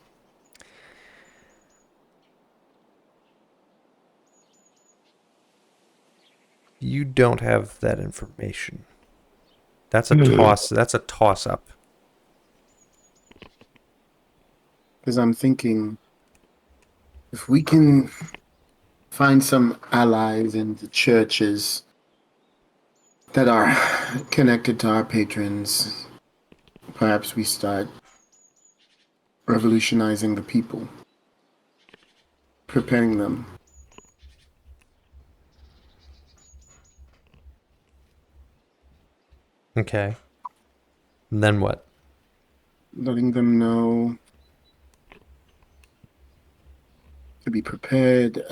You don't have that information. That's a toss. That's a toss-up. Because I'm thinking, if we can find some allies in the churches that are connected to our patrons, perhaps we start revolutionizing the people, preparing them. Okay. And then what? Letting them know to be prepared.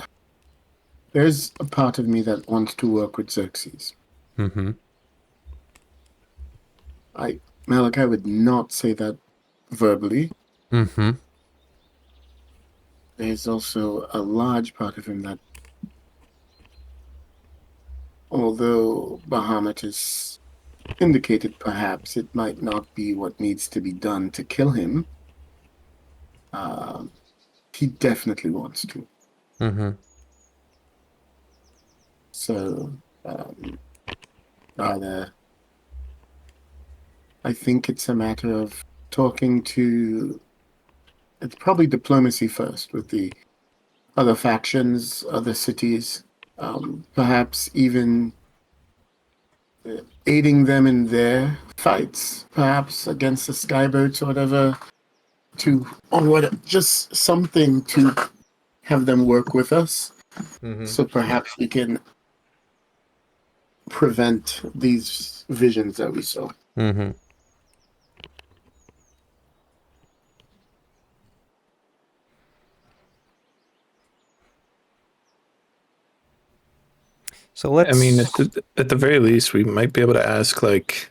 There's a part of me that wants to work with Xerxes. Mm-hmm. Malachi would not say that verbally. Mm-hmm. There's also a large part of him that, although Bahamut is indicated perhaps it might not be what needs to be done to kill him, he definitely wants to. Mm-hmm. So, rather, I think it's a matter of talking to, it's probably diplomacy first with the other factions, other cities, perhaps even aiding them in their fights, perhaps against the skyboats or whatever, just something to have them work with us. Mm-hmm. So perhaps we can prevent these visions that we saw. Mm-hmm. So let's. I mean, at the very least, we might be able to ask, like,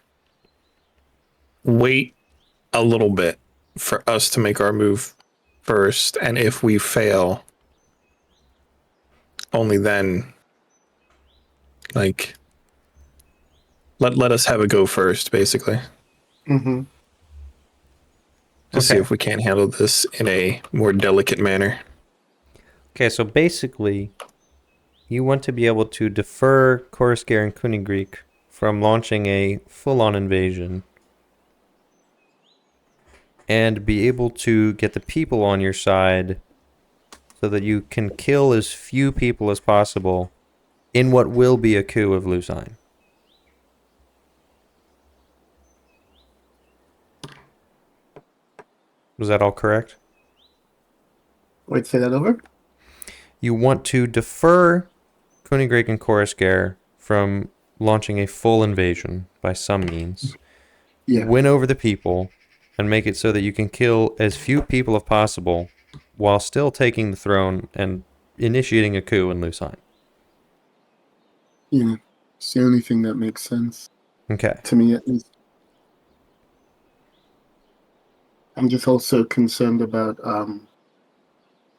wait a little bit for us to make our move first, and if we fail, only then, like, let us have a go first, basically. Mm-hmm. To see Okay. if we can't handle this in a more delicate manner. Okay, so basically, you want to be able to defer Coruscant and Kunigreek from launching a full-on invasion and be able to get the people on your side so that you can kill as few people as possible in what will be a coup of Lucine. Was that all correct? Wait, say that over? You want to defer Kunigreek and Coruscant from launching a full invasion by some means. Yeah. Win over the people and make it so that you can kill as few people as possible while still taking the throne and initiating a coup in Lucine. Yeah. It's the only thing that makes sense. Okay. To me, at least. I'm just also concerned about,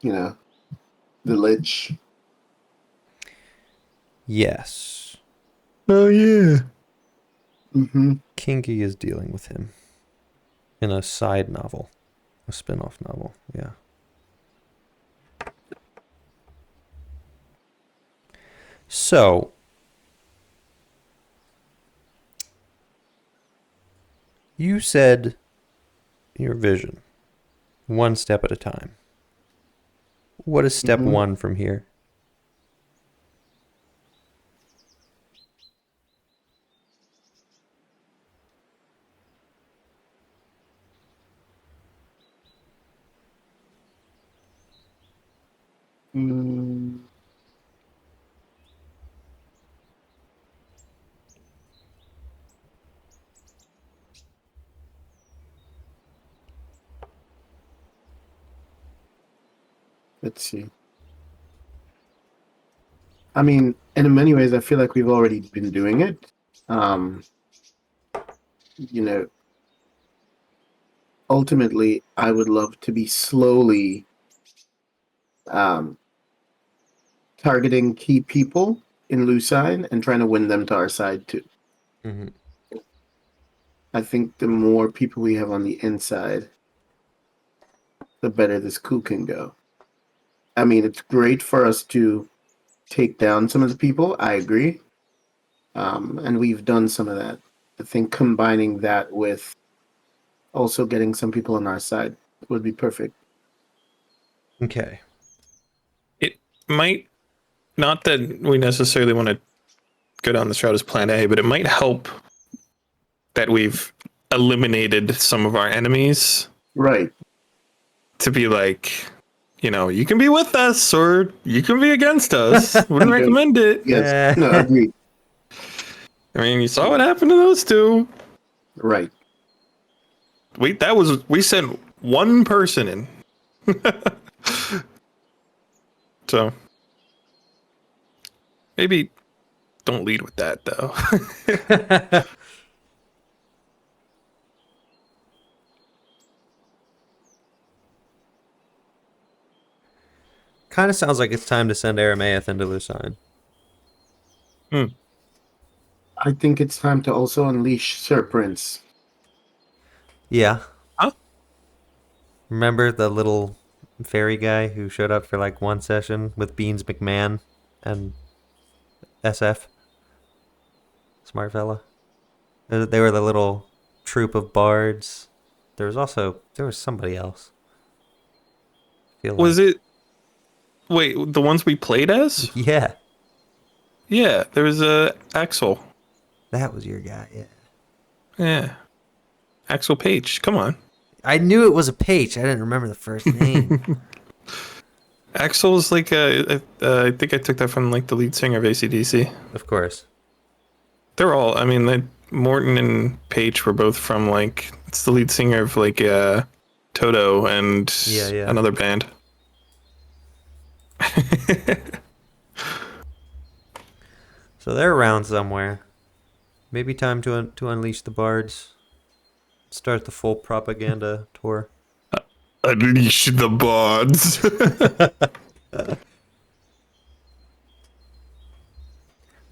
the Lich. Yes. Oh, yeah. Mm-hmm. Kingi is dealing with him in a side novel, a spin-off novel. Yeah. So, you said your vision, one step at a time. What is step Mhm. one from here? Mm. Let's see. I mean, in many ways, I feel like we've already been doing it. Um, you know, ultimately, I would love to be slowly um, targeting key people in Lucine and trying to win them to our side too. Mm-hmm. I think the more people we have on the inside, the better this coup can go. I mean, it's great for us to take down some of the people. I agree. And we've done some of that. I think combining that with also getting some people on our side would be perfect. Okay. It might, not that we necessarily want to go down this route as plan A, but it might help that we've eliminated some of our enemies Right. to be like, you can be with us or you can be against us. Wouldn't recommend it. Yes. No, agreed. I mean, you saw what happened to those two. Right. We sent one person in. So maybe don't lead with that though. Kind of sounds like it's time to send Aramaeus into Lucine. I think it's time to also unleash Sir Prince. Yeah. Huh? Remember the little fairy guy who showed up for like one session with Beans McMahon and SF? Smart fella. They were the little troop of bards. There was somebody else. Was it? Wait, the ones we played as? Yeah, Yeah, there was Axel. that was your guy. Yeah, Yeah, Axel Page. Come on. I knew it was a Page. I didn't remember the first name. Axel's like I think I took that from like the lead singer of AC/DC. Of course. They're all. I mean, Morton and Page were both from like it's the lead singer of like Toto and Yeah. another band. So they're around somewhere. Maybe time to unleash the bards. Start the full propaganda tour. Unleash the bards.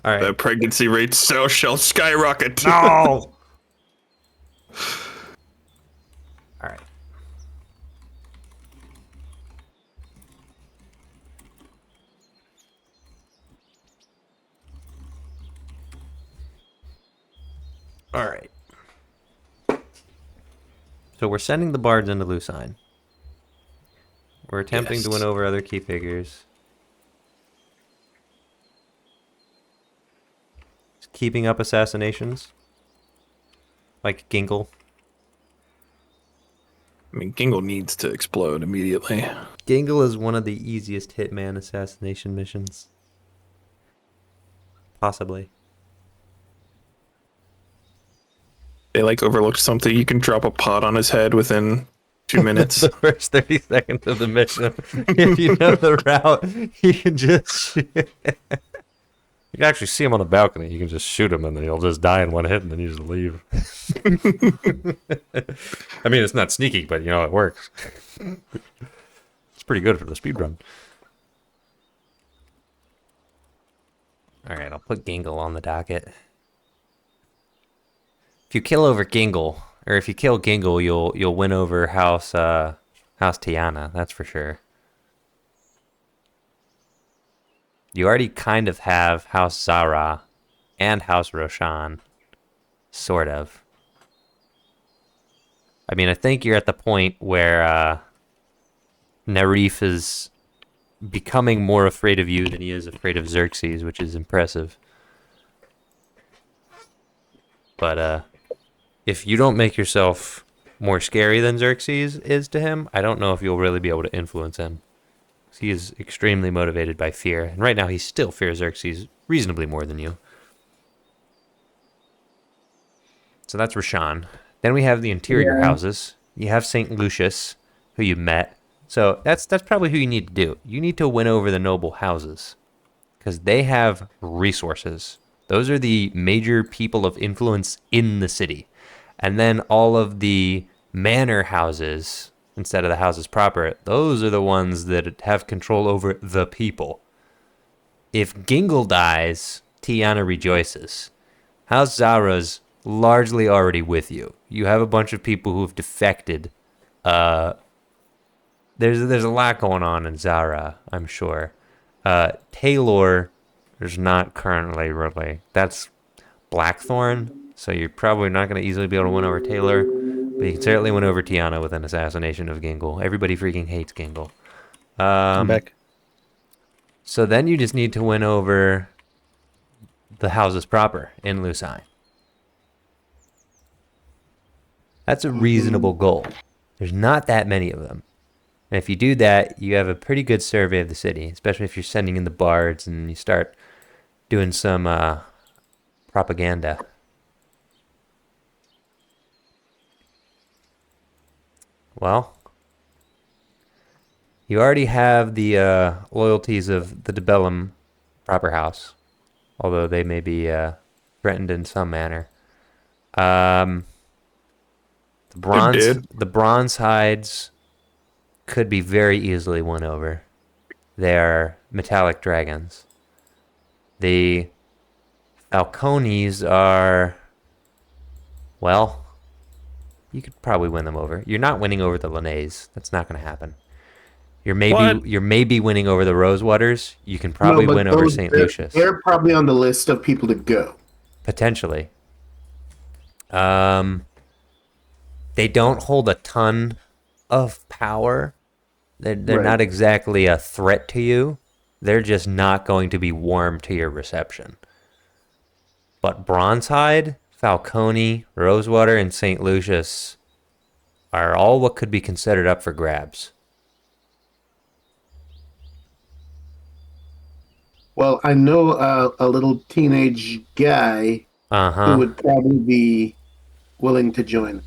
All right. The pregnancy rate shall skyrocket. No. All right. All right. So we're sending the bards into Lucine. We're attempting to win over other key figures. Keeping up assassinations. Like Gingle. I mean, Gingle needs to explode immediately. Gingle is one of the easiest hitman assassination missions. Possibly. They like overlooked something. You can drop a pot on his head within 2 minutes. The first 30 seconds of the mission. If you know the route, you can just shoot. You can actually see him on the balcony. You can just shoot him and then he'll just die in one hit and then you just leave. I mean, it's not sneaky, but you know, it works. It's pretty good for the speedrun. All right, I'll put Gingle on the docket. If you kill over Gingle, or if you kill Gingle, you'll win over House Tiana. That's for sure. You already kind of have House Zara and House Roshan, sort of. I mean, I think you're at the point where Narif is becoming more afraid of you than he is afraid of Xerxes, which is impressive. But if you don't make yourself more scary than Xerxes is to him, I don't know if you'll really be able to influence him. He is extremely motivated by fear, and right now he still fears Xerxes reasonably more than you. So that's Rashan. Then we have the interior houses. You have St. Lucius, who you met. So that's probably who you need to do. You need to win over the noble houses, because they have resources. Those are the major people of influence in the city. And then all of the manor houses, instead of the houses proper, those are the ones that have control over the people. If Gingle dies, Tiana rejoices. House Zara's largely already with you. You have a bunch of people who've defected. There's a lot going on in Zara, I'm sure. Taylor, there's not currently really. That's Blackthorn. So you're probably not going to easily be able to win over Taylor, but you can certainly win over Tiana with an assassination of Gingle. Everybody freaking hates Gingle. I'm back. So then you just need to win over the houses proper in Lucine. That's a reasonable goal. There's not that many of them. And if you do that, you have a pretty good survey of the city, especially if you're sending in the bards and you start doing some propaganda. Well, you already have the loyalties of the Debellum proper house, although they may be threatened in some manner. The bronze hides could be very easily won over. They are metallic dragons. The Falcones are, well, you could probably win them over. You're not winning over the Linnaeus. That's not going to happen. You're maybe winning over the Rosewaters. You can probably win over St. Lucius. They're probably on the list of people to go. Potentially. They don't hold a ton of power. They're not exactly a threat to you. They're just not going to be warm to your reception. But Bronzehide, Falcone, Rosewater, and St. Lucius are all what could be considered up for grabs. Well, I know a little teenage guy who would probably be willing to join.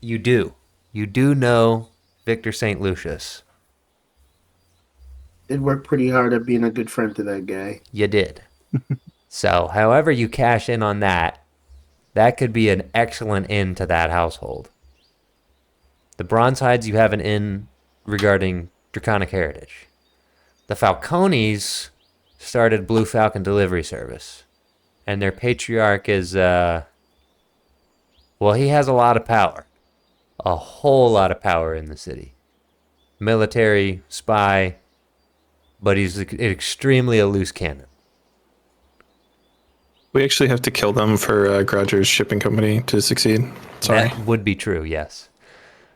You do. You do know Victor St. Lucius. Did work pretty hard at being a good friend to that guy. You did. So, however you cash in on that, that could be an excellent in to that household. The Bronzehides, you have an in regarding Draconic Heritage. The Falcones started Blue Falcon Delivery Service. And their patriarch is, well, he has a lot of power. A whole lot of power in the city. Military, spy, but he's extremely a loose cannon. We actually have to kill them for Grodger's shipping company to succeed. Sorry. That would be true, yes.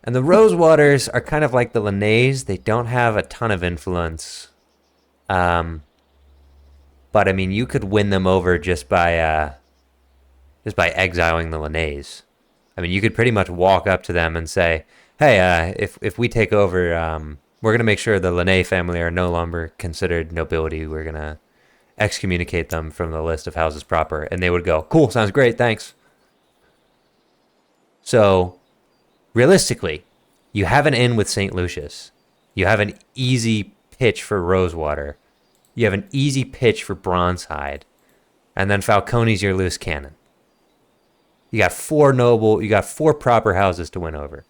And the Rosewaters are kind of like the Linnaeus. They don't have a ton of influence. But I mean, you could win them over just by exiling the Linnaeus. I mean, you could pretty much walk up to them and say, "Hey, if we take over, we're gonna make sure the Linnae family are no longer considered nobility. We're gonna excommunicate them from the list of houses proper." And they would go, "Cool, sounds great, thanks." So, realistically, you have an in with St. Lucius. You have an easy pitch for Rosewater. You have an easy pitch for Bronzehide. And then Falcone's your loose cannon. You got four proper houses to win over.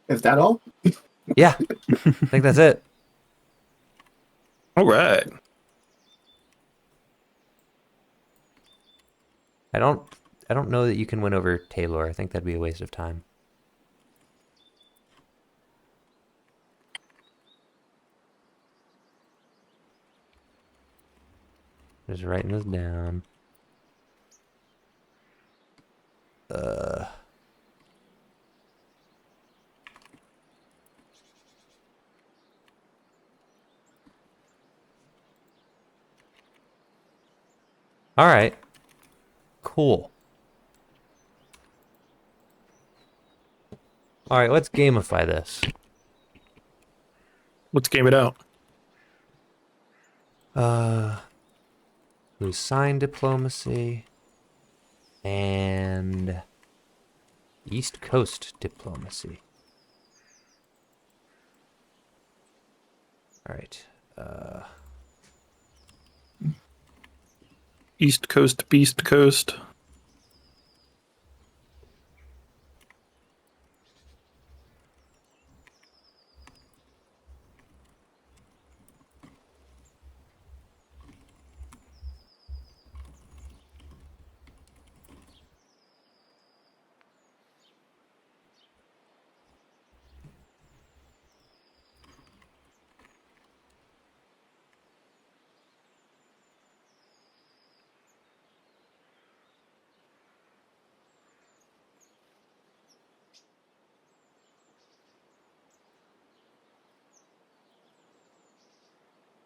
Is that all? Yeah, I think that's it. All right. I don't know that you can win over Taylor. I think that'd be a waste of time. Just writing this down. All right. Cool. All right, let's gamify this. Let's game it out. Lucine diplomacy and East Coast diplomacy. All right. East Coast, Beast Coast.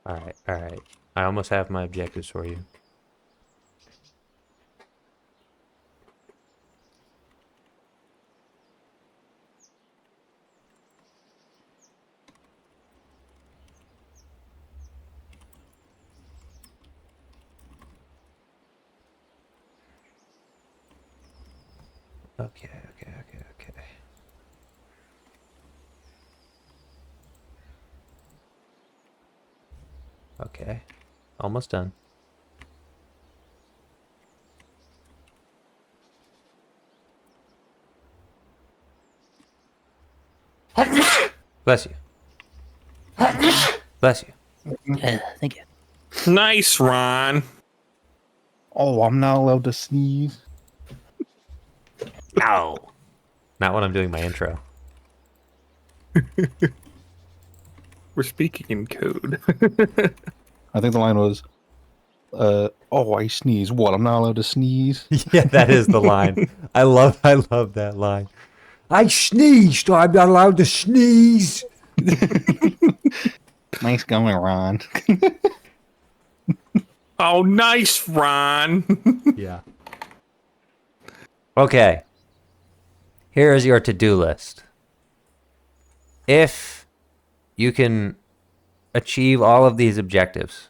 All right. I almost have my objectives for you. Okay. Okay. Almost done. Bless you. Bless you. Thank you. Nice, Ron. Oh, I'm not allowed to sneeze. Ow. Not when I'm doing my intro. We're speaking in code. I think the line was, oh, I sneeze. What? I'm not allowed to sneeze? Yeah, that is the line. I love that line. I sneezed. I'm not allowed to sneeze. Nice going, Ron. Oh, nice, Ron. Yeah. Okay. Here is your to-do list. If you can achieve all of these objectives,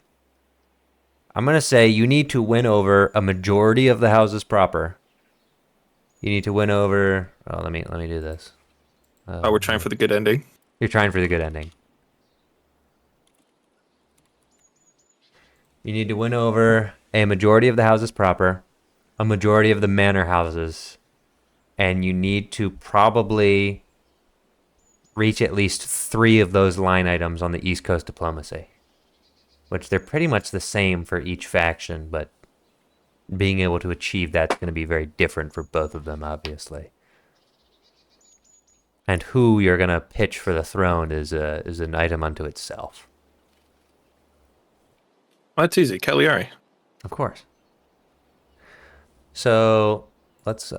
I'm gonna say you need to win over a majority of the houses proper. You need to win over. Oh, let me do this. We're trying for the good ending. You're trying for the good ending. You need to win over a majority of the houses proper, a majority of the manor houses, and you need to probably reach at least 3 of those line items on the East Coast diplomacy, which they're pretty much the same for each faction, but being able to achieve that's going to be very different for both of them, obviously. And who you're going to pitch for the throne is an item unto itself. Well, that's easy. Cagliari. Of course. So let's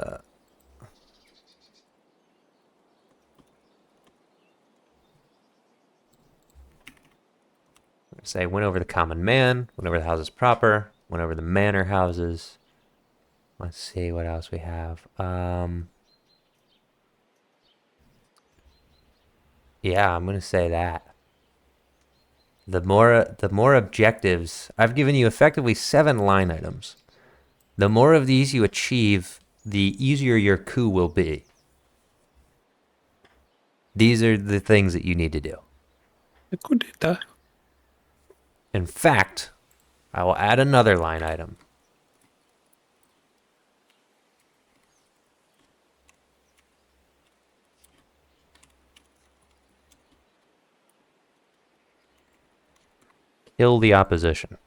say win over the common man, win over the houses proper, win over the manor houses. Let's see what else we have. Yeah, I'm gonna say that. The more objectives, I've given you effectively 7 line items. The more of these you achieve, the easier your coup will be. These are the things that you need to do. In fact, I will add another line item. Kill the opposition.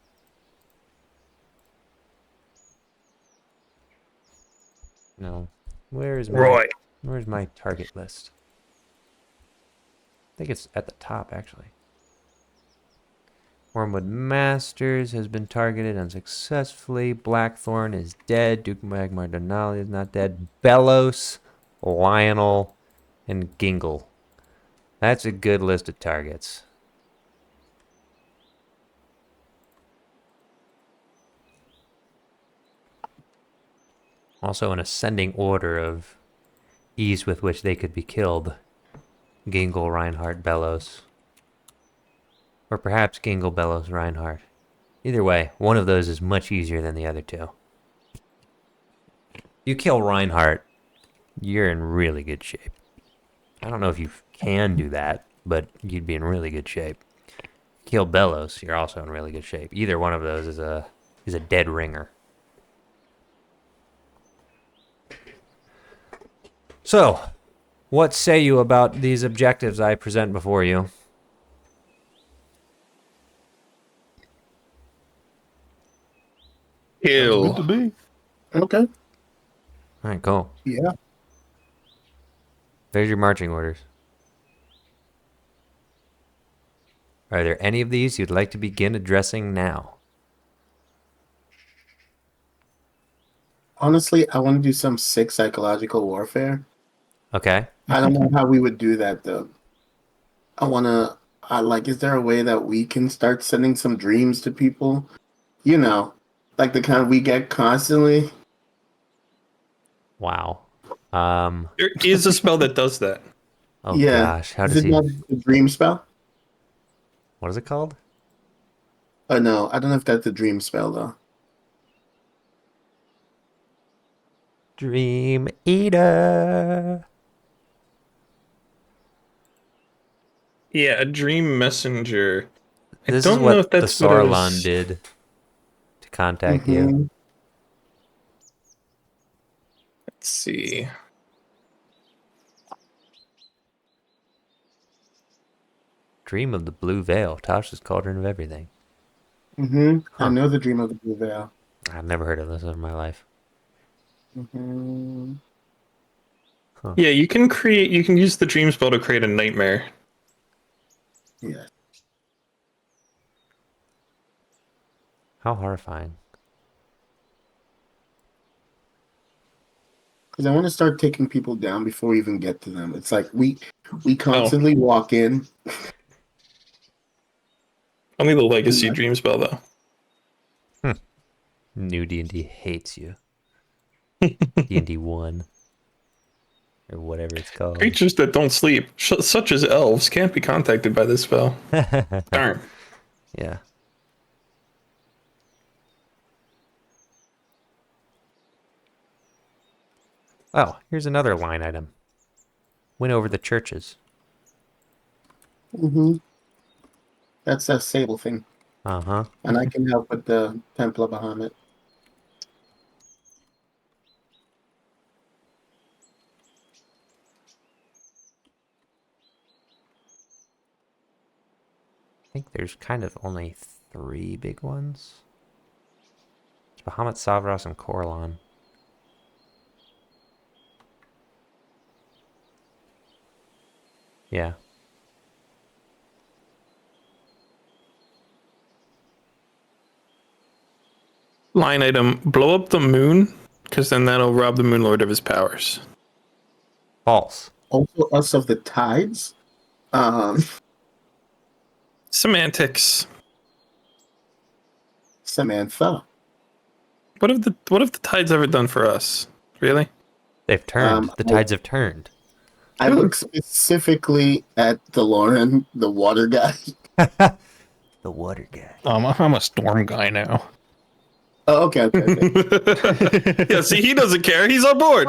No. Where's my target list? I think it's at the top, actually. Wormwood Masters has been targeted unsuccessfully. Blackthorn is dead. Duke Magmar Denali is not dead. Bellows, Lionel, and Gingle. That's a good list of targets. Also an ascending order of ease with which they could be killed. Gingle, Reinhardt, Bellows. Or perhaps Gingle, Bellows, Reinhardt. Either way, one of those is much easier than the other two. You kill Reinhardt, you're in really good shape. I don't know if you can do that, but you'd be in really good shape. Kill Bellows, you're also in really good shape. Either one of those is a dead ringer. So, what say you about these objectives I present before you? Ew. Good to be. Okay. All right, cool. Yeah. There's your marching orders. Are there any of these you'd like to begin addressing now? Honestly, I want to do some sick psychological warfare. Okay. I don't know how we would do that though. Is there a way that we can start sending some dreams to people? You know, like the kind we get constantly. Wow. There is a spell that does that. Oh Yeah. gosh, how Is does it he? not a dream spell? What is it called? Oh no, I don't know if that's a dream spell though. Dream Eater. Yeah, a dream messenger. This I is don't know what if the that's what I Sauron was... did to contact you. Mhm. Let's see. Dream of the Blue Veil, Tasha's Cauldron of Everything. Mhm. Huh. I know the dream of the blue veil. I've never heard of this in my life. Mhm. Yeah, you can use the dream spell to create a nightmare. Yeah. How horrifying. Because I want to start taking people down before we even get to them. It's like we constantly walk in. Only the legacy dream spell though. New D&D hates you. D&D 1. Or whatever it's called. Creatures that don't sleep, such as elves, can't be contacted by this spell. Darn. Yeah. Oh, here's another line item. Win over the churches. Mm-hmm. That's a Sable thing. Uh-huh. And I can help with the Temple of Bahamut. I think there's kind of only 3 big ones. It's Bahamut, Savras, and Corlon. Yeah. Line item: blow up the moon, because then that'll rob the Moon Lord of his powers. False. Also, us of the tides. Semantics. Samantha. What have the tides ever done for us? Really? They've turned. The tides have turned. I look specifically at the Lauren, the water guy. The water guy. I'm a storm guy now. Oh, okay. Yeah, see, he doesn't care. He's on board.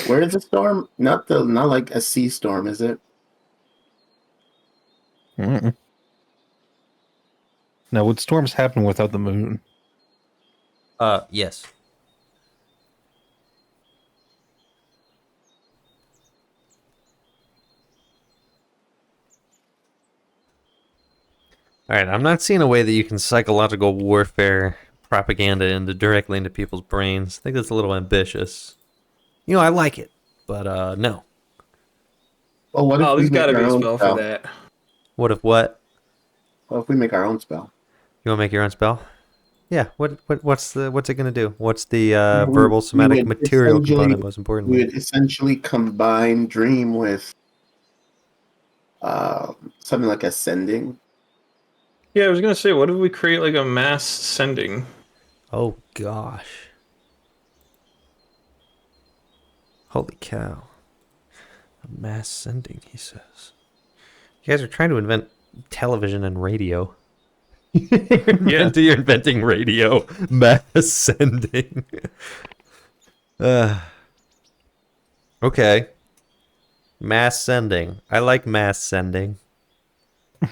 Where is the storm? Not like a sea storm, is it? Mm-mm. Now, would storms happen without the moon? Yes. All right, I'm not seeing a way that you can psychological warfare propaganda directly into people's brains. I think that's a little ambitious. You know, I like it, but no. Well, what if we make our own spell? that. What if what? What if we make our own spell? You want to make your own spell? Yeah. What's it gonna do? What's the We- verbal, we somatic, would material essentially- component? Most We importantly. would essentially combine Dream with something like Ascending. Yeah, I was gonna say, what if we create like a mass sending? Oh gosh. Holy cow. A mass sending, he says. You guys are trying to invent television and radio. You're inventing radio. Mass sending. Okay. Mass sending. I like mass sending.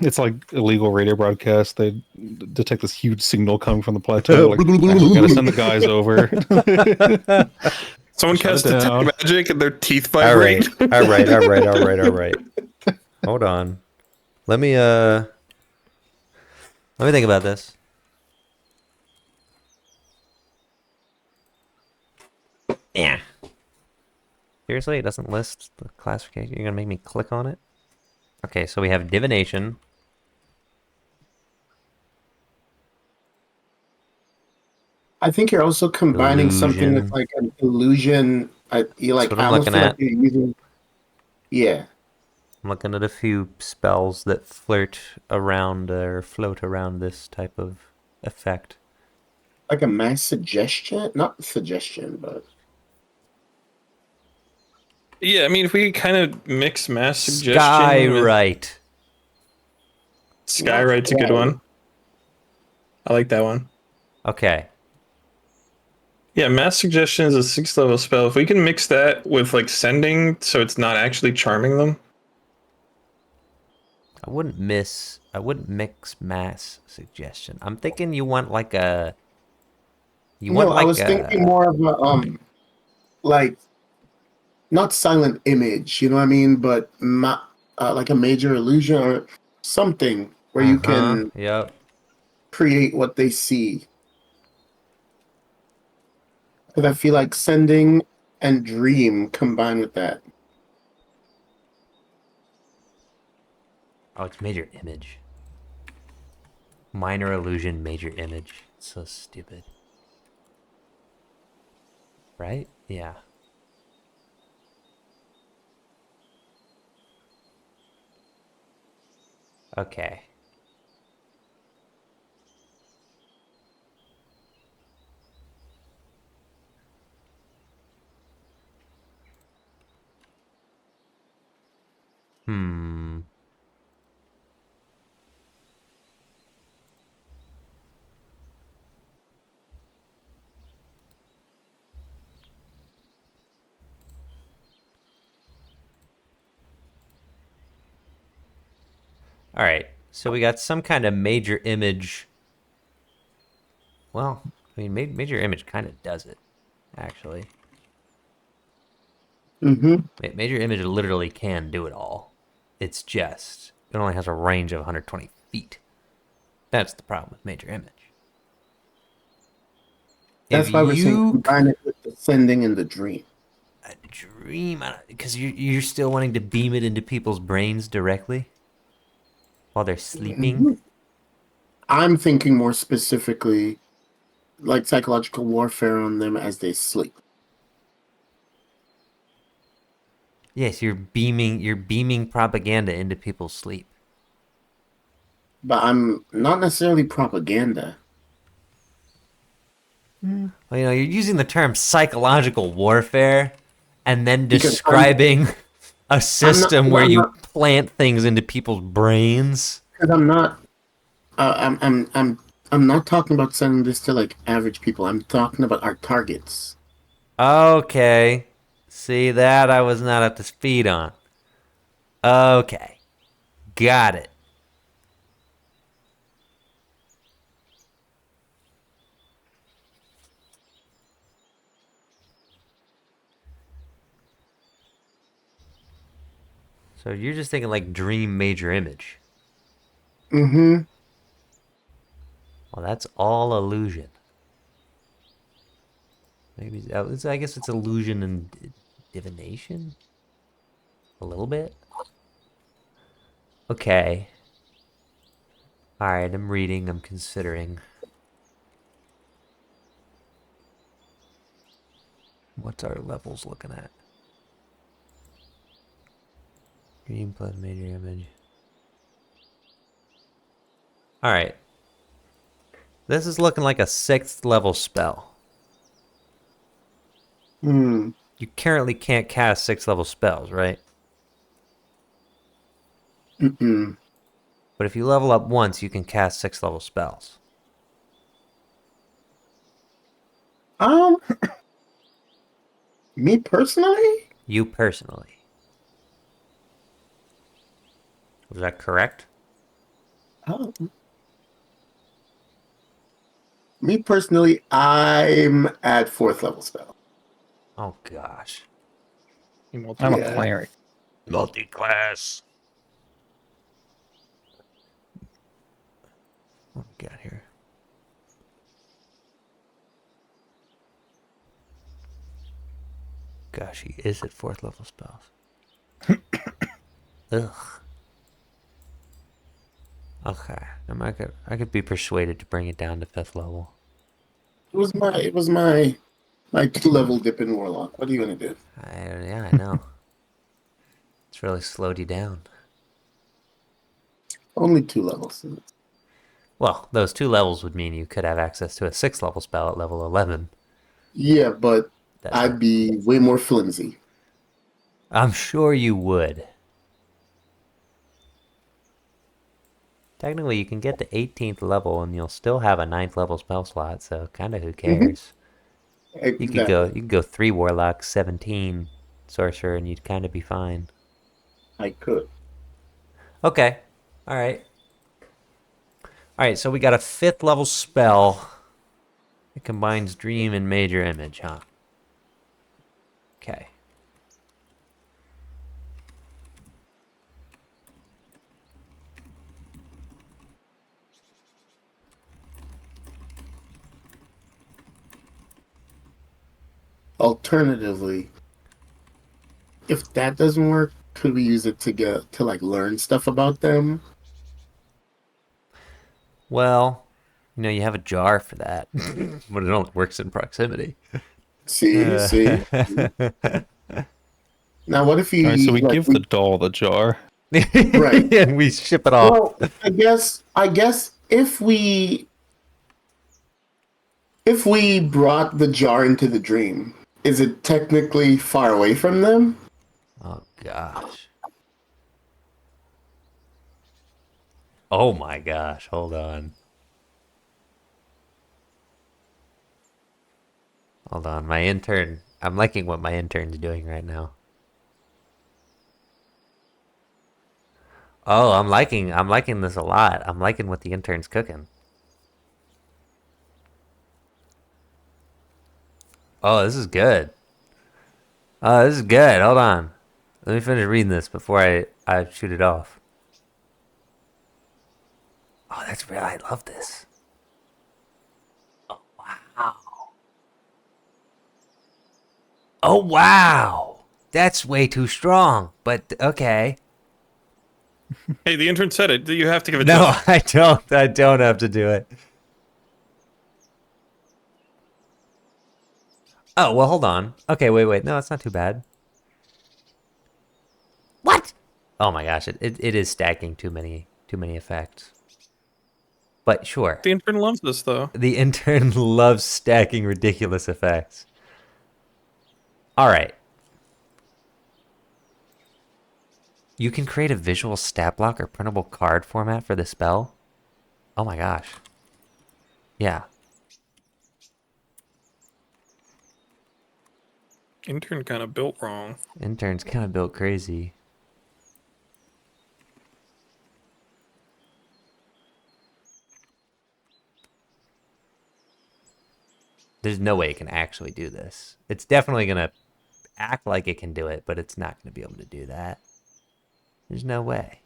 It's like illegal radio broadcast. They detect this huge signal coming from the plateau. Like, "All right, we gotta send the guys over." Someone Shut casts it detect down. magic and their teeth All vibrate. right. All right. Hold on. Let me think about this. Yeah. Seriously, it doesn't list the classification. You're gonna make me click on it? Okay, so we have divination. I think you're also combining something with Illusion. like an illusion. You like That's what I'm I almost looking feel at. like you're using. Yeah, I'm looking at a few spells that flirt around or float around this type of effect. like a mass suggestion, not suggestion, but Yeah, I mean, if we kind of mix mass suggestion with Skywrite. Skywrite's a good one. I like that one. Okay. Yeah, mass suggestion is a 6th level spell. If we can mix that with like sending, so it's not actually charming them. I wouldn't mix mass suggestion. I'm thinking you want like a I was thinking more of a like not silent image, you know what I mean, but like a major illusion or something where you can Yep. create what they see. Because I feel like sending and dream combined with that. Oh, it's major image. Minor illusion, major image. It's so stupid. Right? Yeah. Okay. Hmm. All right. So we got some kind of major image. Well, I mean, major image kind of does it, actually. Major image literally can do it all. It's just it only has a range of 120 feet. That's the problem with major image. That's If why we're saying you combine it with the sending and the dream. a dream, because you're still wanting to beam it into people's brains directly while they're sleeping. I'm thinking more specifically like psychological warfare on them as they sleep. Yes, you're beaming propaganda into people's sleep. But I'm not necessarily propaganda. Well, you're using the term psychological warfare and then Because describing a I'm not, system where I'm you not, plant things into people's brains. because I'm not, I'm not talking about sending this to like average people. I'm talking about our targets. Okay. See, that I was not up to speed on. Okay. Got it. So you're just thinking like dream major image. Mm-hmm. Well, that's all illusion. Maybe I guess it's illusion and divination. A little bit. Okay. All right, I'm reading. I'm considering. What's our levels looking at? Dream plus major image. All right. This is looking like a 6th level spell. Hmm. You currently can't cast 6th level spells, right? Mm-mm. But if you level up once, you can cast 6th level spells. Um, me personally, You personally. Was that correct? um, me personally, I'm at 4th level spell. Oh gosh. I'm a Yeah. cleric. Multi-class. What we got here? Gosh, he is at 4th level spells. Ugh. Okay. I could be persuaded to bring it down to 5th level. It was my 2-level dip in warlock. What are you gonna do? Yeah, I know. It's really slowed you down. Only 2 levels. Well, those 2 levels would mean you could have access to a 6th level spell at level 11. Yeah, but That's I'd be way more flimsy. I'm sure you would. Technically, you can get to 18th level and you'll still have a 9th level spell slot, so kind of who cares? Exactly. You could go 3 warlock, 17 sorcerer, and you'd kind of be fine. I could. Okay. All right. All right, so we got a 5th level spell. It combines dream and major image, huh? Okay. Alternatively, if that doesn't work, could we use it to like learn stuff about them? Well, you have a jar for that, but it only works in proximity. See. Now, what if All right, so he we like give the doll the jar. right? And we ship it off. Well, I guess if we brought the jar into the dream, is it technically far away from them? Oh gosh. Oh my gosh. Hold on. Hold on. My intern. I'm liking what my intern's doing right now. Oh, I'm liking this a lot. I'm liking what the intern's cooking. Oh, this is good. Oh, this is good. Hold on. Let me finish reading this before I shoot it off. Oh, that's real. I love this. Oh, wow. Oh, wow. That's way too strong, but okay. Hey, the intern said it. You have to give it to No, him. I don't. I don't have to do it. Oh, well, hold on. Okay, wait. No, it's not too bad. What? Oh my gosh, it is stacking too many effects. But sure. The intern loves this, though. The intern loves stacking ridiculous effects. All right. You can create a visual stat block or printable card format for the spell. Oh my gosh. Yeah. Intern kind of built wrong. Intern's kind of built crazy. There's no way it can actually do this. It's definitely going to act like it can do it, but it's not going to be able to do that. There's no way.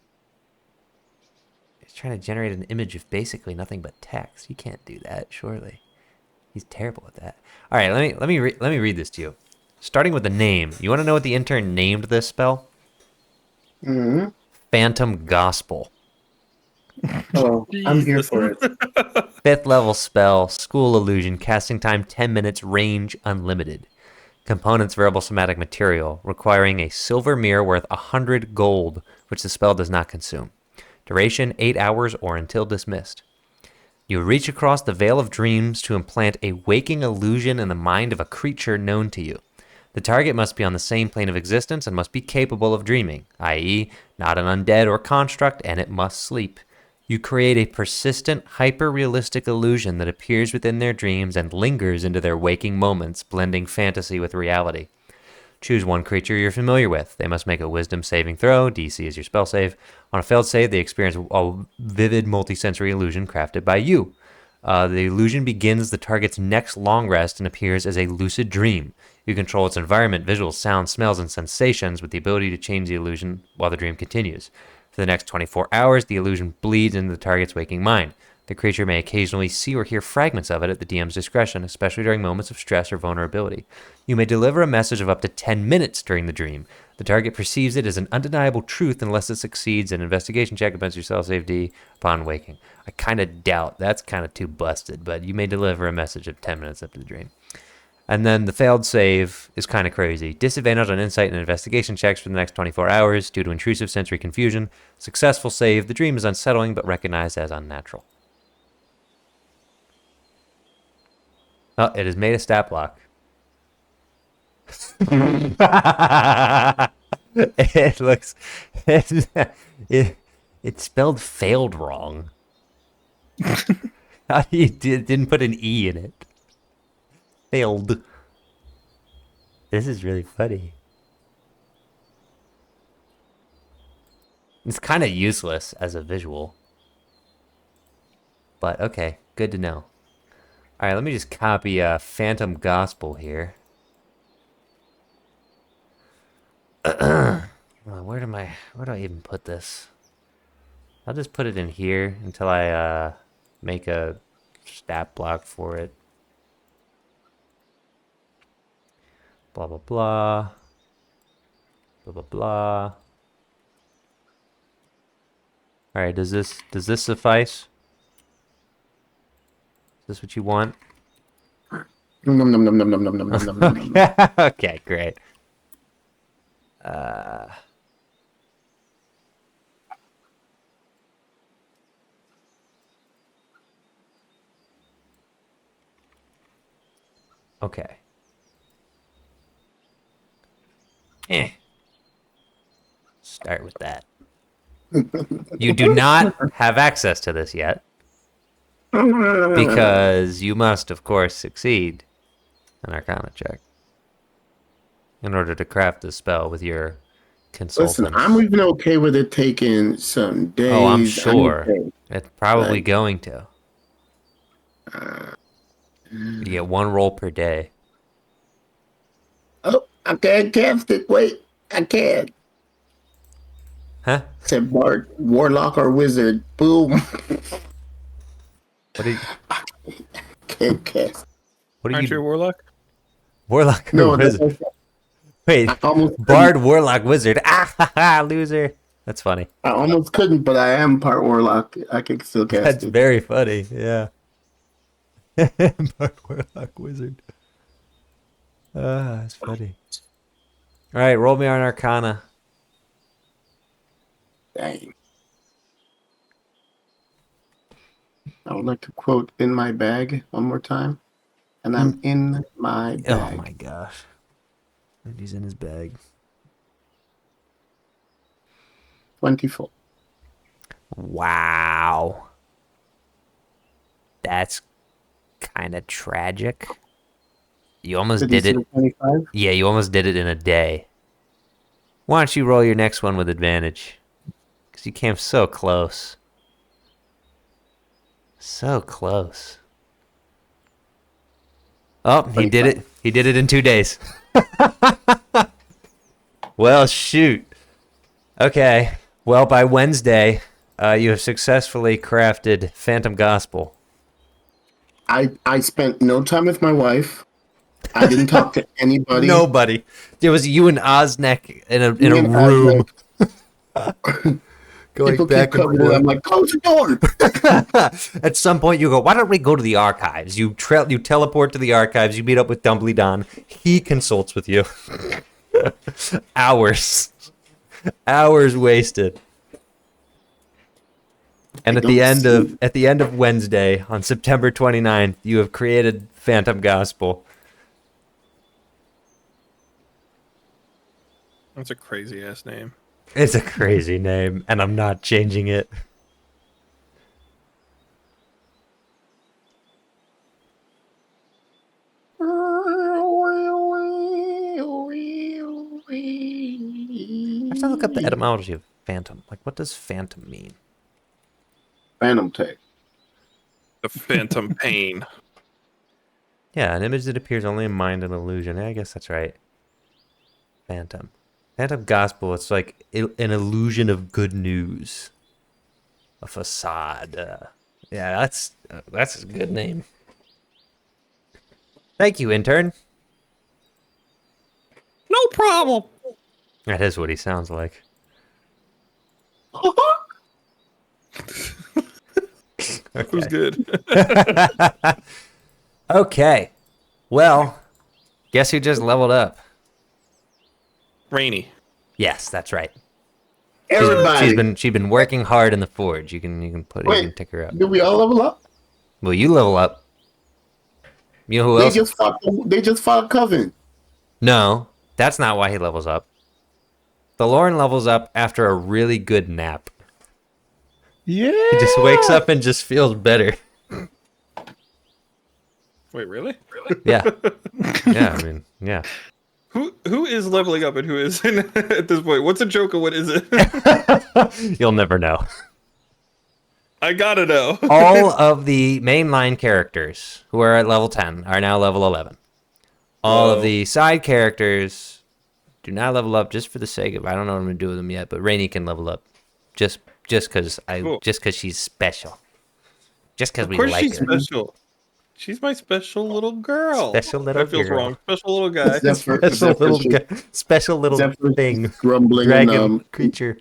It's trying to generate an image of basically nothing but text. You can't do that, surely. He's terrible at that. All right, let me read this to you. Starting with the name. You want to know what the intern named this spell? Mm-hmm. Phantom Gospel. Oh, I'm here Jesus. for it. 5th level spell, School Illusion, casting time 10 minutes, range unlimited. Components variable somatic material, requiring a silver mirror worth 100 gold, which the spell does not consume. Duration 8 hours or until dismissed. You reach across the veil of dreams to implant a waking illusion in the mind of a creature known to you. The target must be on the same plane of existence and must be capable of dreaming, i.e., not an undead or construct, and it must sleep. You create a persistent, hyper-realistic illusion that appears within their dreams and lingers into their waking moments, blending fantasy with reality. Choose one creature you're familiar with. They must make a wisdom saving throw. DC is your spell save. On a failed save, they experience a vivid multisensory illusion crafted by you. The illusion begins the target's next long rest and appears as a lucid dream. You control its environment, visuals, sounds, smells, and sensations with the ability to change the illusion while the dream continues. For the next 24 hours, the illusion bleeds into the target's waking mind. The creature may occasionally see or hear fragments of it at the DM's discretion, especially during moments of stress or vulnerability. You may deliver a message of up to 10 minutes during the dream. The target perceives it as an undeniable truth unless it succeeds an investigation check against your self-save D upon waking. I kind of doubt that's kind of too busted, but you may deliver a message of 10 minutes after the dream. And then the failed save is kind of crazy. Disadvantage on insight and investigation checks for the next 24 hours due to intrusive sensory confusion. Successful save. The dream is unsettling but recognized as unnatural. Oh, it has made a stat block. It looks... It spelled failed wrong. You didn't put an E in it. Failed. This is really funny. It's kind of useless as a visual. But okay, good to know. Alright, let me just copy Phantom Gospel here. Where do I even put this? I'll just put it in here until I make a stat block for it. Blah blah blah. Blah blah blah. Alright, does this suffice? Is this what you want? Nom nom nom nom nom nom nom nom nom nom nom. Okay, great. Okay. Start with that. You do not have access to this yet, because you must, of course, succeed an Arcana check in order to craft this spell with your consultants. Listen, I'm even okay with it taking some days. Oh, I'm sure. okay. It's probably Like, going to. You get one roll per day. Oh, I can't cast it. Wait, I can't. Huh? Said Bard, Warlock or Wizard. Boom. What are you? Can't cast. What are Aren't you a you? warlock? Warlock or No, wizard? Wait, I almost Bard, Warlock, Wizard. Ah, ha, ha, loser. That's funny. I almost couldn't, but I am part Warlock. I can still cast That's it. very funny. Yeah. Bard, Warlock, Wizard. Ah, that's funny. All right, roll me on Arcana. Dang. I would like to quote "in my bag" one more time, and I'm in my Oh bag. my gosh. And he's in his bag. 24. Wow. That's kind of tragic. You almost Did you did say it. 25? Yeah, you almost did it in a day. Why don't you roll your next one with advantage? Because you came so close. So close. Oh, he did it. He did it in 2 days. Well, shoot. Okay. Well, by Wednesday, you have successfully crafted Phantom Gospel. I spent no time with my wife. I didn't talk to anybody. Nobody. It was you and Osnek in a Me and room. Going People back keep and coming. I'm forth. like, close the door. At some point, you go, why don't we go to the archives? You teleport to the archives. You meet up with Dumbledore. He consults with you. Hours. Hours wasted. And at the end of Wednesday, on September 29th, you have created Phantom Gospel. That's a crazy ass name. It's a crazy name, and I'm not changing it. I have to look up the etymology of phantom. Like, what does phantom mean? Phantom tech. The phantom pain. Yeah, an image that appears only in mind and illusion. Yeah, I guess that's right. Phantom. Phantom gospel, it's like an illusion of good news. A facade. Yeah, that's a good name. Thank you, intern. No problem. That is what he sounds like. Who's good? Okay. Well, guess who just leveled up? Rainy. Yes, that's right. Everybody. She's been working hard in the forge. You can tick her up. Do we all level up? Well, you level up. You know who else? They just fought Coven. No, that's not why he levels up. The Lauren levels up after a really good nap. Yeah. He just wakes up and just feels better. Wait, really? Yeah. Yeah, I mean, yeah. Who is leveling up and who isn't at this point? What's a joke and what is it? You'll never know. I gotta know. All of the mainline characters who are at level 10 are now level 11. All of the side characters do not level up just for the sake of, I don't know what I'm going to do with them yet, but Rainy can level up just because she's special. Just because we like her. Of course she's special. She's my special little girl. Special little That feels girl. wrong. Special little guy. Special little thing. Grumbling Dragon creature.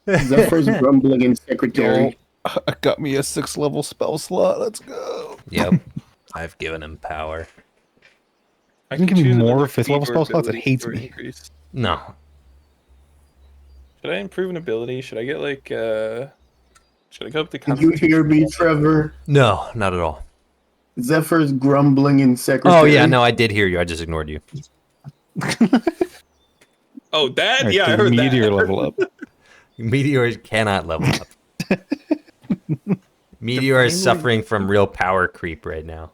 Zephyr's grumbling in secretary. I got me a 6th level spell slot. Let's go. Yep. I've given him power. I can give me choose more another 5th level feat or spell slots? It ability hates or me. increase. No. Should I improve an ability? Should I get like should I go up to Did you hear me, Trevor? No, not at all. Zephyr's grumbling in secretary. Oh, yeah, no, I did hear you. I just ignored you. Oh, that? Right, Yeah, I the heard meteor that. level up. Meteors cannot level up. Meteor is suffering from real power creep right now.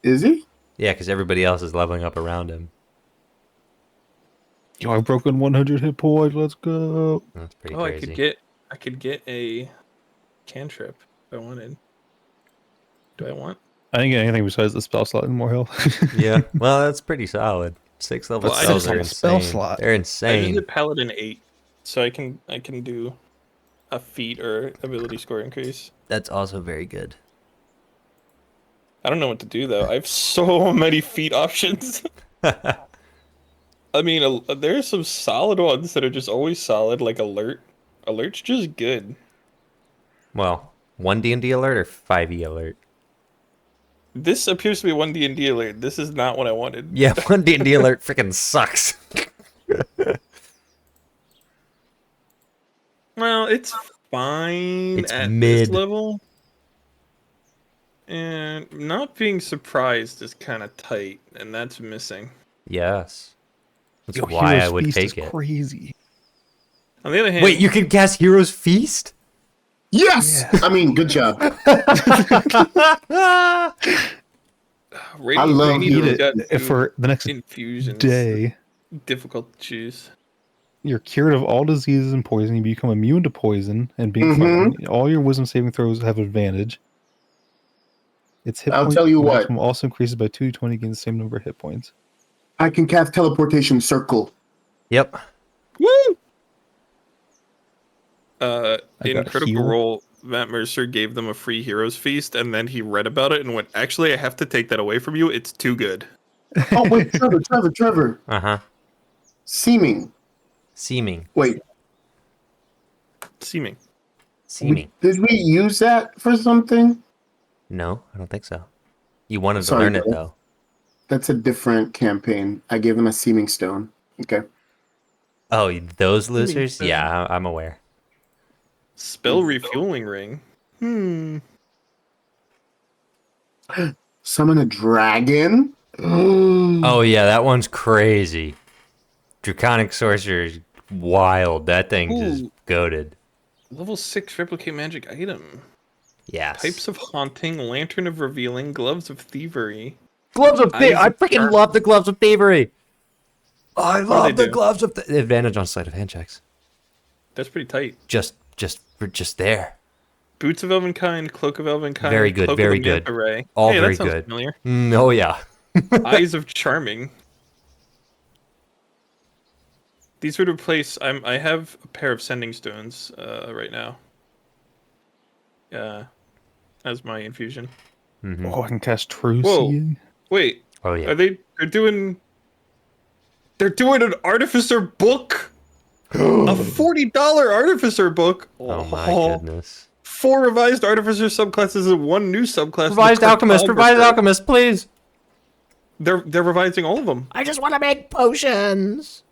Is he? Yeah, because everybody else is leveling up around him. Yo, I've broken 100 hit points. Let's go. That's pretty Oh, crazy. I could get a cantrip if I wanted. Do I want? I didn't get anything besides the spell slot and more health. Yeah, well, that's pretty solid. 6 level Well, I spells just are have a spell insane. slot. They're I just insane. did Paladin 8, so I can do a feat or ability score increase. That's also very good. I don't know what to do though. I have so many feat options. I mean, there's some solid ones that are just always solid, like alert. Alert's just good. Well, 1 D&D alert or 5e alert? This appears to be one D&D alert. This is not what I wanted. Yeah, 1 D&D alert freaking sucks. Well, it's fine It's at mid. this level. And not being surprised is kind of tight, and that's missing. Yes. That's Yo, why I Hero's would Feast take is it. crazy. On the other hand, Wait, you can cast Hero's Feast? Yes! I mean, good job. I love Radiant's Eat got If for the next infusions. day, Difficult to choose. you're cured of all diseases and poison. You become immune to poison and being frightened. All your wisdom saving throws have advantage. Its hit I'll point tell you what. maximum also increases by 2d20, gains the same number of hit points. I can cast teleportation circle. Yep. Woo! I In got Critical heal. Role, Matt Mercer gave them a free Heroes Feast, and then he read about it and went, actually, I have to take that away from you. It's too good. Oh, wait, Trevor. Uh-huh. Seeming. Seeming. Wait, Seeming. Seeming. did we use that for something? No, I don't think so. You wanted to Sorry, learn it, brother. though. That's a different campaign. I gave him a seeming stone. Okay. Oh, those losers? Stone. Yeah, I'm aware. Spell Refueling Ring. Summon a dragon? Oh, yeah, that one's crazy. Draconic Sorcerer is wild. That thing just Ooh. goated. Level 6 Replicate Magic Item. Yes. Types of Haunting, Lantern of Revealing, Gloves of Thievery. Gloves of Thievery. I freaking love the Gloves of Thievery. I do love they the do? Gloves of Advantage on sleight of hand checks. That's pretty tight. Just there. Boots of Elvenkind, Cloak of Elvenkind. Very good, Cloak very of the good. Manta Ray. All hey, very that sounds good. familiar. Oh, yeah. Eyes of Charming. These would replace. I have a pair of Sending Stones right now. As my infusion. Oh, I can cast True Whoa. Seeing. Wait, Oh, yeah. they're doing an Artificer book. A $40 Artificer book. Oh, my goodness. 4 revised Artificer subclasses and 1 new subclass. Revised Alchemist, please. They're revising all of them. I just want to make potions.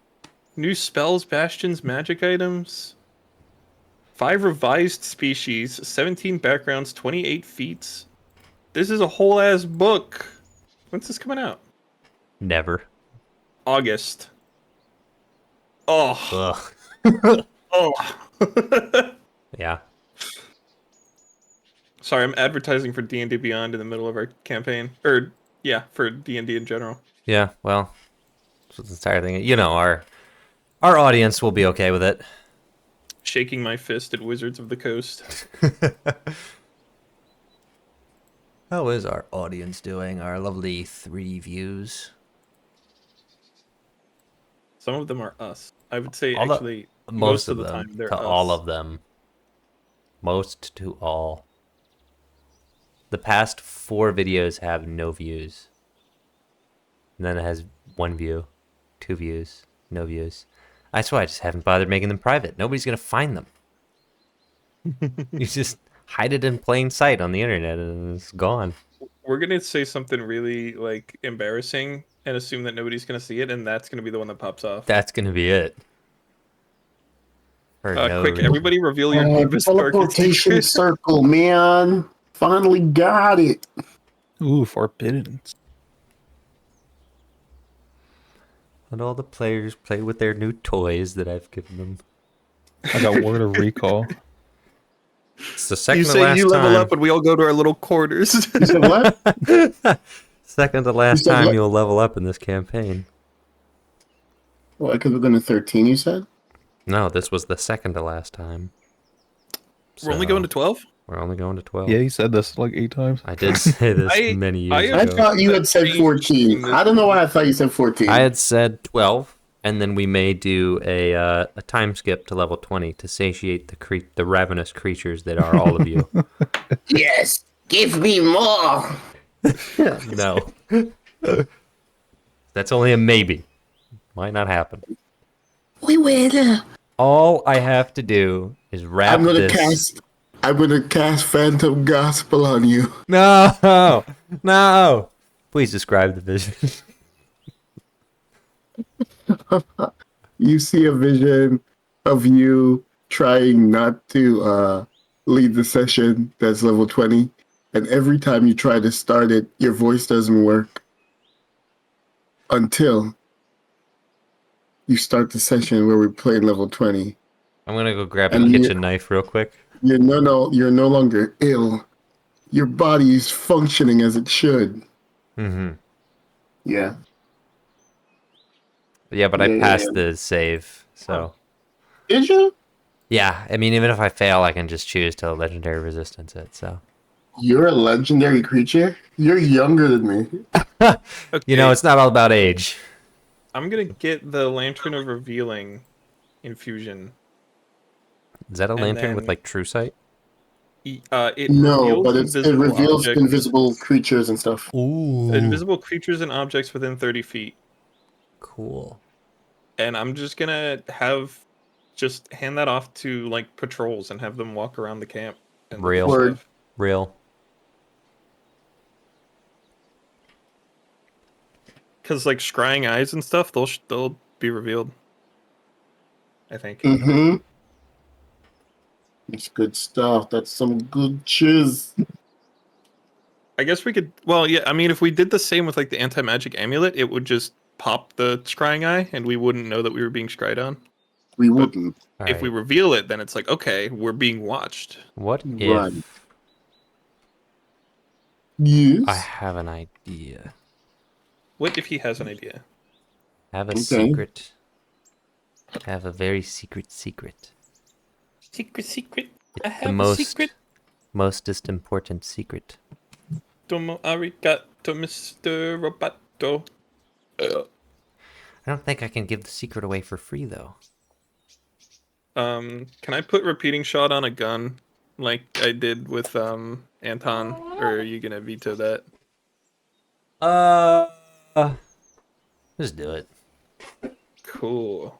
New spells, bastions, magic items. 5 revised species, 17 backgrounds, 28 feats. This is a whole ass book. When's this coming out? Never. August. Oh. Ugh. Oh. Yeah. Sorry, I'm advertising for D&D Beyond in the middle of our campaign. Or, yeah, for D&D in general. Yeah, well, that's what the entire thing. You know, our audience will be okay with it. Shaking my fist at Wizards of the Coast. How is our audience doing? Our lovely 3 views. Some of them are us. I would say, All the- actually, Most of the them. time, they're To us. all of them. Most to all. The past 4 videos have no views. And then it has 1 view, 2 views, no views. That's why I just haven't bothered making them private. Nobody's gonna find them. You just hide it in plain sight on the internet and it's gone. We're going to say something really, like, embarrassing and assume that nobody's going to see it, and that's going to be the one that pops off. That's gonna be it. For no Quick, reason. everybody reveal your deepest, darkest Teleportation secrets. circle, man. Finally got it. Ooh, Forbidden. Let all the players play with their new toys that I've given them. I got Word of Recall. It's the second You to say last you level time. up and we all go to our little quarters. You said what? Second to last said time what? you'll level up in this campaign. Well, because we're going to 13, you said? No, this was the second to last time. We're only going to 12? We're only going to 12. Yeah, you said this like 8 times. I did say this I- many years I I ago. thought you had said 14. I don't know why I thought you said 14. I had said 12, and then we may do a time skip to level 20 to satiate the ravenous creatures that are all of you. Yes! Give me more! No. That's only a maybe. Might not happen. We will. All I have to do is wrap I'm this. gonna cast Phantom Gospel on you. No! No! Please describe the vision. You see a vision of you trying not to lead the session that's level 20, and every time you try to start it, your voice doesn't work until you start the session where we're playing level 20. I'm gonna go grab a And kitchen knife real quick. You're no longer ill. Your body is functioning as it should. Mm-hmm. Yeah. Yeah, but I Yeah, passed yeah. the save, so... Did you? Yeah, I mean, even if I fail, I can just choose to legendary resistance it, so... You're a legendary creature? You're younger than me. Okay, You know, it's not all about age. I'm going to get the Lantern of Revealing infusion. Is that a And lantern with, then- like, true sight? It No, reveals but it invisible reveals objects- invisible creatures and stuff. Ooh. invisible creatures and objects within 30 feet. Cool. And I'm just going to just hand that off to, like, patrols and have them walk around the camp. And Real. Word. Real. Because, like, scrying eyes and stuff, they'll be revealed. I think. Mm-hmm. It's good stuff. That's some good chiz. I guess we could. Well, yeah. I mean, if we did the same with like the anti-magic amulet, it would just pop the scrying eye, and we wouldn't know that we were being scryed on. We wouldn't. All If we right. reveal it, then it's like, okay, we're being watched. What Right. if Yes. I have an idea? What if he has an idea? Have a Okay. secret. Have a very secret secret. Secret. I have the mostest important secret. Domo arigato, Mr. Roboto. I don't think I can give the secret away for free, though. Can I put repeating shot on a gun like I did with Anton, or are you gonna veto that? Just do it. Cool.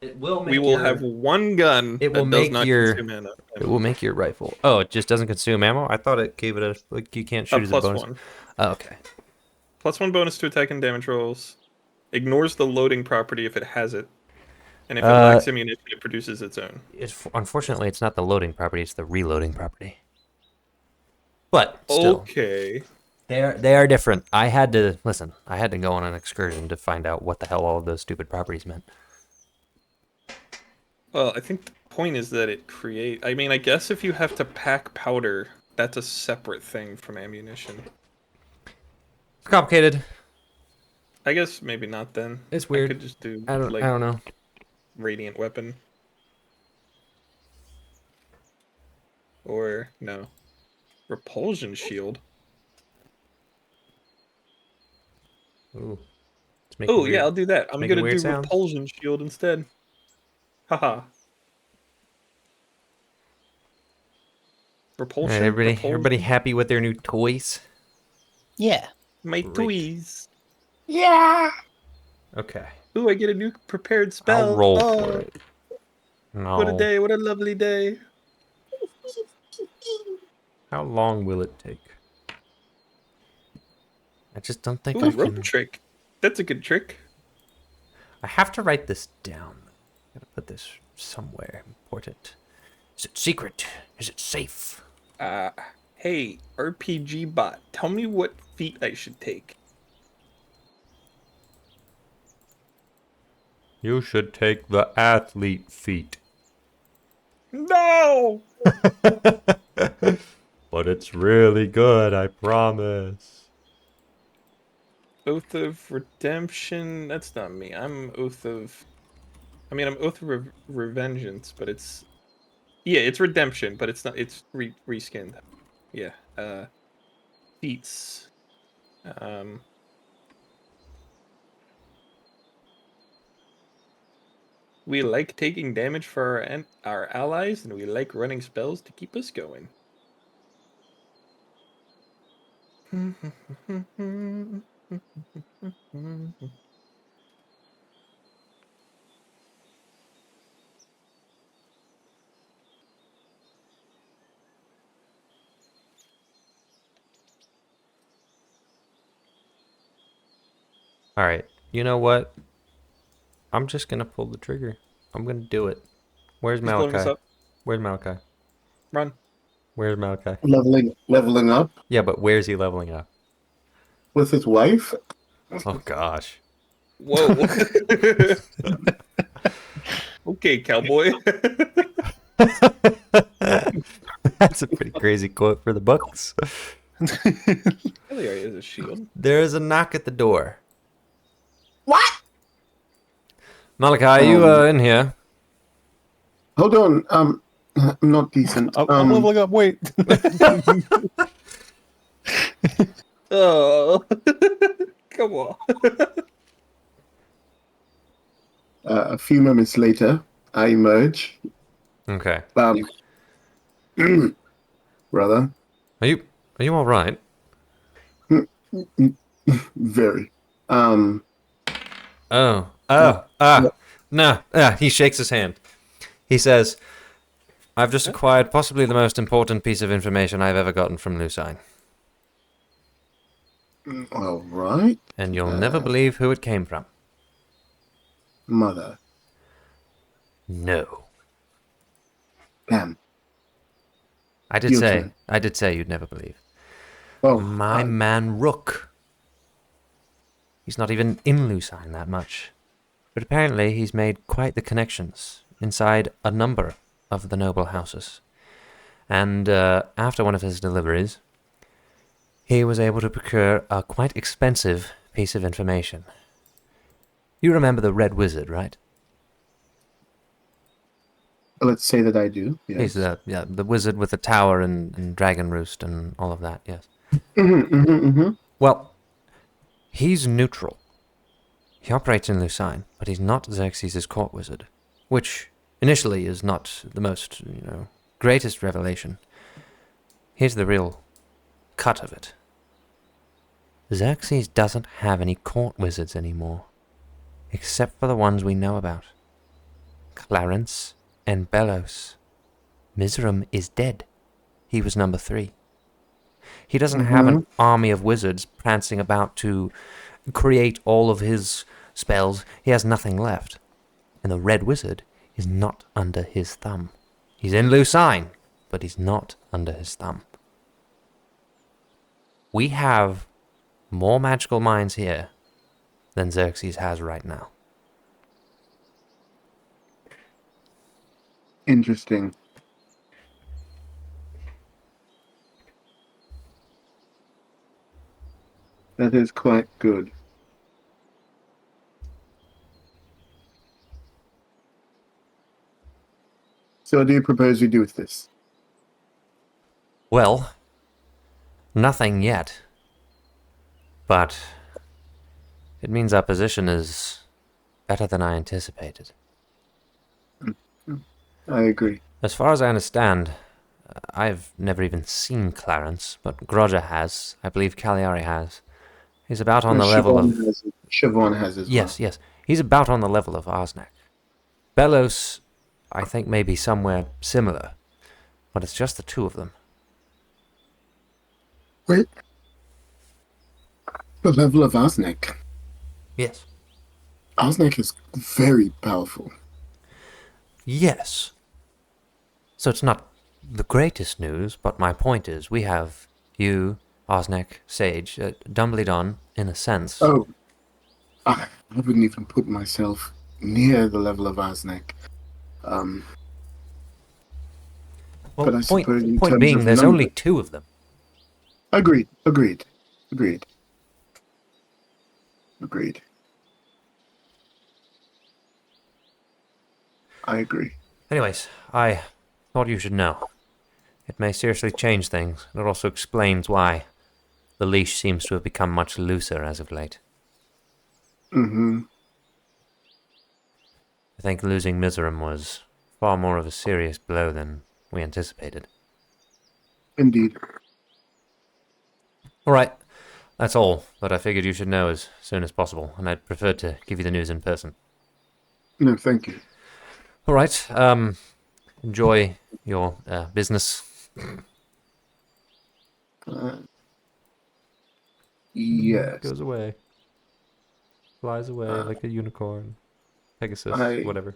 It will We will have one gun It will that does make not your- consume ammo. It will make your rifle. Oh, it just doesn't consume ammo? I thought it gave it a like you can't shoot as a plus bonus. one. Oh, okay. +1 bonus to attack and damage rolls. Ignores the loading property if it has it. And if it lacks ammunition, it produces its own. Unfortunately, it's not the loading property; it's the reloading property. But still, Okay. they are different. I had to listen. I had to go on an excursion to find out what the hell all of those stupid properties meant. Well, I think the point is that it create. I mean, I guess if you have to pack powder, that's a separate thing from ammunition. It's complicated. I guess maybe not then. It's I weird. could just do I like don't know. radiant weapon. Or no. Repulsion shield. Ooh. It's making Oh weird- yeah, I'll do that. I'm making gonna weird do sounds. repulsion shield instead. Haha. All Repulsion. right, everybody repulsion. happy with their new toys? Yeah. My Great. toys. Yeah. Okay. Ooh, I get a new prepared spell. I'll roll Oh, for it. No. what a day! What a lovely day. How long will it take? I just don't think Ooh, I rope can. trick. That's a good trick. I have to write this down. I gotta put this somewhere important. Is it secret? Is it safe? Hey, RPG bot, tell me what feat I should take. You should take the athlete feat. No! But it's really good, I promise. Oath of Redemption. That's not me. I'm Oath of. I mean, I'm Oath of Revengeance, but it's. Yeah, it's Redemption, but it's not. It's reskinned. Yeah. Feats. Um. We like taking damage for our allies, and we like running spells to keep us going. All right. You know what? I'm just gonna pull the trigger. I'm gonna do it. Where's He's blowing us Malachi? up. Where's Malachi? Run. Where's Malachi? Leveling up Yeah, but where's he leveling up? with his wife. Oh gosh. Whoa. Okay, cowboy. That's a pretty crazy quote for the books. Really, is a shield. There is a knock at the door. What? Malachi, are you in here? Hold on. I'm not decent. I'm leveling up. Wait. Oh, come on. A few moments later, I emerge. Okay. Brother, Are you all right? very. No. He shakes his hand. He says, I've just acquired possibly the most important piece of information I've ever gotten from Lucine. All right, And you'll never believe who it came from. mother. No. Damn. I did say you'd never believe. Oh, My man Rook. He's not even in Lucine that much. But apparently he's made quite the connections inside a number of the noble houses. And after one of his deliveries, he was able to procure a quite expensive piece of information. You remember the Red Wizard, right? let's say that I do. Yes. He's the wizard with the tower and dragon roost and all of that, yes. Well, he's neutral. He operates in Lucine, but he's not Xerxes' court wizard, which initially is not the most, greatest revelation. Here's the real cut of it. Xerxes doesn't have any court wizards anymore, except for the ones we know about. Clarence and Belos. Mizram is dead. He was number 3. He doesn't have an army of wizards prancing about to create all of his spells. He has nothing left. And the Red Wizard is not under his thumb. He's in Lucine, but he's not under his thumb. We have more magical minds here than Xerxes has right now. Interesting. That is quite good. So what do you propose we do with this? Well, nothing yet. But it means our position is better than I anticipated. I agree. As far as I understand, I've never even seen Clarence, but Groger has. I believe Cagliari has. He's about on the level of... Siobhan has as well. Yes. He's about on the level of Arsnek. Belos, I think, may be somewhere similar, but it's just the two of them. Wait. The level of Arsnek. Yes. Arsnek is very powerful. Yes. So it's not the greatest news, but my point is we have you, Arsnek, Sage, Dumbledon, in a sense. Oh. I wouldn't even put myself near the level of Arsnek. Well, but I suppose in point terms being, of there's number- only 2 of them. Agreed. Agreed. I agree. Anyways, I thought you should know. It may seriously change things. It also explains why the leash seems to have become much looser as of late. Mm-hmm. I think losing Miserum was far more of a serious blow than we anticipated. Indeed. Alright, that's all that I figured you should know as soon as possible, and I'd prefer to give you the news in person. No, thank you. Alright, enjoy your business. Yes. Goes away. Flies away like a unicorn. Pegasus, whatever.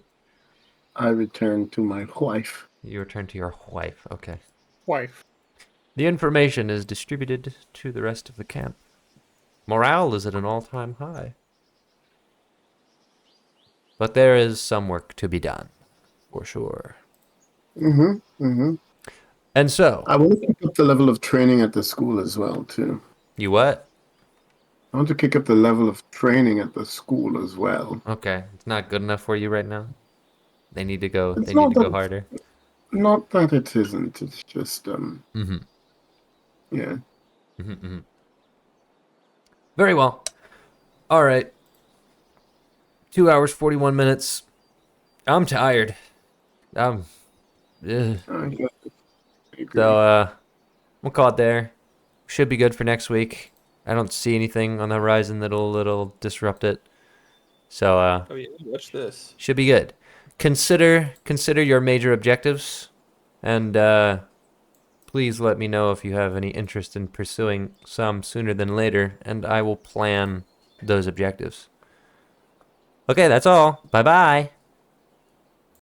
I return to my wife. You return to your wife, okay. Wife. The information is distributed to the rest of the camp. Morale is at an all-time high. But there is some work to be done, for sure. Mm-hmm. Mm-hmm. And so... I want to kick up the level of training at the school as well, too. You what? I want to kick up the level of training at the school as well. Okay, it's not good enough for you right now? They need to go, It's they need not to go that- harder? Not that it isn't. It's just, Mm-hmm. yeah. Mm-hmm, mm-hmm. Very well. All right. 2 hours, 41 minutes. I'm tired. Ugh. I agree. So, we'll call it there. Should be good for next week. I don't see anything on the horizon that'll disrupt it. So, Oh yeah, watch this. should be good. Consider your major objectives, and please let me know if you have any interest in pursuing some sooner than later, and I will plan those objectives. Okay, that's all. Bye-bye.